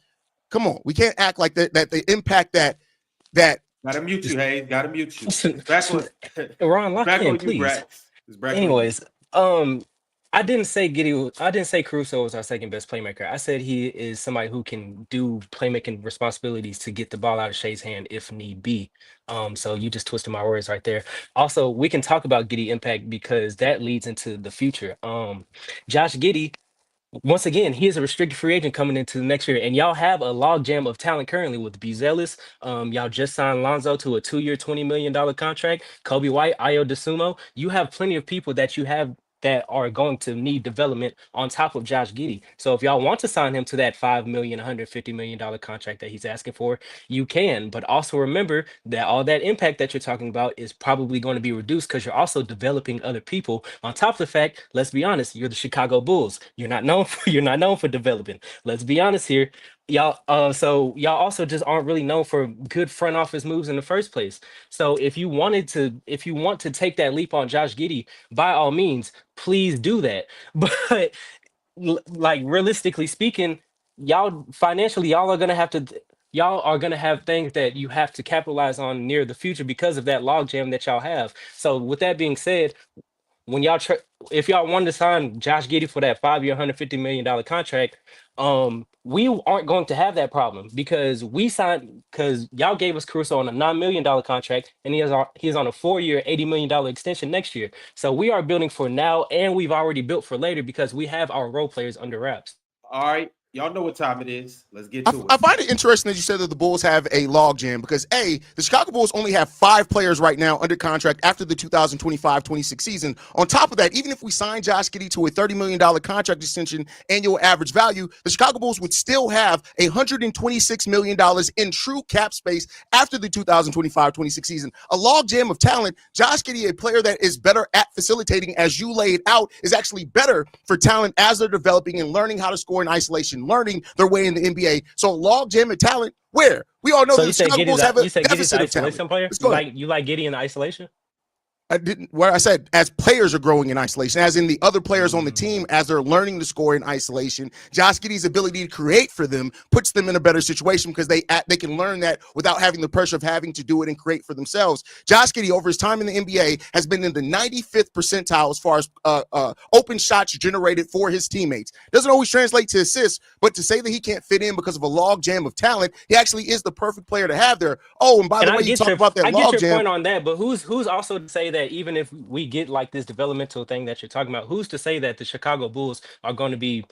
come on, we can't act like that the impact that
Gotta mute you, Hayes. Gotta mute you.
Listen,
Back on,
Ron, lock
back
in,
on you,
please.
Brax. It's Brax on you.
Anyways, I didn't say Caruso was our second best playmaker. I said he is somebody who can do playmaking responsibilities to get the ball out of Shay's hand if need be. So you just twisted my words right there. Also, we can talk about Giddey impact because that leads into the future. Josh Giddey, once again, he is a restricted free agent coming into the next year, and y'all have a logjam of talent currently with Buzelis. Y'all just signed Lonzo to a 2-year, $20 million contract. Kobe White, Ayo DeSumo. You have plenty of people that you have that are going to need development on top of Josh Giddey. So if y'all want to sign him to that $5 million, $150 million contract that he's asking for, you can. But also remember that all that impact that you're talking about is probably going to be reduced because you're also developing other people. On top of the fact, let's be honest, you're the Chicago Bulls. You're not known for development. Let's be honest here. Y'all, so y'all also just aren't really known for good front office moves in the first place. So if you want to take that leap on Josh Giddey, by all means, please do that. But like realistically speaking, y'all financially, y'all are gonna have things that you have to capitalize on near the future because of that logjam that y'all have. So with that being said, when if y'all wanted to sign Josh Giddey for that 5-year, $150 million contract, we aren't going to have that problem because y'all gave us Caruso on a $9 million contract and he's on a 4-year, $80 million extension next year. So we are building for now and we've already built for later because we have our role players under wraps.
All right. Y'all know what time it is. Let's get
I
to it.
find it interesting that you said that the Bulls have a log jam because the Chicago Bulls only have 5 players right now under contract after the 2025-26 season. On top of that, even if we sign Josh Giddey to a $30 million contract extension annual average value, the Chicago Bulls would still have $126 million in true cap space after the 2025-26 season. A log jam of talent. Josh Giddey, a player that is better at facilitating, as you laid out, is actually better for talent as they're developing and learning how to score in isolation, learning their way in the NBA. So log jam of talent, where? We all know that the Chicago Bulls have a deficit of talent.
Player? You like Giddey in the isolation?
I didn't. Where I said as players are growing in isolation, as in the other players on the team, as they're learning to score in isolation, Josh Giddey's ability to create for them puts them in a better situation because they can learn that without having the pressure of having to do it and create for themselves. Josh Giddey, over his time in the NBA, has been in the 95th percentile as far as open shots generated for his teammates. Doesn't always translate to assists, but to say that he can't fit in because of a log jam of talent, he actually is the perfect player to have there. Oh, and by the way, you talk about that log jam.
I get your point on that, but who's also to say that even if we get like this developmental thing that you're talking about, who's to say that the Chicago Bulls are going to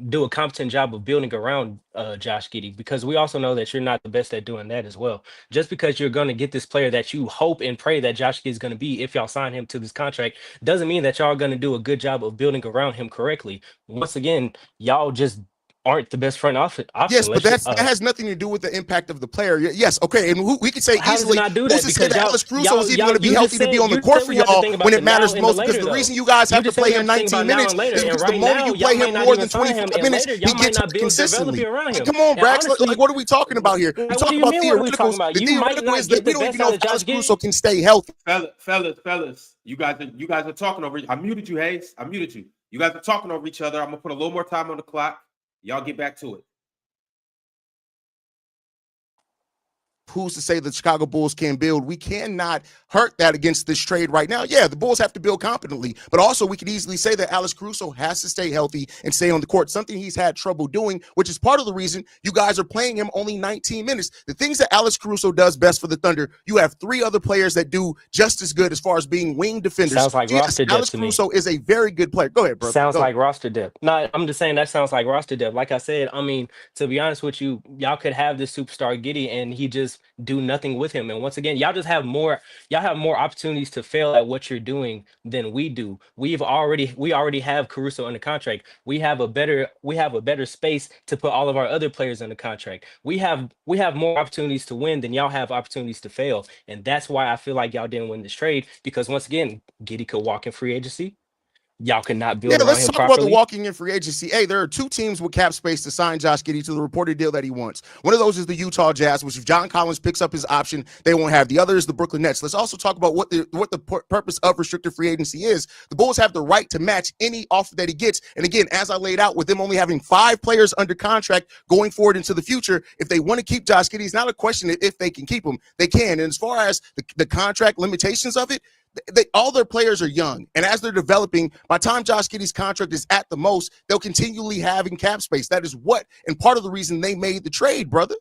do a competent job of building around Josh Giddey? Because we also know that you're not the best at doing that as well. Just because you're going to get this player that you hope and pray that Josh Giddey is going to be, if y'all sign him to this contract, doesn't mean that y'all are going to do a good job of building around him correctly. Once again, y'all just aren't the best front option.
Yes, but that has nothing to do with the impact of the player. Yes, okay, and we could say easily, who's to say that Alex Caruso is even going to be healthy to be on the court for y'all when it matters most? Because the reason you guys have to play him 19 minutes is because the moment you play him more than 25 minutes, he gets hurt consistently. Come on, Brax, like what are we talking about here? We talk about theoreticals. The theoretical is that we don't even know if Alex Caruso can stay healthy.
Fellas, you guys are talking over. I muted you, Hayes. I muted you. You guys are talking over each other. I'm gonna put a little more time on the clock. Y'all get back to it.
Who's to say the Chicago Bulls can build? We cannot hurt that against this trade right now. Yeah, the Bulls have to build competently, but also we could easily say that Alex Caruso has to stay healthy and stay on the court, something he's had trouble doing, which is part of the reason you guys are playing him only 19 minutes. The things that Alex Caruso does best for the Thunder, you have 3 other players that do just as good as far as being wing defenders.
Sounds like roster depth
Alex
to
Caruso
me.
is a very good player. Go ahead, bro.
Sounds like roster depth. No, I'm just saying that sounds like roster depth. Like I said, I mean, to be honest with you, y'all could have this superstar Giddey and he just do nothing with him. And once again, y'all have more opportunities to fail at what you're doing than we do. We already have Caruso under contract. We have a better space to put all of our other players under contract. We have more opportunities to win than y'all have opportunities to fail. And that's why I feel like y'all didn't win this trade, because once again, Giddey could walk in free agency. Y'all could not build around
let's
him
talk
properly.
about the walking in free agency. Hey, there are 2 teams with cap space to sign Josh Giddey to the reported deal that he wants. One of those is the Utah Jazz, which if John Collins picks up his option, they won't have. The other is the Brooklyn Nets. Let's also talk about what the purpose of restricted free agency is. The Bulls have the right to match any offer that he gets. And again, as I laid out, with them only having 5 players under contract going forward into the future, if they want to keep Josh Giddey, it's not a question of if they can keep him. They can. And as far as the contract limitations of it, all their players are young, and as they're developing, by the time Josh Giddey's contract is at the most, they'll continually having cap space. That is and part of the reason they made the trade, brother.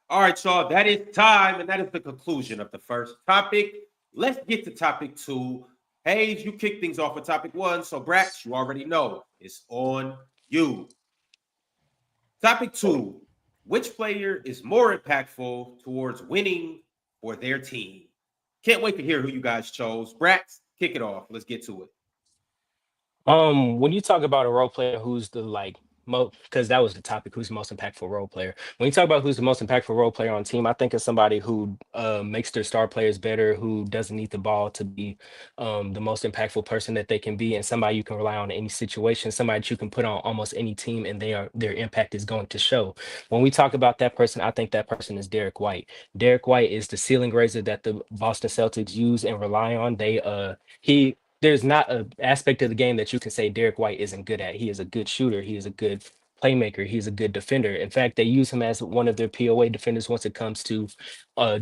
All right, y'all, that is time, and that is the conclusion of the first topic. Let's get to topic 2. Hayes, you kick things off with topic 1, so Brax, you already know it's on you. Topic 2, which player is more impactful towards winning for their team? Can't wait to hear who you guys chose. Brax, kick it off. Let's get to it.
When you talk about a role player who's the because that was the topic, who's the most impactful role player. When you talk about who's the most impactful role player on team, I think of somebody who makes their star players better, who doesn't need the ball to be the most impactful person that they can be, and somebody you can rely on in any situation, somebody that you can put on almost any team, and their impact is going to show. When we talk about that person, I think that person is Derek White. Derek White is the ceiling raiser that the Boston Celtics use and rely on. There's not an aspect of the game that you can say Derek White isn't good at. He is a good shooter. He is a good playmaker. He's a good defender. In fact, they use him as one of their POA defenders once it comes to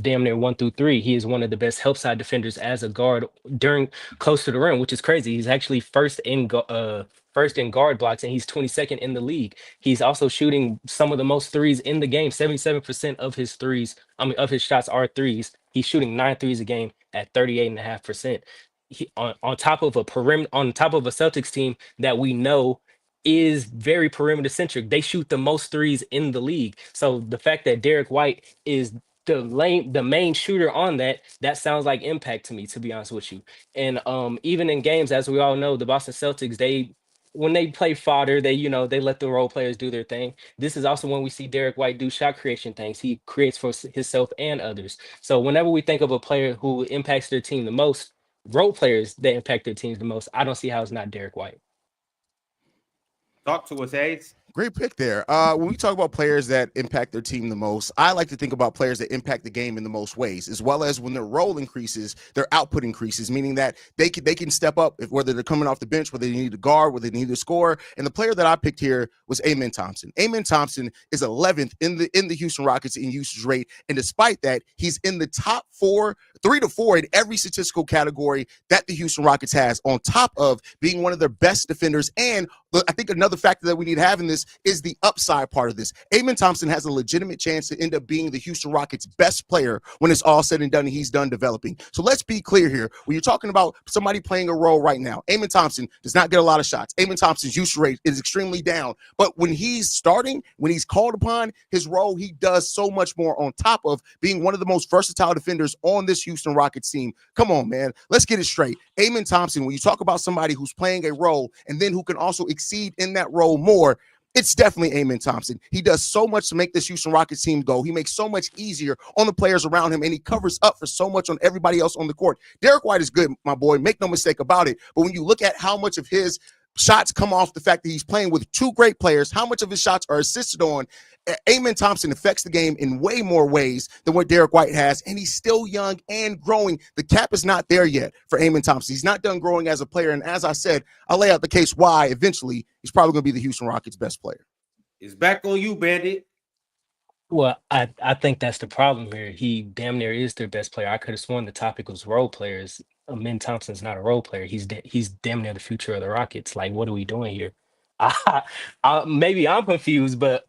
damn near 1 through 3. He is one of the best help side defenders as a guard during close to the rim, which is crazy. He's actually first in guard blocks, and he's 22nd in the league. He's also shooting some of the most threes in the game. 77% of his shots are threes. He's shooting 9 threes a game at 38.5%. On top of a Celtics team that we know is very perimeter centric. They shoot the most threes in the league. So the fact that Derek White is the main shooter on that sounds like impact to me, to be honest with you. And even in games, as we all know, the Boston Celtics, when they play fodder, they let the role players do their thing. This is also when we see Derek White do shot creation things. He creates for himself and others. So whenever we think of a player who impacts their team the most, role players that impact their teams the most, I don't see how it's not Derek White.
Talk to us, Ace.
Great pick there. When we talk about players that impact their team the most, I like to think about players that impact the game in the most ways, as well as when their role increases, their output increases, meaning that they can step up, whether they're coming off the bench, whether they need to guard, whether they need to score. And the player that I picked here was Amen Thompson. Amen Thompson is 11th in the Houston Rockets in usage rate, and despite that, he's in the top 3 to 4 in every statistical category that the Houston Rockets has, on top of being one of their best defenders. And I think another factor that we need to have in this is the upside part of this. Amen Thompson has a legitimate chance to end up being the Houston Rockets' best player when it's all said and done and he's done developing. So let's be clear here. When you're talking about somebody playing a role right now, Amen Thompson does not get a lot of shots. Amen Thompson's usage rate is extremely down. But when he's starting, when he's called upon, his role, he does so much more, on top of being one of the most versatile defenders on this Houston Rockets team. Come on, man. Let's get it straight. Amen Thompson, when you talk about somebody who's playing a role and then who can also exceed in that role more, it's definitely Amen Thompson. He does so much to make this Houston Rockets team go. He makes so much easier on the players around him, and he covers up for so much on everybody else on the court. Derek White is good, my boy. Make no mistake about it. But when you look at how much of his shots come off the fact that he's playing with two great players, how much of his shots are assisted on, Amen Thompson affects the game in way more ways than what Derek White has, and he's still young and growing. The cap is not there yet for Amen Thompson. He's not done growing as a player, and as I said, I'll lay out the case why eventually he's probably going to be the Houston Rockets' best player.
It's back on you, Bandit.
Well, I think that's the problem here. He damn near is their best player. I could have sworn the topic was role players. Amen Thompson's not a role player. He's damn near the future of the Rockets. Like, what are we doing here? Maybe I'm confused, but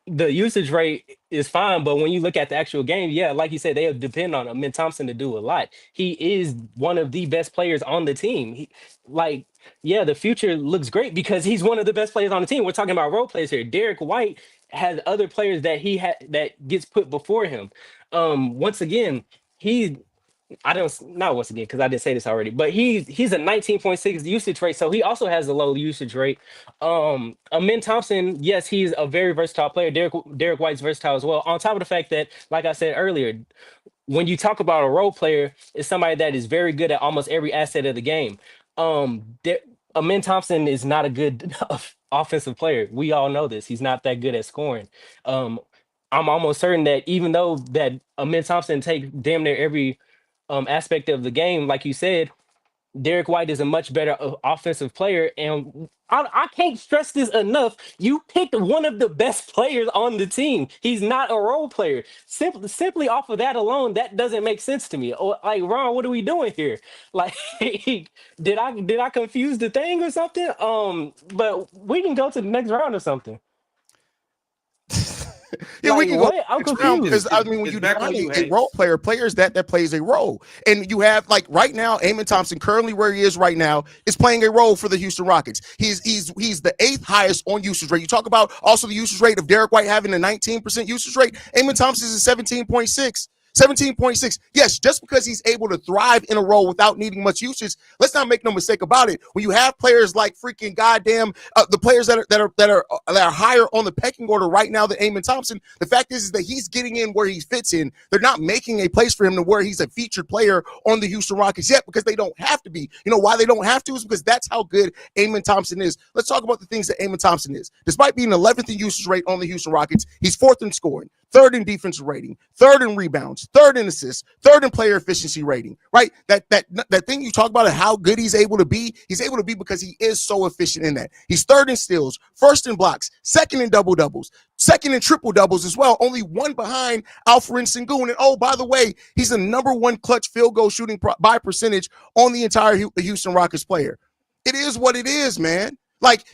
the usage rate is fine. But when you look at the actual game, yeah, like you said, they depend on Amen Thompson to do a lot. He is one of the best players on the team. The future looks great because he's one of the best players on the team. We're talking about role players here. Derek White has other players that that gets put before him. Once again, not once again, because I didn't say this already, but he's a 19.6 usage rate, so he also has a low usage rate. Amen Thompson, yes, he's a very versatile player. Derek White's versatile as well. On top of the fact that, like I said earlier, when you talk about a role player, it's somebody that is very good at almost every asset of the game. Amen Thompson is not a good offensive player. We all know this. He's not that good at scoring. I'm almost certain that even though that Amen Thompson takes damn near every aspect of the game, like you said, Derek White is a much better offensive player. And I can't stress this enough. You picked one of the best players on the team. He's not a role player. Simply off of that alone, that doesn't make sense to me. Like, Ron, what are we doing here? Like, did I confuse the thing or something? But we can go to the next round or something.
Yeah,
Like,
we can go
what? I'm
next round because
confused.
when
It's
you
back on
define
you,
a
Hayes.
role player, players that plays a role, and you have, like, right now, Amen Thompson, currently where he is right now, is playing a role for the Houston Rockets. He's the 8th highest on usage rate. You talk about also the usage rate of Derek White having a 19% usage rate. Amen Thompson is 17.6. 17.6. Yes, just because he's able to thrive in a role without needing much usage, let's not make no mistake about it. When you have players like freaking goddamn the players that are higher on the pecking order right now than Amen Thompson, the fact is that he's getting in where he fits in. They're not making a place for him to where he's a featured player on the Houston Rockets yet, because they don't have to be. You know why they don't have to? Is because that's how good Amen Thompson is. Let's talk about the things that Amen Thompson is. Despite being 11th in usage rate on the Houston Rockets, he's 4th in scoring, 3rd in defensive rating, 3rd in rebounds, 3rd in assists, 3rd in player efficiency rating, right? That thing you talk about, how good he's able to be because he is so efficient in that. He's 3rd in steals, 1st in blocks, 2nd in double doubles, 2nd in triple doubles as well, only 1 behind Alfred Sengun. And oh, by the way, he's the #1 clutch field goal shooting by percentage on the entire Houston Rockets player. It is what it is, man. Like,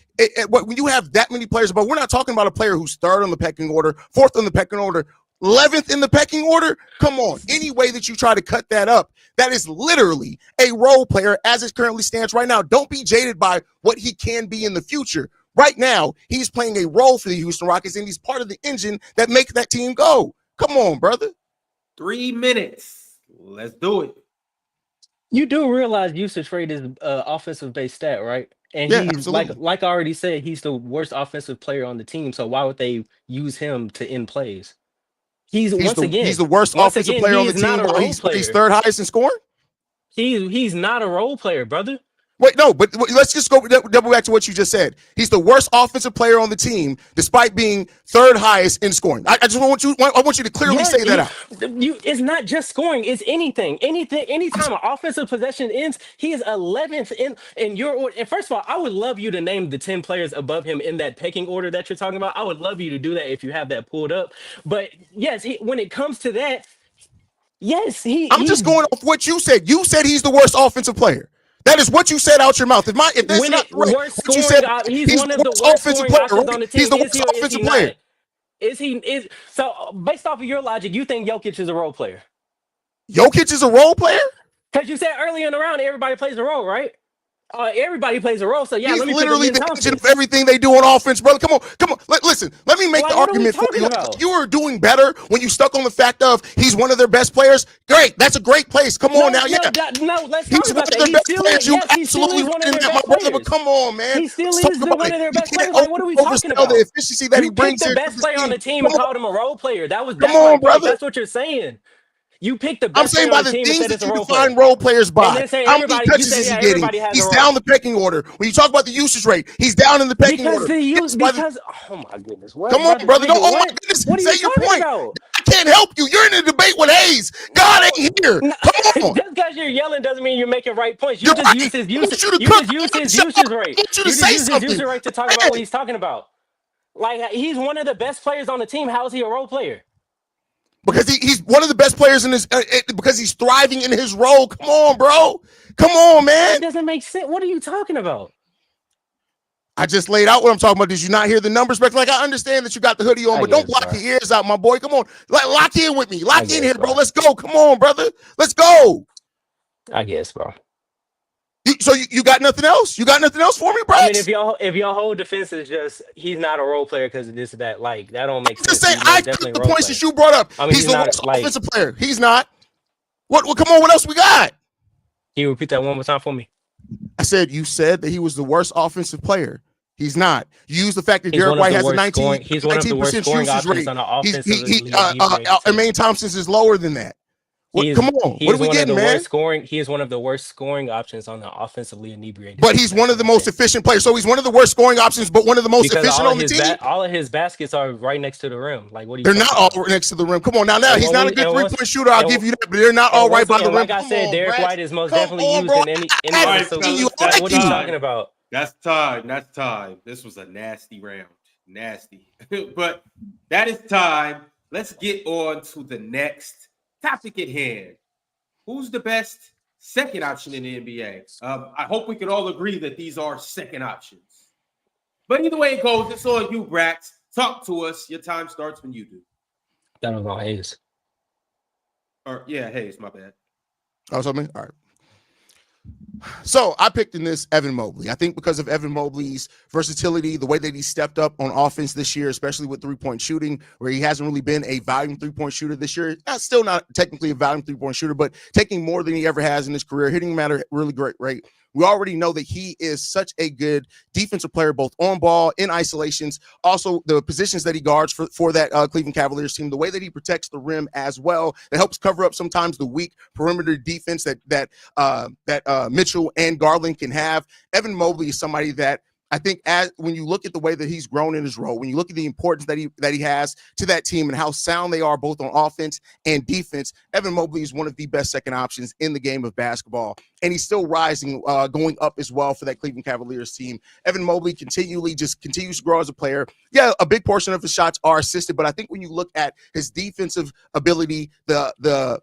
when you have that many players, but we're not talking about a player who's 3rd on the pecking order, 4th on the pecking order, 11th in the pecking order. Come on. Any way that you try to cut that up, that is literally a role player as it currently stands right now. Don't be jaded by what he can be in the future. Right now, he's playing a role for the Houston Rockets, and he's part of the engine that makes that team go. Come on, brother.
3 minutes. Let's do it.
You do realize usage rate is offensive based stat, right? And
Yeah,
he's
absolutely.
like I already said, he's the worst offensive player on the team. So why would they use him to end plays? He's
the worst offensive player on the team. He's third highest in scoring.
He's not a role player, brother.
Wait, no, but let's just go double back to what you just said. He's the worst offensive player on the team, despite being third highest in scoring. I just want you to clearly say that out.
It's not just scoring; it's anything. Anytime an offensive possession ends, he is 11th in your order. And first of all, I would love you to name the 10 players above him in that pecking order that you're talking about. I would love you to do that if you have that pulled up. But yes, when it comes to that, yes,
I'm just going off what you said. You said he's the worst offensive player. That is what you said out your mouth. If that's not right, what you said,
he's one of the worst offensive players on the team.
He's the worst offensive player.
So based off of your logic, you think Jokic is a role player?
Jokic is a role player?
Because you said earlier in the round, everybody plays a role, right? Everybody plays a role. So yeah,
he's
let me
literally the engine of everything they do on offense, brother. Come on. Listen, let me make the argument for you. You are doing better when you stuck on the fact of he's one of their best players. Great, that's a great place. Come on now,
let's talk about that. He's still one of their best players.
But come on, man.
He still is one of their best players. Like, what are we talking about?
The efficiency that he brings
here. The best player on the team and called him a role player. Come
on, brother.
That's what you're saying. You picked the best.
I'm saying by the things that you define role players by. How many touches is he getting? He's down the pecking order. When you talk about the usage rate, he's down in the pecking order.
Oh my goodness!
Come on, brother! Don't, oh my goodness! Say your point. I can't help you. You're in a debate with Hayes. God ain't here. Come on.
Just because you're yelling doesn't mean you're making right points. You just use his usage rate. You just use his usage rate to talk about what he's talking about. Like, he's one of the best players on the team. How is he a role player?
Because he's one of the best players in his because he's thriving in his role. Come on, bro. Come on, man.
It doesn't make sense. What are you talking about?
I just laid out what I'm talking about. Did you not hear the numbers? Like, I understand that you got the hoodie on, but don't block your ears out, my boy. Come on. Lock in with me. Lock in here, bro. Let's go. Come on, brother. Let's go.
I guess, bro.
So you got nothing else? You got nothing else for me, bro?
I mean, if your whole defense is just he's not a role player because of this or that, like, that don't make sense.
Just say I took the points that you brought up. I mean, he's the worst offensive player. He's not. What? Come on. What else we got?
Can you repeat that one more time for me?
I said you said that he was the worst offensive player. He's not. You use the fact that Derek White has a 19% usage rate. And Maine Thompson's is lower than that. Come on, what are we getting, man?
He is one of the worst scoring options on the offensively inebriated.
But he's one of the most efficient players. So he's one of the worst scoring options, but one of the most efficient on the team.
All of his baskets are right next to the rim. Like, what?
They're not all next to the rim. Come on, now he's not a good 3-point shooter. I'll give you that, but they're not all right by the rim.
Like I said, Derek White is most definitely used in any. What are you talking about?
That's time. That's time. This was a nasty round. Nasty. But that is time. Let's get on to the next topic at hand. Who's the best second option in the NBA? I hope we can all agree that these are second options. But either way it goes, it's on you, Brax. Talk to us. Your time starts when you do.
That was on Hayes.
Hayes, my bad.
Oh, something? All right. So I picked in this Evan Mobley. I think because of Evan Mobley's versatility, the way that he stepped up on offense this year, especially with 3-point shooting, where he hasn't really been a volume 3-point shooter this year. Still not technically a volume 3-point shooter, but taking more than he ever has in his career, hitting him at a really great rate. We already know that he is such a good defensive player, both on ball, in isolations, also the positions that he guards for that Cleveland Cavaliers team, the way that he protects the rim as well, that helps cover up sometimes the weak perimeter defense that Mitchell and Garland can have. Evan Mobley is somebody that I think when you look at the way that he's grown in his role, when you look at the importance that he has to that team and how sound they are both on offense and defense, Evan Mobley is one of the best second options in the game of basketball. And he's still rising, going up as well for that Cleveland Cavaliers team. Evan Mobley continues to grow as a player. Yeah, a big portion of his shots are assisted, but I think when you look at his defensive ability, the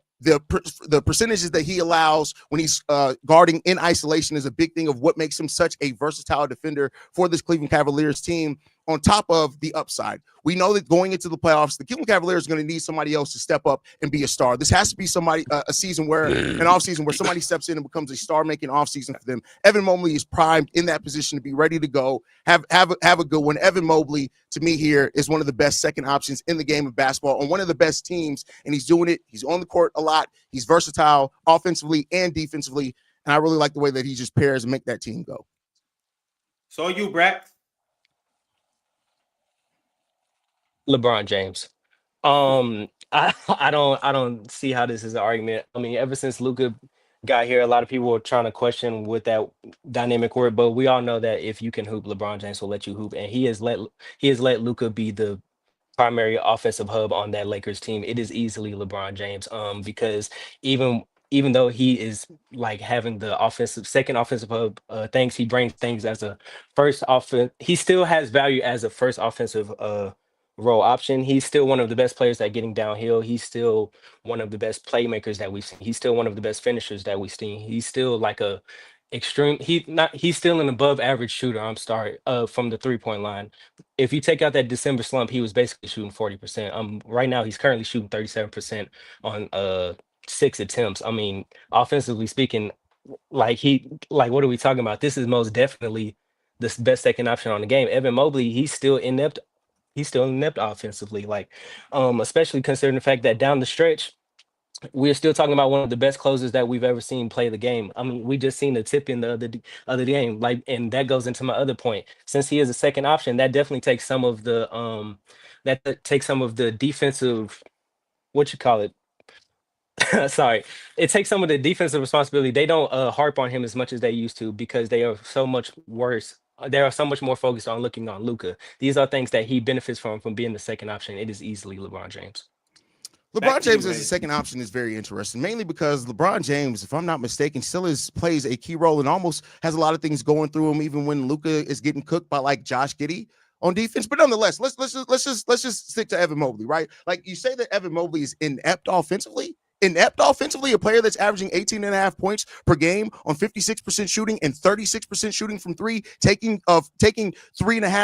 percentages that he allows when he's guarding in isolation is a big thing of what makes him such a versatile defender for this Cleveland Cavaliers team. on top of the upside. We know that going into the playoffs, the Cleveland Cavaliers are going to need somebody else to step up and be a star. This has to be somebody, a season where, an offseason where somebody steps in and becomes a star-making offseason for them. Evan Mobley is primed in that position to be ready to go. Have a good one. Evan Mobley, to me here, is one of the best second options in the game of basketball on one of the best teams, and he's doing it. He's on the court a lot. He's versatile offensively and defensively, and I really like the way that he just pairs and make that team go.
So you, Brack?
LeBron James. I don't see how this is an argument. I mean, ever since Luka got here, a lot of people were trying to question with that dynamic word, but we all know that if you can hoop, LeBron James will let you hoop, and he has let Luka be the primary offensive hub on that Lakers team. It is easily LeBron James. Because even though he is like having the second offensive hub things, he brings things as a first offense. He still has value as a first offensive role option. He's still one of the best players at getting downhill. He's still one of the best playmakers that we've seen. He's still one of the best finishers that we've seen. He's still like a extreme. He's still an above average shooter. I'm sorry. From the 3-point line. If you take out that December slump, he was basically shooting 40%. Right now he's currently shooting 37% on 6 attempts. I mean, offensively speaking, what are we talking about? This is most definitely the best second option on the game. Evan Mobley, he's still inept. He's still inept offensively, especially considering the fact that down the stretch, we're still talking about one of the best closers that we've ever seen play the game. I mean, we just seen the tip in the other game, and that goes into my other point. Since he is a second option, that definitely takes some of the defensive, what you call it. Sorry, it takes some of the defensive responsibility. They don't harp on him as much as they used to because they are so much worse. They are so much more focused on looking on Luka. These are things that he benefits from being the second option. It is easily LeBron James.
LeBron James as a second option is very interesting, mainly because LeBron James, if I'm not mistaken, still plays a key role and almost has a lot of things going through him, even when Luka is getting cooked by like Josh Giddey on defense. But nonetheless, let's just stick to Evan Mobley, right? Like you say that Evan Mobley is inept offensively, a player that's averaging 18.5 points per game on 56% shooting and 36% shooting from three, taking 3.5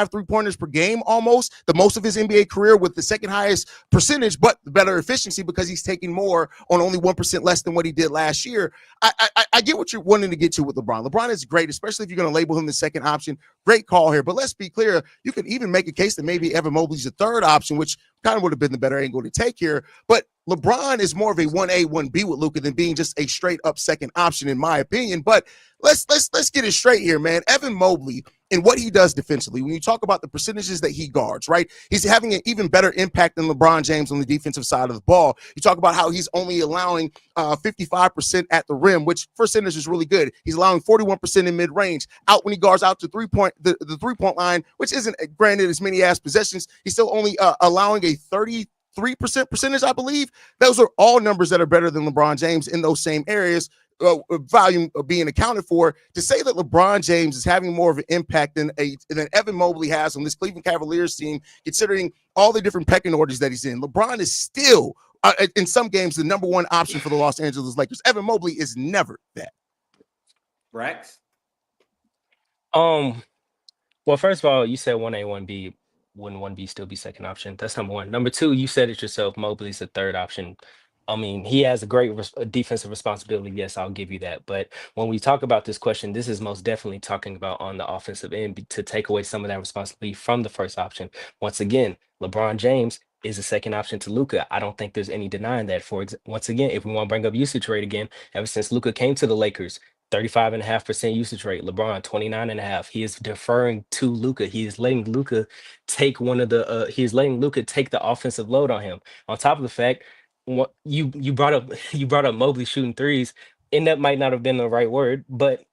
3-pointers per game, almost the most of his NBA career, with the second highest percentage, but the better efficiency because he's taking more on only 1% less than what he did last year. I get what you're wanting to get to with LeBron. LeBron is great, especially if you're going to label him the second option. Great call here, but let's be clear. You can even make a case that maybe Evan Mobley's the third option, which kind of would have been the better angle to take here. But LeBron is more of a 1A, 1B with Luka than being just a straight up second option, in my opinion. But let's get it straight here, man. Evan Mobley and what he does defensively, when you talk about the percentages that he guards, right? He's having an even better impact than LeBron James on the defensive side of the ball. You talk about how he's only allowing 55% at the rim, which percentage is really good. He's allowing 41% in mid-range. Out when he guards out to the 3-point line, which isn't granted as many as possessions. He's still only allowing a 33% percentage, I believe. Those are all numbers that are better than LeBron James in those same areas, volume being accounted for. To say that LeBron James is having more of an impact than Evan Mobley has on this Cleveland Cavaliers team, considering all the different pecking orders that he's in, LeBron is still, in some games, the number one option for the Los Angeles Lakers. Evan Mobley is never that.
Brax?
Well, first of all, you said 1A, 1B. Wouldn't 1B still be second option? That's number one. Number two, you said it yourself. Mobley's the third option. I mean, he has a great defensive responsibility. Yes, I'll give you that. But when we talk about this question, this is most definitely talking about on the offensive end to take away some of that responsibility from the first option. Once again, LeBron James is a second option to Luka. I don't think there's any denying that. Once again, if we want to bring up usage rate again, ever since Luka came to the Lakers, 35.5% usage rate. LeBron 29.5. He is deferring to Luka. He is letting Luka take the offensive load on him. On top of the fact, what you brought up Mobley shooting threes, and that might not have been the right word, but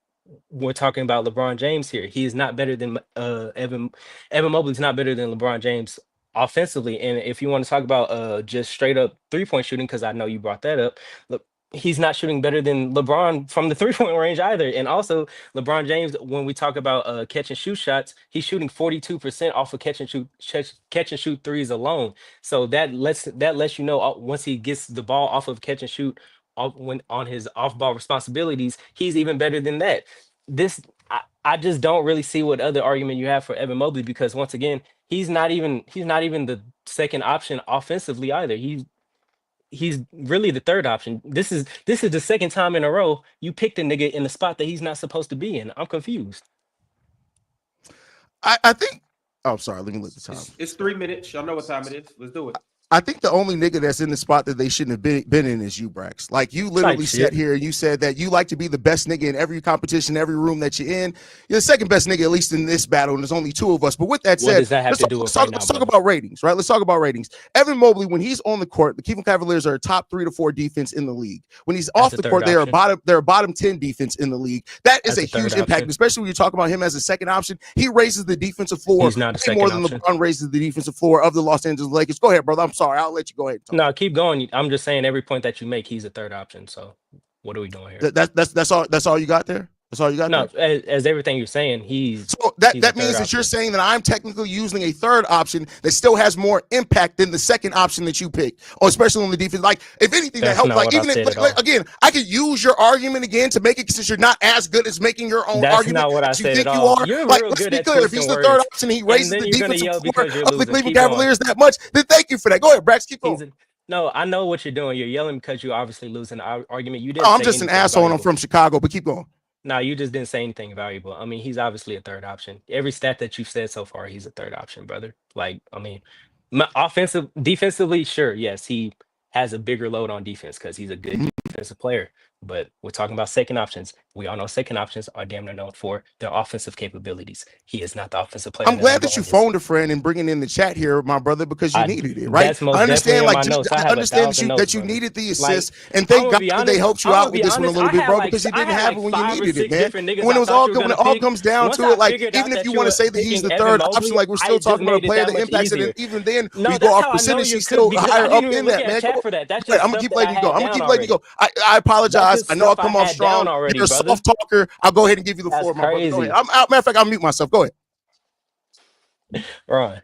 we're talking about LeBron James here. He is not better than Evan Mobley's not better than LeBron James offensively. And if you want to talk about just straight up 3-point shooting, because I know you brought that up, look, he's not shooting better than LeBron from the 3-point range either. And also LeBron James, when we talk about catch and shoot shots, he's shooting 42% off of catch and shoot threes alone. So that lets you know once he gets the ball off of catch and shoot when on his off ball responsibilities, he's even better than that. I just don't really see what other argument you have for Evan Mobley, because once again, he's not even the second option offensively either. He's really the third option. This is the second time in a row you picked a nigga in the spot that he's not supposed to be in. I'm confused.
I think. Oh, sorry. Let me look at the time.
It's 3 minutes. Y'all know what time it is. Let's do it.
I think the only nigga that's in the spot that they shouldn't have been in is you, Brax. Like, you literally sat here and you said that you like to be the best nigga in every competition, every room that you're in. You're the second best nigga, at least in this battle, and there's only two of us. But with that said, let's talk about ratings, right? Let's talk about ratings. Evan Mobley, when he's on the court, the Cleveland Cavaliers are a top 3 to 4 defense in the league. When he's off the court, they're a bottom 10 defense in the league. That is a huge impact, especially when you talk about him as a second option. He raises the defensive floor way more than LeBron raises the defensive floor of the Los Angeles Lakers. Go ahead, brother. I'm sorry. I'll let you go ahead.
No, keep going. I'm just saying every point that you make, he's a third option. So what are we doing here?
That's all you got there? That's all you got?
No, as everything you're saying, he's
so that means that you're saying that I'm technically using a third option that still has more impact than the second option that you picked, or especially on the defense. Like, if anything, that helps. Like, even if, again, I could use your argument again to make it, since you're not as good as making your own argument.
That's not what I said at all.
You are. You're like, let's be clear. If he's the third option, he raises the defensive floor of the Cleveland Cavaliers that much. Then thank you for that. Go ahead, Brax. Keep going.
No, I know what you're doing. You're yelling because you're obviously losing the argument. You didn't.
I'm just an asshole and I'm from Chicago, but keep going.
No, you just didn't say anything valuable. I mean, he's obviously a third option. Every stat that you've said so far, he's a third option, brother. Like, I mean, defensively, sure, yes, he has a bigger load on defense because he's a good defensive player. But we're talking about second options. We all know second options are damn near known for their offensive capabilities. He is not the offensive player.
I'm glad that you phoned a friend and bringing in the chat here, my brother, because you needed it, right? I understand, like, I understand that you needed the assist, and thank God that they helped you out with this one a little bit, bro, because you didn't have it when you needed it, man. When it all comes down to it, like, even if you want to say that he's the third option, like, we're still talking about a player that impacts it, and even then we go off percentage, he's still higher up in that, man. I'm gonna keep letting you go. I apologize. I know I come off strong. You're a soft talker. I'll go ahead and give you the floor, my brother. Go ahead. Matter of fact, I'll mute myself. Go ahead.
Right.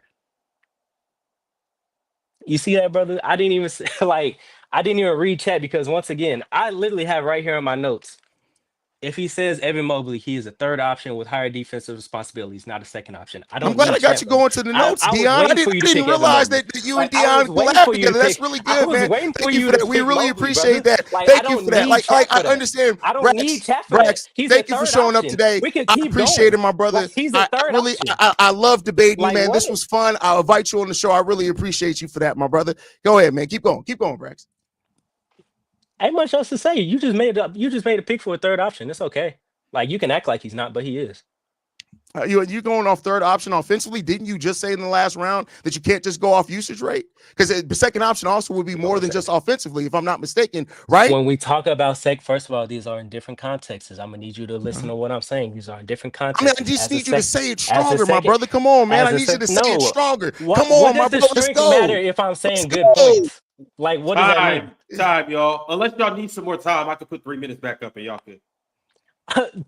You see that, brother? I didn't even say, I didn't even read chat because, once again, I literally have right here in my notes. If he says Evan Mobley, he is a third option with higher defensive responsibilities, not a second option. I'm glad
I got you going to the notes, Dion. I didn't realize that you and Dion collab together. That's really good, man. Thank you for that. We really appreciate that. Thank you for that. Like, I understand.
I don't need chat for that.
Thank you for showing up today. I appreciate it, my brother.
He's a third option.
I love debating you, man. This was fun. I'll invite you on the show. I really appreciate you for that, my brother. Go ahead, man. Keep going, Brax.
Ain't much else to say. You just made up. You just made a pick for a third option. It's okay. Like, you can act like he's not, but he is.
You going off third option offensively? Didn't you just say in the last round that you can't just go off usage rate? Because the second option also would be more than just offensively, if I'm not mistaken, right?
When we talk about first of all, these are in different contexts. I'm gonna need you to listen to what I'm saying. These are in different contexts.
I mean, I just need you to say it stronger, my brother. Come on, man. I need you to say it stronger. Come on, my brother. Let's go.
Matter if I'm saying good points? Like, what does that mean?
Time, y'all. Unless y'all need some more time, I could put 3 minutes back up and y'all could.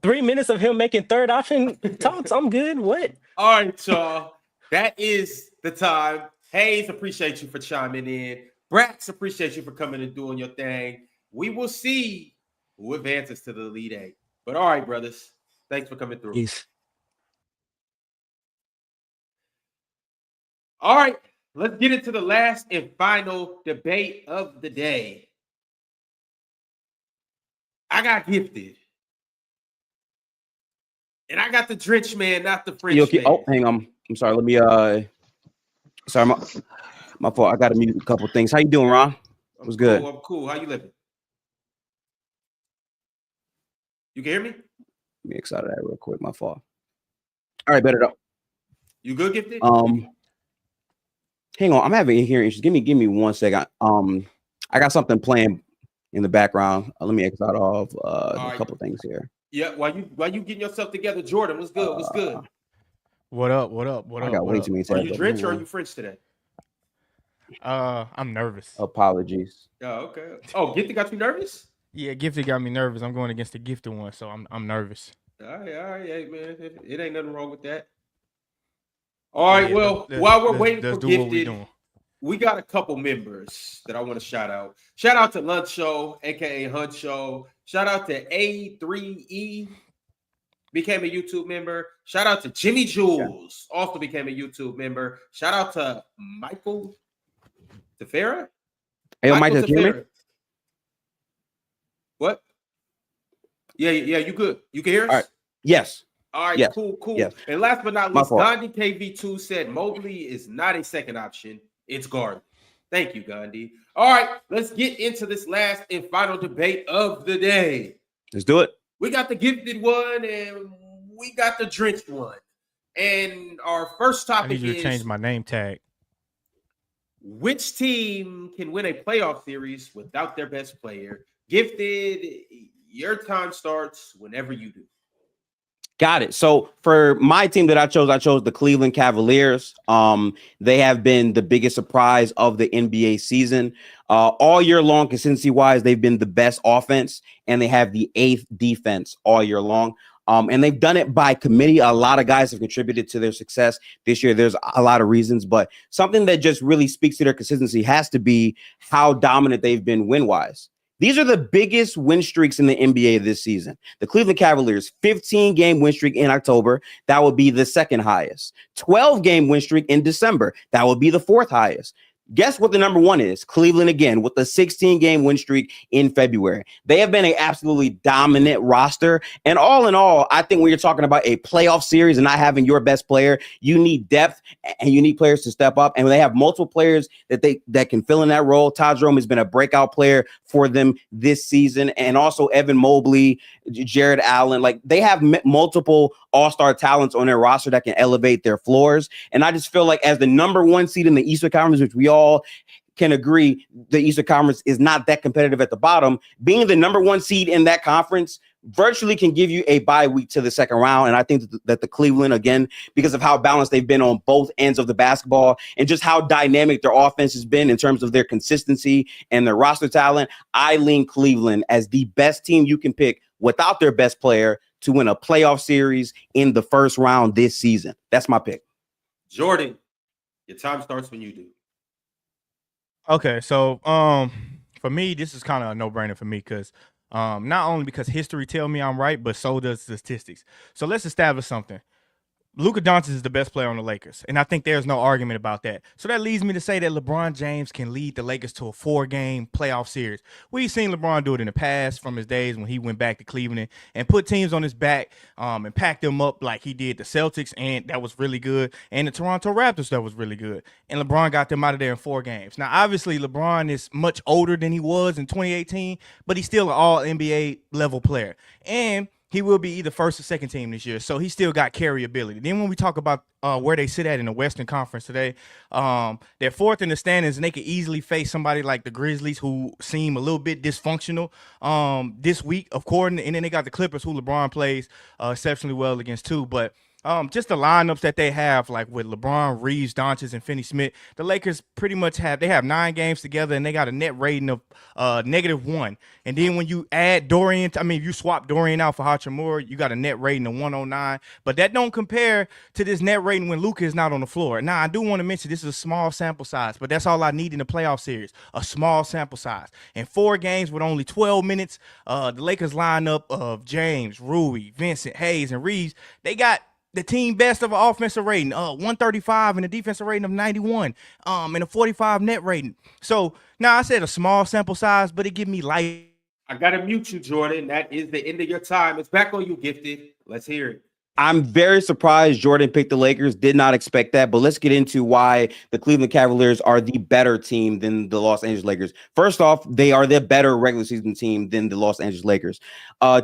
3 minutes of him making third option talks. I'm good. What?
All right, y'all. That is the time. Hayes, appreciate you for chiming in. Brax, appreciate you for coming and doing your thing. We will see who advances to the Elite Eight. But all right, brothers. Thanks for coming through.
Peace.
All right. Let's get into the last and final debate of the day. I got gifted. And I got the Drench man, not the French man.
Oh, hang on. I'm sorry. Let me sorry, my fault. I gotta mute a couple things. How you doing, Ron? It was good.
I'm cool. How you living? You can hear me?
Let me excited that real quick. My fault. All right, better though.
You good, gifted?
Hang on, I'm having hearing issues. Give me 1 second. I got something playing in the background. Let me exit off a couple things here.
Yeah, while you getting yourself together, Jordan, what's good? What's good?
What up?
I got way too many tabs.
Are you Drench or are you French today?
I'm nervous.
Apologies.
Oh, okay. Oh, Gifted got you nervous?
Yeah, Gifted got me nervous. I'm going against the Gifted one, so I'm nervous.
All right, hey, man. It ain't nothing wrong with that. All right, while we're waiting for Gifted, we got a couple members that I want to shout out. Shout out to Lunch Show, aka Hunt Show. Shout out to A3E. became a YouTube member. Shout out to Jimmy Jules, also became a YouTube member. Shout out to Michael Tefera.
Hey, Mike,
Michael
can you hear me?
Tefera. What? Yeah, you good. You can hear us?
All right. Yes.
All right,
Yes.
cool.
Yes.
And last but not
My
least,
fault.
Gandhi KV2 said Mobley is not a second option. It's Garland. Thank you, Gandhi. All right, let's get into this last and final debate of the day.
Let's do it.
We got the gifted one and we got the drenched one. And our first
I
topic
need you to
is
change my name tag.
which team can win a playoff series without their best player? Gifted, your time starts whenever you do.
Got it. So for my team that I chose the Cleveland Cavaliers. They have been the biggest surprise of the NBA season. All year long, consistency-wise, they've been the best offense, and they have the 8th defense all year long. And they've done it by committee. A lot of guys have contributed to their success this year. There's a lot of reasons, but something that just really speaks to their consistency has to be how dominant they've been win-wise. These are the biggest win streaks in the NBA this season. The Cleveland Cavaliers, 15-game win streak in October. That would be the second highest. 12-game win streak in December. That would be the 4th highest. Guess what the number one is? Cleveland again with the 16-game win streak in February. They have been an absolutely dominant roster. And all in all, I think when you're talking about a playoff series and not having your best player, you need depth and you need players to step up. And they have multiple players that can fill in that role. Todd Jerome has been a breakout player for them this season. And also Evan Mobley, Jared Allen. Like they have multiple all-star talents on their roster that can elevate their floors. And I just feel like as the number one seed in the Eastern Conference, which we all can agree the Eastern Conference is not that competitive at the bottom, being the number one seed in that conference virtually can give you a bye week to the second round. And I think that the Cleveland, again, because of how balanced they've been on both ends of the basketball and just how dynamic their offense has been in terms of their consistency and their roster talent, I lean Cleveland as the best team you can pick without their best player to win a playoff series in the first round this season. That's my pick.
Jordan, your time starts when you do.
Okay, so for me, this is kind of a no-brainer for me because not only because history tell me I'm right, but so does statistics. So let's establish something. Luka Doncic is the best player on the Lakers, and I think there's no argument about that. So that leads me to say that LeBron James can lead the Lakers to a 4-game playoff series. We've seen LeBron do it in the past from his days when he went back to Cleveland and put teams on his back and packed them up like he did the Celtics, and that was really good, and the Toronto Raptors, that was really good. And LeBron got them out of there in 4 games. Now, obviously, LeBron is much older than he was in 2018, but he's still an all-NBA level player. And he will be either first or second team this year, so he still got carryability. Then when we talk about where they sit at in the Western Conference today, they're 4th in the standings, and they could easily face somebody like the Grizzlies, who seem a little bit dysfunctional this week, of course. And then they got the Clippers, who LeBron plays exceptionally well against too. But just the lineups that they have, like with LeBron, Reeves, Doncic, and Finney-Smith, the Lakers pretty much have 9 games together, and they got a net rating of -1. And then when you add if you swap Dorian out for Hachimura, you got a net rating of 109. But that don't compare to this net rating when Luka is not on the floor. Now, I do want to mention this is a small sample size, but that's all I need in the playoff series, a small sample size. In 4 games with only 12 minutes, the Lakers lineup of James, Rui, Vincent, Hayes, and Reeves, they got the team best of an offensive rating, 135, and a defensive rating of 91, and a 45 net rating. So now I said a small sample size, but it give me life.
I gotta mute you, Jordan. That is the end of your time. It's back on you, Gifted. Let's hear it.
I'm very surprised Jordan picked the Lakers. Did not expect that, but let's get into why the Cleveland Cavaliers are the better team than the Los Angeles Lakers. First off, they are the better regular season team than the Los Angeles Lakers.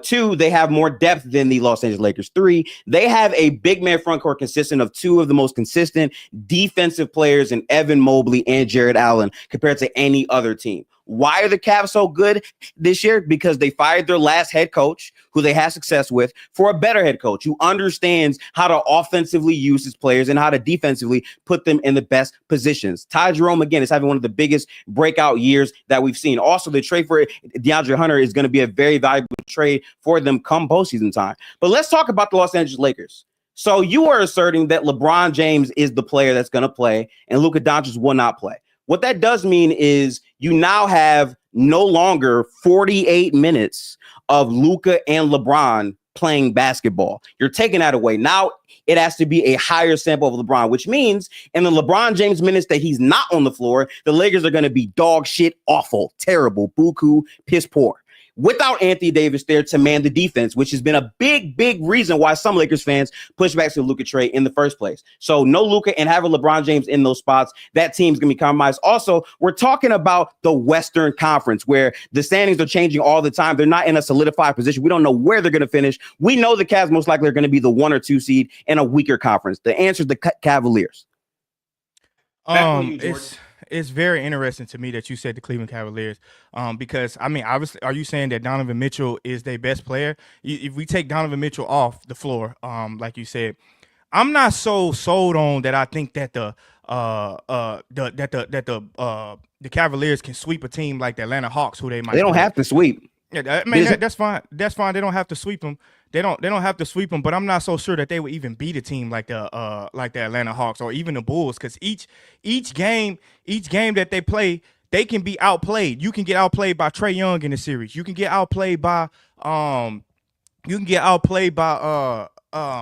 2, they have more depth than the Los Angeles Lakers. 3, they have a big man front court consisting of 2 of the most consistent defensive players in Evan Mobley and Jared Allen compared to any other team. Why are the Cavs so good this year? Because they fired their last head coach, who they had success with, for a better head coach who understands how to offensively use his players and how to defensively put them in the best positions. Ty Jerome, again, is having one of the biggest breakout years that we've seen. Also, the trade for DeAndre Hunter is going to be a very valuable trade for them come postseason time. But let's talk about the Los Angeles Lakers. So you are asserting that LeBron James is the player that's going to play and Luka Doncic will not play. What that does mean is you now have no longer 48 minutes of Luka and LeBron playing basketball. You're taking that away. Now it has to be a higher sample of LeBron, which means in the LeBron James minutes that he's not on the floor, the Lakers are going to be dog shit, awful, terrible, buku, piss poor. Without Anthony Davis there to man the defense, which has been a big reason why some Lakers fans push back to the Luka trade in the first place. So no Luka and having LeBron James in those spots, that team's going to be compromised. Also, we're talking about the Western Conference where the standings are changing all the time. They're not in a solidified position. We don't know where they're going to finish. We know the Cavs most likely are going to be the 1 or 2 seed in a weaker conference. The answer is the Cavaliers.
It's very interesting to me that you said the Cleveland Cavaliers, because I mean, obviously, are you saying that Donovan Mitchell is their best player? If we take Donovan Mitchell off the floor, like you said, I'm not so sold on that. I think that the Cavaliers can sweep a team like the Atlanta Hawks, who they might.
They don't have to sweep.
Yeah, I mean that's fine. That's fine. They don't have to sweep them. They don't have to sweep them. But I'm not so sure that they would even beat a team like the Atlanta Hawks or even the Bulls, because each game that they play, they can be outplayed. You can get outplayed by Trae Young in the series. You can get outplayed by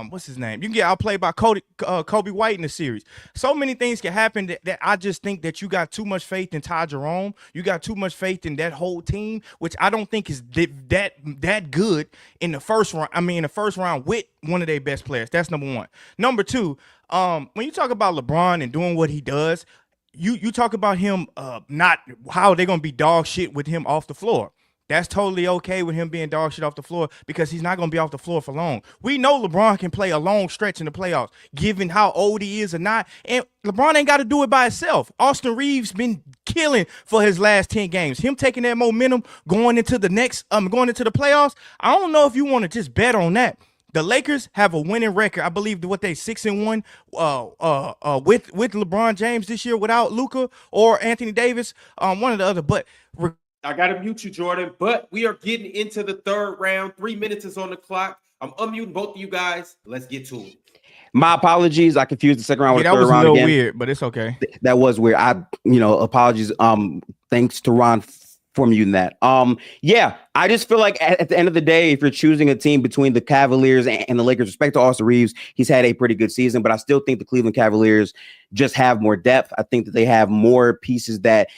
what's his name? You can get outplayed by Kobe White in the series. So many things can happen that I just think that you got too much faith in Ty Jerome. You got too much faith in that whole team, which I don't think is that good in the first round. I mean, in the first round with one of their best players. That's number one. Number two, when you talk about LeBron and doing what he does, you talk about him not how they're gonna be dog shit with him off the floor. That's totally okay with him being dog shit off the floor, because he's not going to be off the floor for long. We know LeBron can play a long stretch in the playoffs, given how old he is or not. And LeBron ain't got to do it by himself. Austin Reeves been killing for his last 10 games. Him taking that momentum going into the playoffs. I don't know if you want to just bet on that. The Lakers have a winning record. I believe what they 6-1 with LeBron James this year without Luka or Anthony Davis, one or the other. But
I got to mute you, Jordan, but we are getting into the third round. 3 minutes is on the clock. I'm unmuting both of you guys. Let's get to it.
My apologies. I confused the second round with the third round.
That was a little
again.
weird, but it's okay.
That was weird. Apologies. Thanks to Ron for muting that. Yeah, I just feel like at the end of the day, if you're choosing a team between the Cavaliers and the Lakers, respect to Austin Reeves, he's had a pretty good season, but I still think the Cleveland Cavaliers just have more depth. I think that they have more pieces that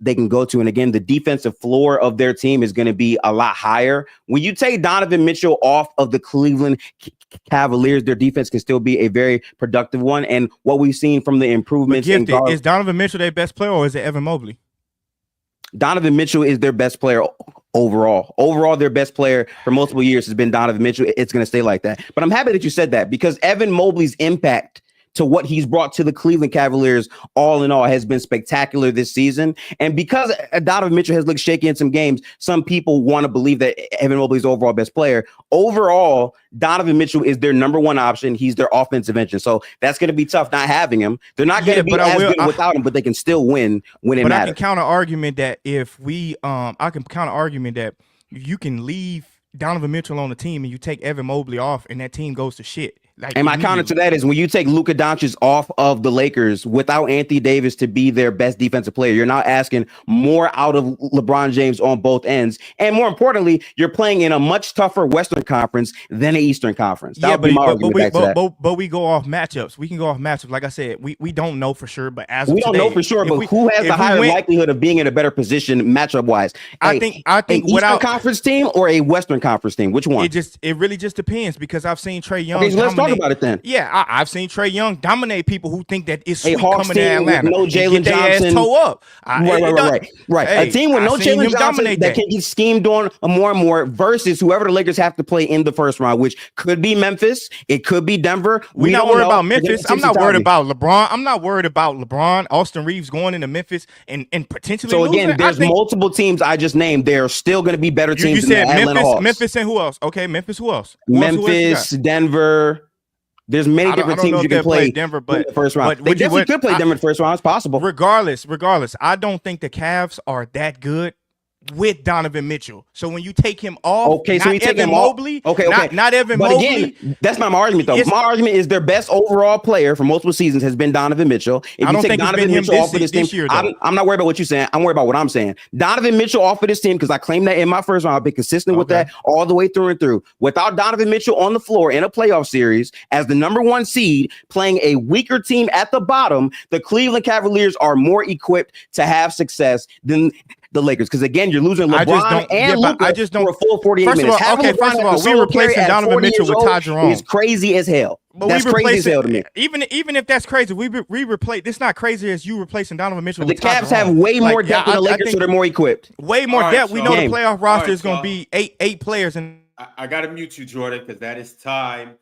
they can go to. And again, the defensive floor of their team is going to be a lot higher. When you take Donovan Mitchell off of the Cleveland Cavaliers, their defense can still be a very productive one. And what we've seen from the improvements
is Donovan Mitchell their best player, or is it Evan Mobley?
Donovan Mitchell is their best player overall. Overall, their best player for multiple years has been Donovan Mitchell. It's going to stay like that. But I'm happy that you said that, because Evan Mobley's impact to what he's brought to the Cleveland Cavaliers, all in all, has been spectacular this season. And because Donovan Mitchell has looked shaky in some games, some people want to believe that Evan Mobley is the overall best player. Overall, Donovan Mitchell is their number one option. He's their offensive engine. So that's going to be tough not having him. They're not going to be as good without him, but they can still win when it matters.
I can counter argument that you can leave Donovan Mitchell on the team and you take Evan Mobley off and that team goes to shit.
And my counter to that is when you take Luka Doncic off of the Lakers without Anthony Davis to be their best defensive player, you're now asking more out of LeBron James on both ends. And more importantly, you're playing in a much tougher Western Conference than the Eastern Conference.
But we go off matchups. We can go off matchups. Like I said, we don't know for sure, but as
we don't know for sure, but who has the higher likelihood of being in a better position matchup wise?
I think
Eastern Conference team or a Western Conference team? Which one?
It really just depends, because I've seen Trae Young.
Okay, so let's talk about it then.
Yeah, I've seen Trae Young dominate people who think that it's sweet
Hawks
coming to Atlanta.
No Jalen Johnson.
Toe up.
Right.
Hey,
a team with no Jalen Johnson that can get schemed on more and more versus whoever the Lakers have to play in the first round, which could be Memphis. It could be Denver.
We're not worried about Memphis. I'm not worried about LeBron. I'm not worried about LeBron, Austin Reeves going into Memphis and potentially
So again,
losing.
there's multiple teams I just named. They're still going to be better teams
you said
than the Atlanta Hawks.
Memphis and who else? Okay, Memphis, who else?
Memphis, Denver. There's many different teams you can play
Denver, but
in the first round. They definitely could play Denver in the first round. It's possible.
Regardless, I don't think the Cavs are that good with Donovan Mitchell. So when you take him off,
Okay, so
not
you take
Evan
him off.
Mobley,
Okay.
not Evan
But
Mobley.
again, that's not my argument though.
It's-
My argument is their best overall player for multiple seasons has been Donovan Mitchell. If
I
you
don't
take
think it's
Donovan
been him
Mitchell off of this team,
this year, though.
I'm not worried about what you're saying. I'm worried about what I'm saying. Donovan Mitchell off of this team, because I claimed that in my first round. I've been consistent with that all the way through and through. Without Donovan Mitchell on the floor in a playoff series as the number 1 seed, playing a weaker team at the bottom, the Cleveland Cavaliers are more equipped to have success than the Lakers, because again, you're losing LeBron and Luka for a full 48
first
minutes.
Of all, okay, first of all, we replacing Donovan Mitchell with Ty Jerome.
Is crazy as hell.
But
that's crazy as hell to me.
Even if that's crazy, we replace. It's not crazy as you replacing Donovan Mitchell.
The
with Ty
Cavs
Jerome.
have way more depth than the Lakers, so they're more equipped.
Way more depth. We know the playoff roster is going to be eight players, and
I got to mute you, Jordan, because that is time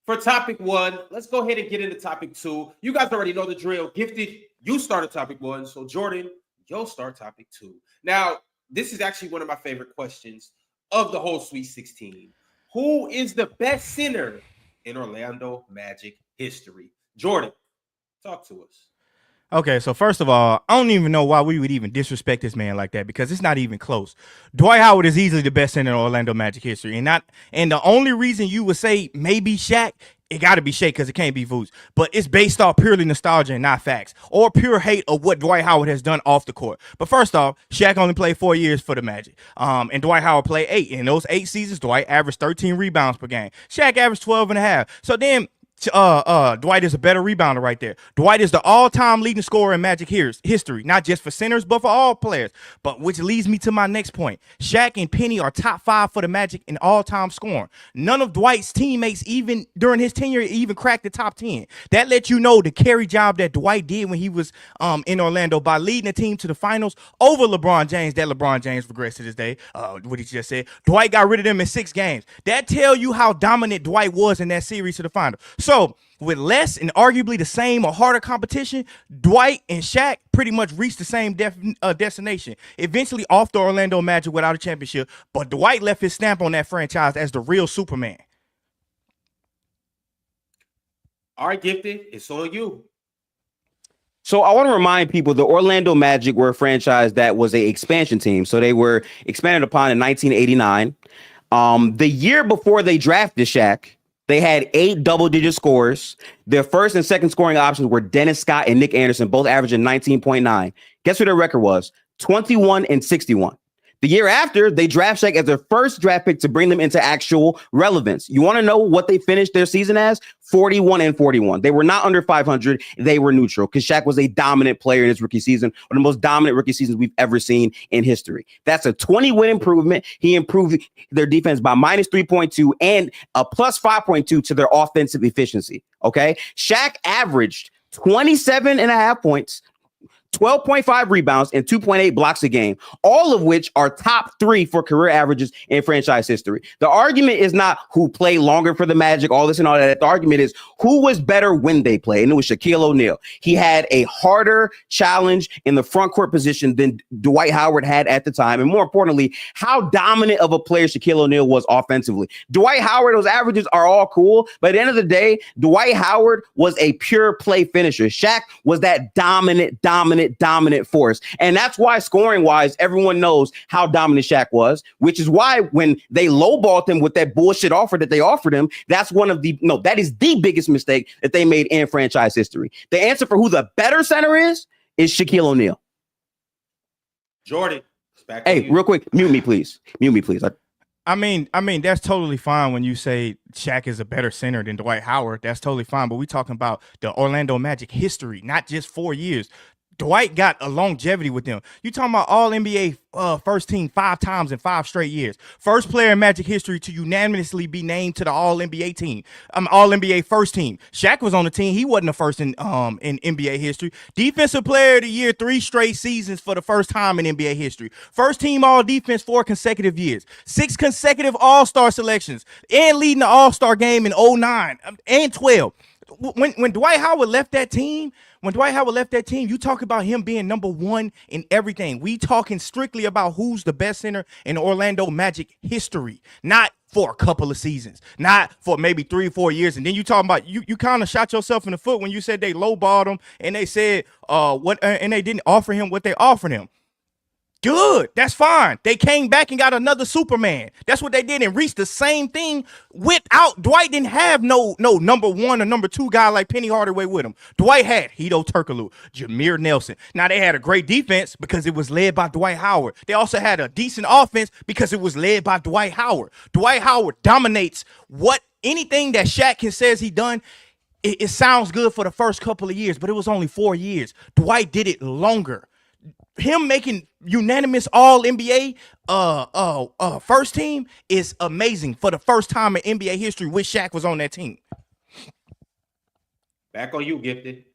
for topic 1. Let's go ahead and get into topic 2. You guys already know the drill. Gifted, you started topic 1, so Jordan, you'll start topic 2. Now, this is actually one of my favorite questions of the whole Sweet 16. Who is the best center in Orlando Magic history? Jordan, talk to us.
Okay, so first of all, I don't even know why we would even disrespect this man like that, because it's not even close. Dwight Howard is easily the best center in Orlando Magic history, and the only reason you would say maybe Shaq, it got to be Shaq because it can't be Vooch, but it's based off purely nostalgia and not facts or pure hate of what Dwight Howard has done off the court. But first off, Shaq only played 4 years for the Magic, and Dwight Howard played 8. In those 8 seasons, Dwight averaged 13 rebounds per game. Shaq averaged 12 and a half. So then Dwight is a better rebounder right there. Dwight is the all-time leading scorer in Magic history, not just for centers, but for all players. But which leads me to my next point. Shaq and Penny are top 5 for the Magic in all-time scoring. None of Dwight's teammates, even during his tenure, even cracked the top 10. That lets you know the carry job that Dwight did when he was in Orlando by leading the team to the finals over LeBron James. That LeBron James regrets to this day. What he just said. Dwight got rid of them in 6 games. That tell you how dominant Dwight was in that series to the final. So with less and arguably the same or harder competition, Dwight and Shaq pretty much reached the same destination, eventually off the Orlando Magic without a championship, but Dwight left his stamp on that franchise as the real Superman.
All right, Gifted, it's on you.
So I want to remind people the Orlando Magic were a franchise that was an expansion team. So they were expanded upon in 1989. The year before they drafted Shaq, they had 8 double-digit scorers. Their first and second scoring options were Dennis Scott and Nick Anderson, both averaging 19.9. Guess what their record was? 21 and 61. The year after, they draft Shaq as their first draft pick to bring them into actual relevance. You want to know what they finished their season as? 41 and 41. They were not under 500. They were neutral because Shaq was a dominant player in his rookie season, one of the most dominant rookie seasons we've ever seen in history. That's a 20-win improvement. He improved their defense by minus 3.2 and a plus 5.2 to their offensive efficiency. Okay. Shaq averaged 27.5 points, 12.5 rebounds, and 2.8 blocks a game, all of which are top 3 for career averages in franchise history. The argument is not who played longer for the Magic, all this and all that. The argument is who was better when they played, and it was Shaquille O'Neal. He had a harder challenge in the front court position than Dwight Howard had at the time, and more importantly, how dominant of a player Shaquille O'Neal was offensively. Dwight Howard, those averages are all cool, but at the end of the day, Dwight Howard was a pure play finisher. Shaq was that dominant force. And that's why scoring wise, everyone knows how dominant Shaq was, which is why when they lowballed him with that bullshit offer that they offered him, that is the biggest mistake that they made in franchise history. The answer for who the better center is Shaquille O'Neal.
Jordan, it's back to you.
Real quick, mute me, please.
I mean, that's totally fine when you say Shaq is a better center than Dwight Howard. That's totally fine. But we're talking about the Orlando Magic history, not just 4 years. Dwight got a longevity with them. You talking about all NBA first team 5 times in 5 straight years. First player in Magic history to unanimously be named to the All NBA team. All NBA first team. Shaq was on the team. He wasn't the first in NBA history. Defensive player of the year 3 straight seasons for the first time in NBA history. First team all defense 4 consecutive years. 6 consecutive All-Star selections and leading the All-Star game in 09 and 12. When Dwight Howard left that team, you talk about him being number 1 in everything. We talking strictly about who's the best center in Orlando Magic history, not for a couple of seasons, not for maybe 3 or 4 years. And then you talking about you kind of shot yourself in the foot when you said they lowballed him and they said and they didn't offer him what they offered him. Good. That's fine. They came back and got another Superman. That's what they did and reached the same thing without Dwight. Didn't have no number 1 or number 2 guy like Penny Hardaway with him. Dwight had Hedo Turkoglu, Jameer Nelson. Now they had a great defense because it was led by Dwight Howard. They also had a decent offense because it was led by Dwight Howard. Dwight Howard dominates anything that Shaq says he done. It sounds good for the first couple of years, but it was only 4 years. Dwight did it longer. Him making unanimous all NBA first team is amazing for the first time in NBA history with Shaq was on that team.
Back on you, Gifted.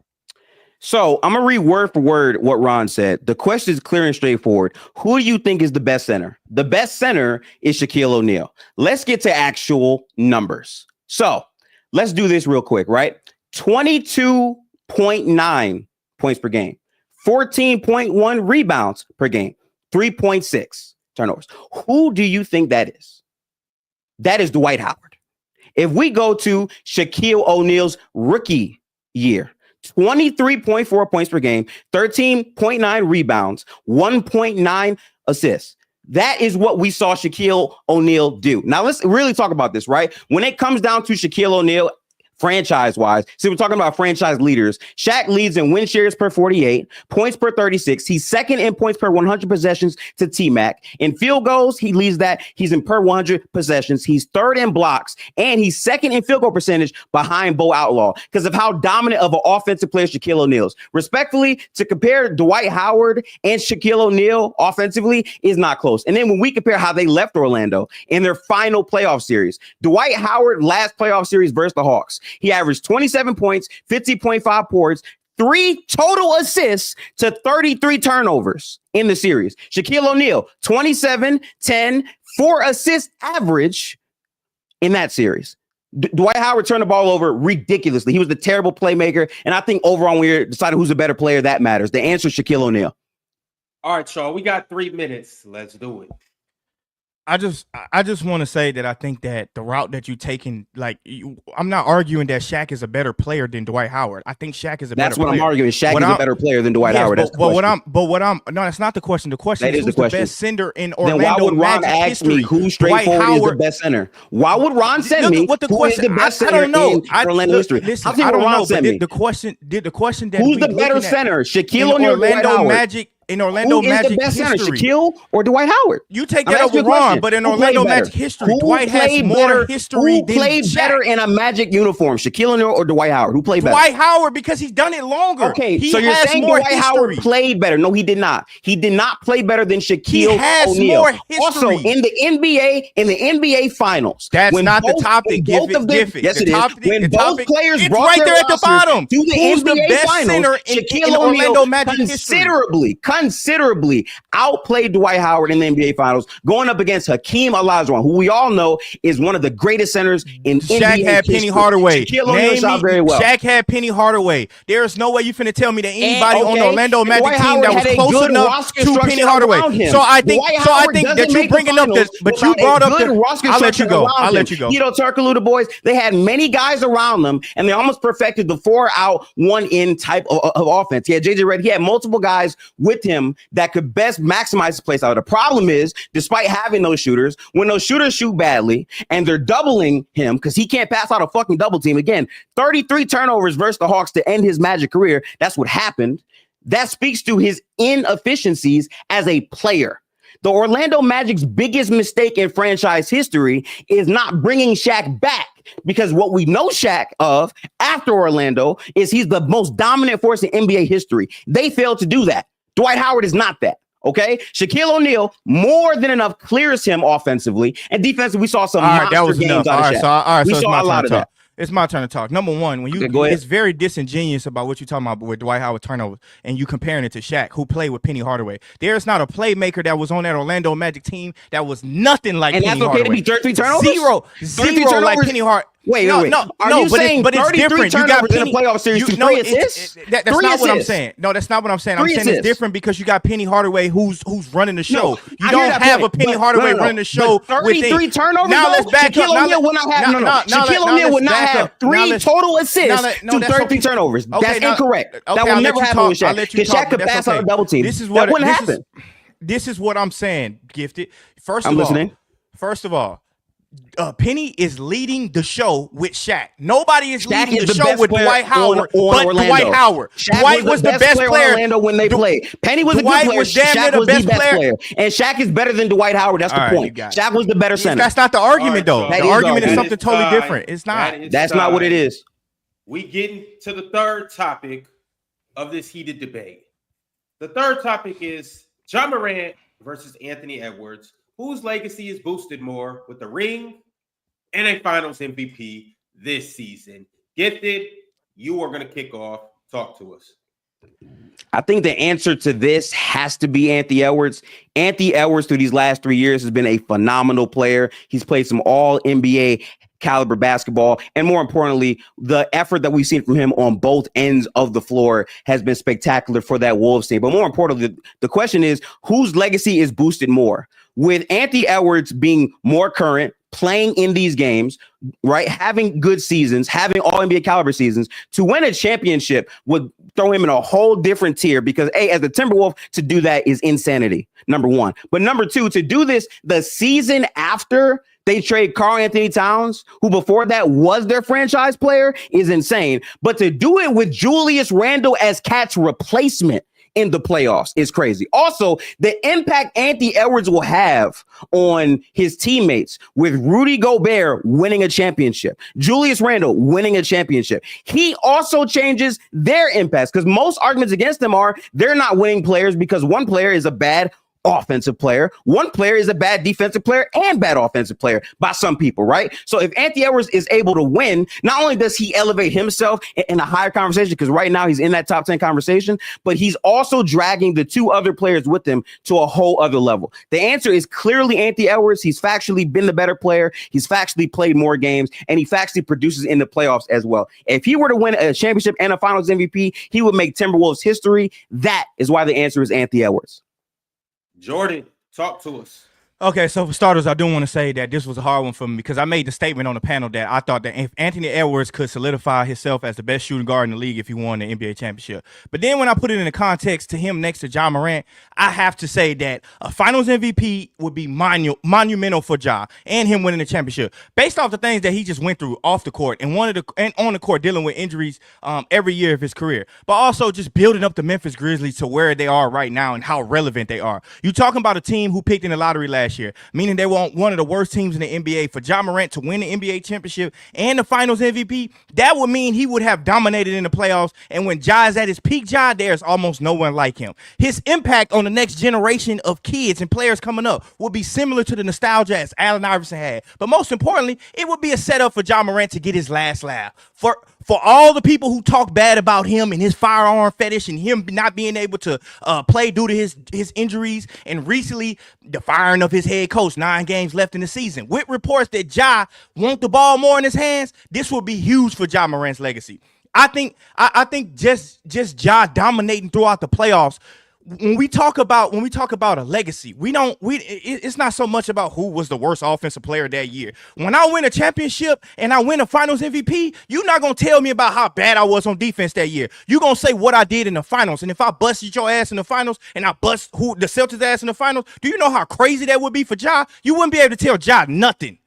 So I'm gonna read word for word what Ron said. The question is clear and straightforward. Who do you think is the best center? The best center is Shaquille O'Neal. Let's get to actual numbers. So let's do this real quick, right? 22.9 points per game. 14.1 rebounds per game, 3.6 turnovers. Who do you think that is? That is Dwight Howard. If we go to Shaquille O'Neal's rookie year, 23.4 points per game, 13.9 rebounds, 1.9 assists. That is what we saw Shaquille O'Neal do. Now let's really talk about this, right? When it comes down to Shaquille O'Neal, franchise-wise, see, we're talking about franchise leaders. Shaq leads in win shares per 48, points per 36. He's second in points per 100 possessions to T-Mac. In field goals, he leads that. He's in per 100 possessions. He's third in blocks, and he's second in field goal percentage behind Bo Outlaw because of how dominant of an offensive player Shaquille O'Neal is. Respectfully, to compare Dwight Howard and Shaquille O'Neal offensively is not close. And then when we compare how they left Orlando in their final playoff series, Dwight Howard last playoff series versus the Hawks, he averaged 27 points, 50.5 boards, 3 total assists to 33 turnovers in the series. Shaquille O'Neal, 27, 10, 4 assists average in that series. Dwight Howard turned the ball over ridiculously. He was the terrible playmaker. And I think overall, when we're deciding who's a better player, that matters. The answer is Shaquille O'Neal.
All right, y'all. We got 3 minutes. Let's do it.
I just want to say that I think that the route that you're taking, I'm not arguing that Shaq is a better player than Dwight Howard. I think Shaq is a better player. That's
what I'm arguing. Shaq is a better player than Dwight Howard.
No, that's not the question. The question is who's the best center in Orlando
Then why would Ron
Magic
ask
history?
me who straightforward is the best center? Why would Ron send me
what the
who
question,
is the best
I
center
don't know.
in Orlando history?
Listen,
I
I don't
Ron
know,
sent
but
me.
the question that
who's the better center, Shaquille O'Neal or Dwight Howard?
In Orlando
Who is
Magic
the best
history,
center, Shaquille or Dwight Howard?
You take that over Ron, but in Orlando Magic history, Dwight has more history than Shaq.
Who played better in a Magic uniform, Shaquille O'Neal or Dwight Howard? Who played better?
Dwight Howard, because he's done it longer.
Okay,
he
so you're saying
more
Dwight Howard played better? No, he did not. He did not play better than Shaquille O'Neal.
More history.
Also, in the NBA Finals,
that's not the topic. Yes,
it is. When both players
it's
brought
right
their
there at the bottom.
To the
Who's
NBA
the best
Finals,
center in Orlando Magic history?
Considerably outplayed Dwight Howard in the NBA Finals, going up against Hakeem Olajuwon, who we all know is one of the greatest centers in
Shaq
NBA
had
history.
Penny Hardaway.
Shaquille O'Neal shot very well.
Shaq had Penny Hardaway. There is no way you finna tell me that anybody on the Orlando Magic team that was close enough to Penny Hardaway. So I think that you bringing up this, but you brought up the. I'll let you go.
Hedo Turkoglu, the boys, they had many guys around them, and they almost perfected the 4-out, 1-in type of offense. He had JJ Redick. He had multiple guys with him that could best maximize the place out. The problem is, despite having those shooters, when those shooters shoot badly and they're doubling him because he can't pass out a fucking double team. Again, 33 turnovers versus the Hawks to end his Magic career. That's what happened. That speaks to his inefficiencies as a player. The Orlando Magic's biggest mistake in franchise history is not bringing Shaq back, because what we know Shaq of after Orlando is he's the most dominant force in NBA history. They failed to do that. Dwight Howard is not that. Okay, Shaquille O'Neal more than enough clears him offensively, and defensively we saw some monster games out of Shaq. We saw a lot of that.
It's my turn to talk. Number one, when it's very disingenuous about what you're talking about with Dwight Howard turnovers, and you comparing it to Shaq, who played with Penny Hardaway. There's not a playmaker that was on that Orlando Magic team that was nothing like Penny Hardaway.
And that's okay to be 33 turnovers?
Zero like Penny Hardaway.
Wait. Are you saying but it's different. You got in a playoff series to 3 assists?
That's not what I'm saying. No, that's not what I'm saying. I'm saying it's different because you got Penny Hardaway who's running the show. You don't have a Penny Hardaway running the show.
33 turnovers.
Now let's back up.
Shaquille O'Neal would not have. Shaquille O'Neal would not have 3 total assists to 33 turnovers. That's incorrect. That would never happen with Shaq. Because Shaq could pass out a double team. That wouldn't happen.
this is what I'm saying, Gifted. First
I'm
of all, Penny is leading the show with Shaq. Nobody is
Shaq
leading
is
the show
best
with
player
Dwight Howard,
on
but
Orlando.
Dwight Howard.
Shaq
Dwight was the best player
on Orlando when they played. Penny was
Dwight
a good player.
was damn near
Shaq
the
was
best
the best
player.
player. And Shaq is better than Dwight Howard. That's
All
the
right, you
point.
got it.
Shaq was the better center.
That's not the argument, though.
That
The
is
argument is
argument.
something totally
time.
different. It's not.
That's not what it is.
We getting to the third topic of this heated debate. The third topic is Ja Morant versus Anthony Edwards. Whose legacy is boosted more with the ring and a Finals MVP this season? Gifted, you are going to kick off. Talk to us.
I think the answer to this has to be Anthony Edwards. Anthony Edwards through these last 3 years has been a phenomenal player. He's played some all NBA caliber basketball. And more importantly, the effort that we've seen from him on both ends of the floor has been spectacular for that Wolves team. But more importantly, the question is, whose legacy is boosted more? With Anthony Edwards being more current, playing in these games, right, having good seasons, having all NBA caliber seasons, to win a championship would throw him in a whole different tier because, A, as the Timberwolf, to do that is insanity, number one. But number two, to do this the season after they trade Karl Anthony Towns, who before that was their franchise player, is insane. But to do it with Julius Randle as Cat's replacement in the playoffs is crazy. Also, the impact Anthony Edwards will have on his teammates with Rudy Gobert winning a championship, Julius Randle winning a championship. He also changes their impacts because most arguments against them are they're not winning players because one player is a bad offensive player, one player is a bad defensive player and bad offensive player by some people, right? So if Anthony Edwards is able to win, not only does he elevate himself in a higher conversation, because right now he's in that top 10 conversation, but he's also dragging the two other players with him to a whole other level. The answer is clearly Anthony Edwards. He's factually been the better player. He's factually played more games, and he factually produces in the playoffs as well. If he were to win a championship and a Finals MVP, he would make Timberwolves history. That is why the answer is Anthony Edwards.
Jordan, talk to us.
Okay, so for starters, I do want to say that this was a hard one for me because I made the statement on the panel that I thought that if Anthony Edwards could solidify himself as the best shooting guard in the league if he won the NBA championship. But then when I put it in the context to him next to Ja Morant, I have to say that a Finals MVP would be monumental for Ja and him winning the championship based off the things that he just went through off the court and on the court dealing with injuries every year of his career, but also just building up the Memphis Grizzlies to where they are right now and how relevant they are. You talking about a team who picked in the lottery last year, meaning they were one of the worst teams in the NBA. For Ja Morant to win the NBA championship and the Finals MVP, that would mean he would have dominated in the playoffs. And when Ja is at his peak, Ja, there's almost no one like him. His impact on the next generation of kids and players coming up will be similar to the nostalgia as Allen Iverson had. But most importantly, it would be a setup for Ja Morant to get his last laugh. For all the people who talk bad about him and his firearm fetish and him not being able to play due to his injuries, and recently the firing of his head coach, 9 games left in the season, with reports that Ja want the ball more in his hands, this will be huge for Ja Morant's legacy. I think just Ja dominating throughout the playoffs. When we talk about a legacy, it's not so much about who was the worst offensive player that year. When I win a championship and I win a Finals MVP, you're not gonna tell me about how bad I was on defense that year. You're gonna say what I did in the finals. And if I busted your ass in the finals and I bust the Celtics ass in the finals, do you know how crazy that would be for Ja? You wouldn't be able to tell Ja nothing.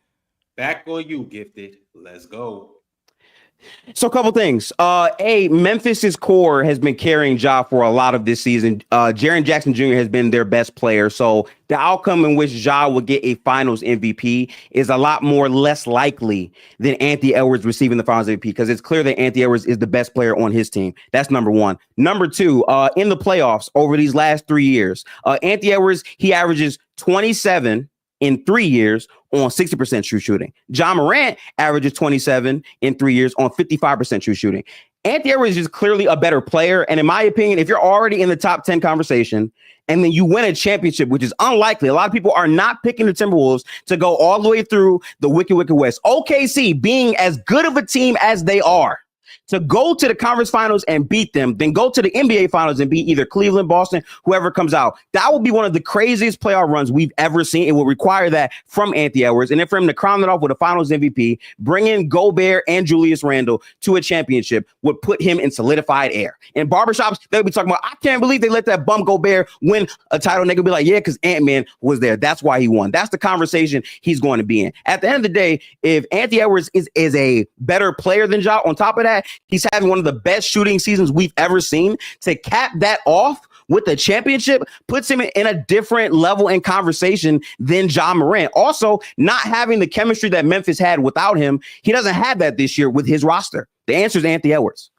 Back on you, Gifted. Let's go.
So a couple things. Memphis's core has been carrying Ja for a lot of this season. Jaren Jackson Jr. has been their best player. So the outcome in which Ja will get a Finals MVP is a lot more less likely than Anthony Edwards receiving the Finals MVP because it's clear that Anthony Edwards is the best player on his team. That's number one. Number two, in the playoffs over these last 3 years, Anthony Edwards, he averages 27 in 3 years on 60% true shooting. Ja Morant averages 27 in 3 years on 55% true shooting. Anthony Edwards is clearly a better player. And in my opinion, if you're already in the top 10 conversation and then you win a championship, which is unlikely, a lot of people are not picking the Timberwolves to go all the way through the Wicked West. OKC being as good of a team as they are, to go to the conference finals and beat them, then go to the NBA finals and beat either Cleveland, Boston, whoever comes out. That will be one of the craziest playoff runs we've ever seen. It will require that from Anthony Edwards. And then for him to crown it off with a finals MVP, bring in Gobert and Julius Randle to a championship would put him in solidified air. In barbershops, they'll be talking about, I can't believe they let that bum Gobert win a title. And they could be like, yeah, because Ant-Man was there. That's why he won. That's the conversation he's going to be in. At the end of the day, if Anthony Edwards is a better player than Ja, on top of that, he's having one of the best shooting seasons we've ever seen. To cap that off with the championship puts him in a different level in conversation than Ja Morant. Also, not having the chemistry that Memphis had without him, he doesn't have that this year with his roster. The answer is Anthony Edwards.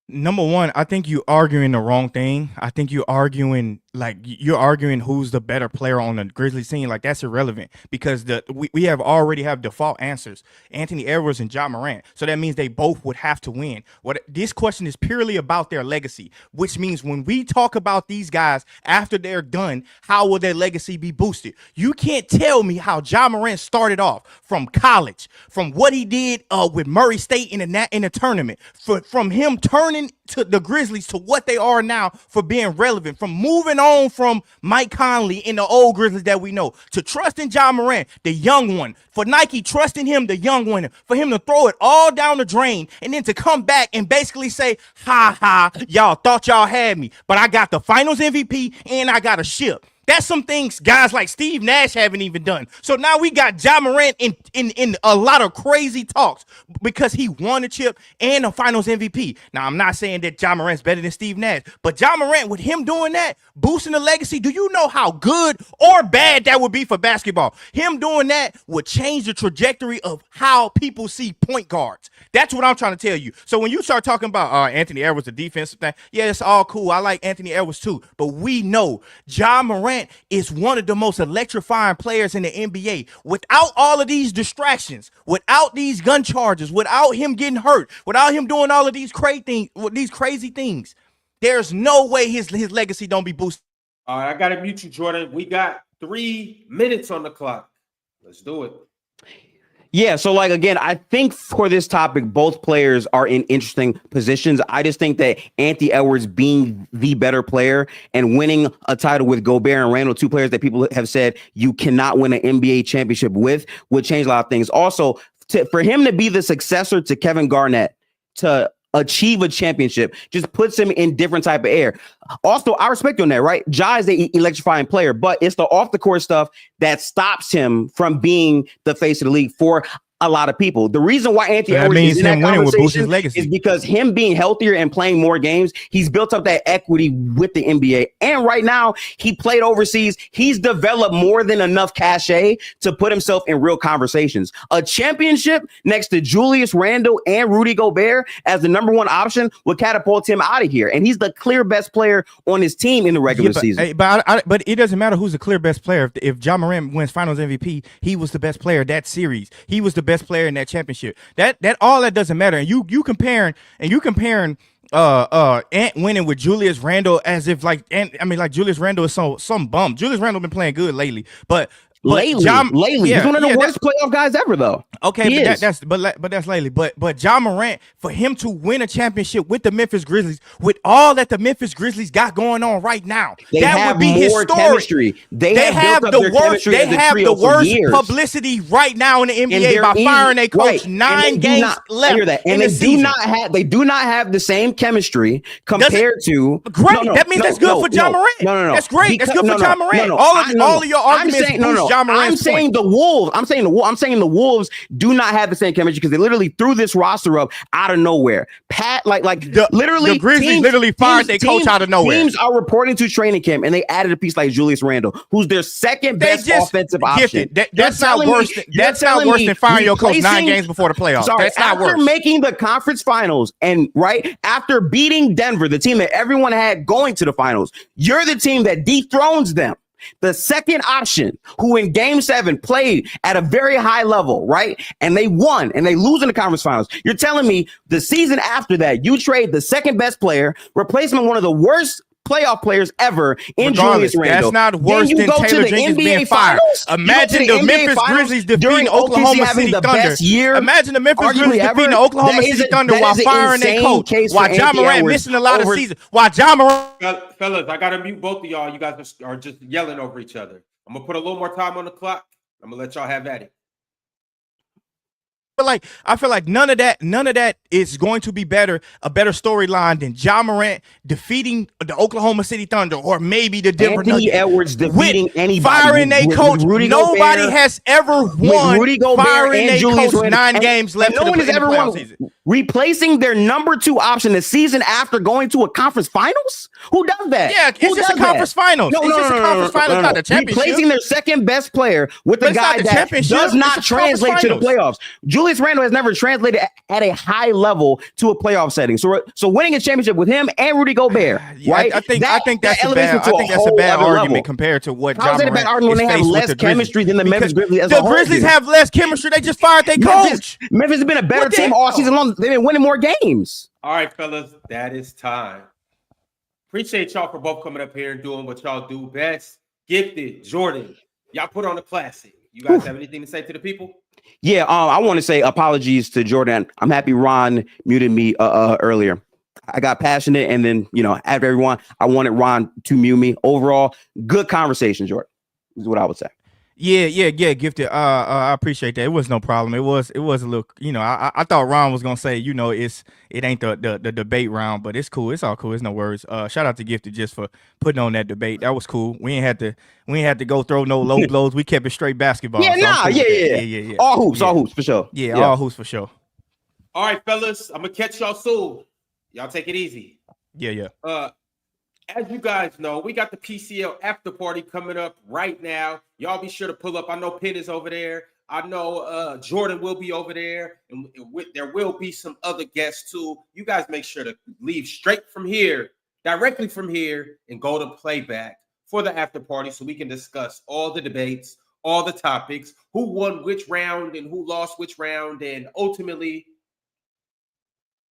Number one, I think you're arguing the wrong thing. I think you're arguing who's the better player on the Grizzlies team. Like, that's irrelevant because we already have default answers, Anthony Edwards and Ja Morant. So that means they both would have to win. This question is purely about their legacy, which means when we talk about these guys after they're done, how will their legacy be boosted? You can't tell me how Ja Morant started off from college, from what he did with Murray State in the tournament, from him turning to the Grizzlies to what they are now for being relevant, from moving on from Mike Conley in the old Grizzlies that we know to trusting Ja Morant, the young one, for Nike trusting him, the young one, for him to throw it all down the drain and then to come back and basically say, ha ha, y'all thought y'all had me, but I got the finals MVP and I got a ship. That's some things guys like Steve Nash haven't even done. So now we got Ja Morant in a lot of crazy talks because he won a chip and a finals MVP. Now, I'm not saying that Ja Morant's better than Steve Nash, but Ja Morant, with him doing that, boosting the legacy, do you know how good or bad that would be for basketball? Him doing that would change the trajectory of how people see point guards. That's what I'm trying to tell you. So when you start talking about Anthony Edwards, the defensive thing, yeah, it's all cool. I like Anthony Edwards too, but we know Ja Morant is one of the most electrifying players in the NBA. Without all of these distractions, without these gun charges, without him getting hurt, without him doing all of these crazy things, there's no way his legacy don't be boosted.
All right, I got to mute you, Jordan. We got 3 minutes on the clock. Let's do it.
Yeah, so like, again, I think for this topic, both players are in interesting positions. I just think that Anthony Edwards being the better player and winning a title with Gobert and Randle, two players that people have said you cannot win an NBA championship with, would change a lot of things. Also, for him to be the successor to Kevin Garnett, to achieve a championship, just puts him in different type of air. Also, I respect you on that, right? Ja is the electrifying player, but it's the off the court stuff that stops him from being the face of the league for a lot of people. The reason why Anthony Edwards is in that conversation is because him being healthier and playing more games, he's built up that equity with the NBA. And right now, he played overseas. He's developed more than enough cachet to put himself in real conversations. A championship next to Julius Randle and Rudy Gobert as the number one option would catapult him out of here. And he's the clear best player on his team in the regular season.
But it doesn't matter who's the clear best player. If Ja Morant wins finals MVP, he was the best player that series. He was the best player in that championship. That all that doesn't matter. And you comparing Ant winning with Julius Randle as if like Julius Randle is some bum. Julius Randle been playing good lately, but
lately, he's one of the worst playoff guys ever, though.
Okay, but that's lately. But Ja Morant, for him to win a championship with the Memphis Grizzlies, with all that the Memphis Grizzlies got going on right now, that would be historic.
Chemistry. They have
the worst publicity right now in the NBA by firing a coach. 9 games left.
And they do not have the same chemistry compared to.
Great. That means that's good for Ja Morant.
No.
That's great. That's good for Ja Morant. All of your arguments.
I'm saying the Wolves do not have the same chemistry because they literally threw this roster up out of nowhere. The
Grizzlies literally fired their coach out of nowhere.
Teams are reporting to training camp and they added a piece like Julius Randle, who's their second best offensive option.
That's not worse. That's not worse than firing your coach 9 games before the playoffs. That's not worse.
After making the conference finals and after beating Denver, the team that everyone had going to the finals, you're the team that dethrones them. The second option, who in game 7 played at a very high level, right? And they won and they lose in the conference finals. You're telling me the season after that, you trade the second best player, replace him with one of the worst playoff players ever in
Regardless,
Julius Randle.
that's not worse
Then you
than
go to
Taylor
the
Jenkins
NBA
being fired.
Finals? You go to
Imagine the
NBA
Memphis
Finals during
Grizzlies defeating
OKC
Oklahoma
having
City
the
Thunder.
best year,
Imagine the Memphis
arguably
Grizzlies
ever.
defeating the Oklahoma
That is
City
a-
Thunder
that
while
is an
firing their
insane
coach,
case
while
for
Ja
Anthony
Morant
Edwards
missing a lot of
over-
season, while Ja Morant.
Fellas, I gotta mute both of y'all. You guys are just yelling over each other. I'm gonna put a little more time on the clock. I'm gonna let y'all have at it.
I feel like none of that is going to be a better storyline than Ja Morant defeating the Oklahoma City Thunder or maybe the Denver
Anthony
Nuggets.
Edwards defeating anybody.
Firing a coach.
Rudy
Nobody
Gobert,
has ever won
Rudy Gobert
firing
and
a
Julius
coach
Randle.
9
And-
games
and
left
no
to
one
the,
has
in the
ever
playoff
won
season.
replacing their number 2 option the season after going to a conference finals. Who does that?
Yeah,
Who
it's just a
does that?
conference finals.
No,
It's
no,
just
no,
a
no,
conference
no,
finals,
no,
not
no.
the championship.
Replacing their second best player with
But
a
it's not
guy
the
that
championship.
does not
It's a conference
translate to the
finals.
playoffs. Julius Randle has never translated at a high level to a playoff setting. So winning a championship with him and Rudy Gobert,
Yeah,
right?
I think that's a
elevates
bad.
him to
I think that's a
whole
bad
other
argument
level.
compared to what
How
Ja
is that a bad
Morant
argument when
is
they have
faced with
less
the Grizzlies?
chemistry than the Memphis
Because
Grizzlies as
the
a whole
Grizzlies
do?
have less chemistry. They just fired their coach.
Memphis has been a better
What the
team all
hell?
season long. They've been winning more games.
All right, fellas, that is time. Appreciate y'all for both coming up here and doing what y'all do best. Gifted, Jordan, y'all put on a classic. You guys have anything to say to the people?
Yeah, I want to say apologies to Jordan. I'm happy Ron muted me earlier. I got passionate, and then after everyone, I wanted Ron to mute me. Overall, good conversation, Jordan. Is what I would say.
Yeah, Gifted. I appreciate that. It was no problem. It was a little, I thought Ron was gonna say, it ain't the debate round, but it's cool. It's all cool. It's no worries. Shout out to Gifted just for putting on that debate. That was cool. We ain't had to go throw no low blows. We kept it straight basketball.
Yeah,
so I'm cool with that.
yeah. All hoops for sure.
Yeah, all hoops for sure.
All right, fellas, I'm gonna catch y'all soon. Y'all take it easy.
Yeah.
As you guys know, we got the PCL after party coming up right now. Y'all be sure to pull up. I know Penn is over there. I know Jordan will be over there. And there will be some other guests too. You guys make sure to leave directly from here, and go to Playback for the after party so we can discuss all the debates, all the topics, who won which round and who lost which round, and ultimately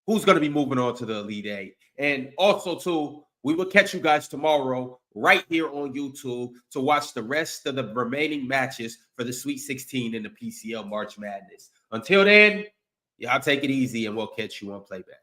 who's going to be moving on to the Elite Eight. And also, too, we will catch you guys tomorrow right here on YouTube to watch the rest of the remaining matches for the Sweet 16 in the PCL March Madness. Until then, y'all take it easy, and we'll catch you on Playback.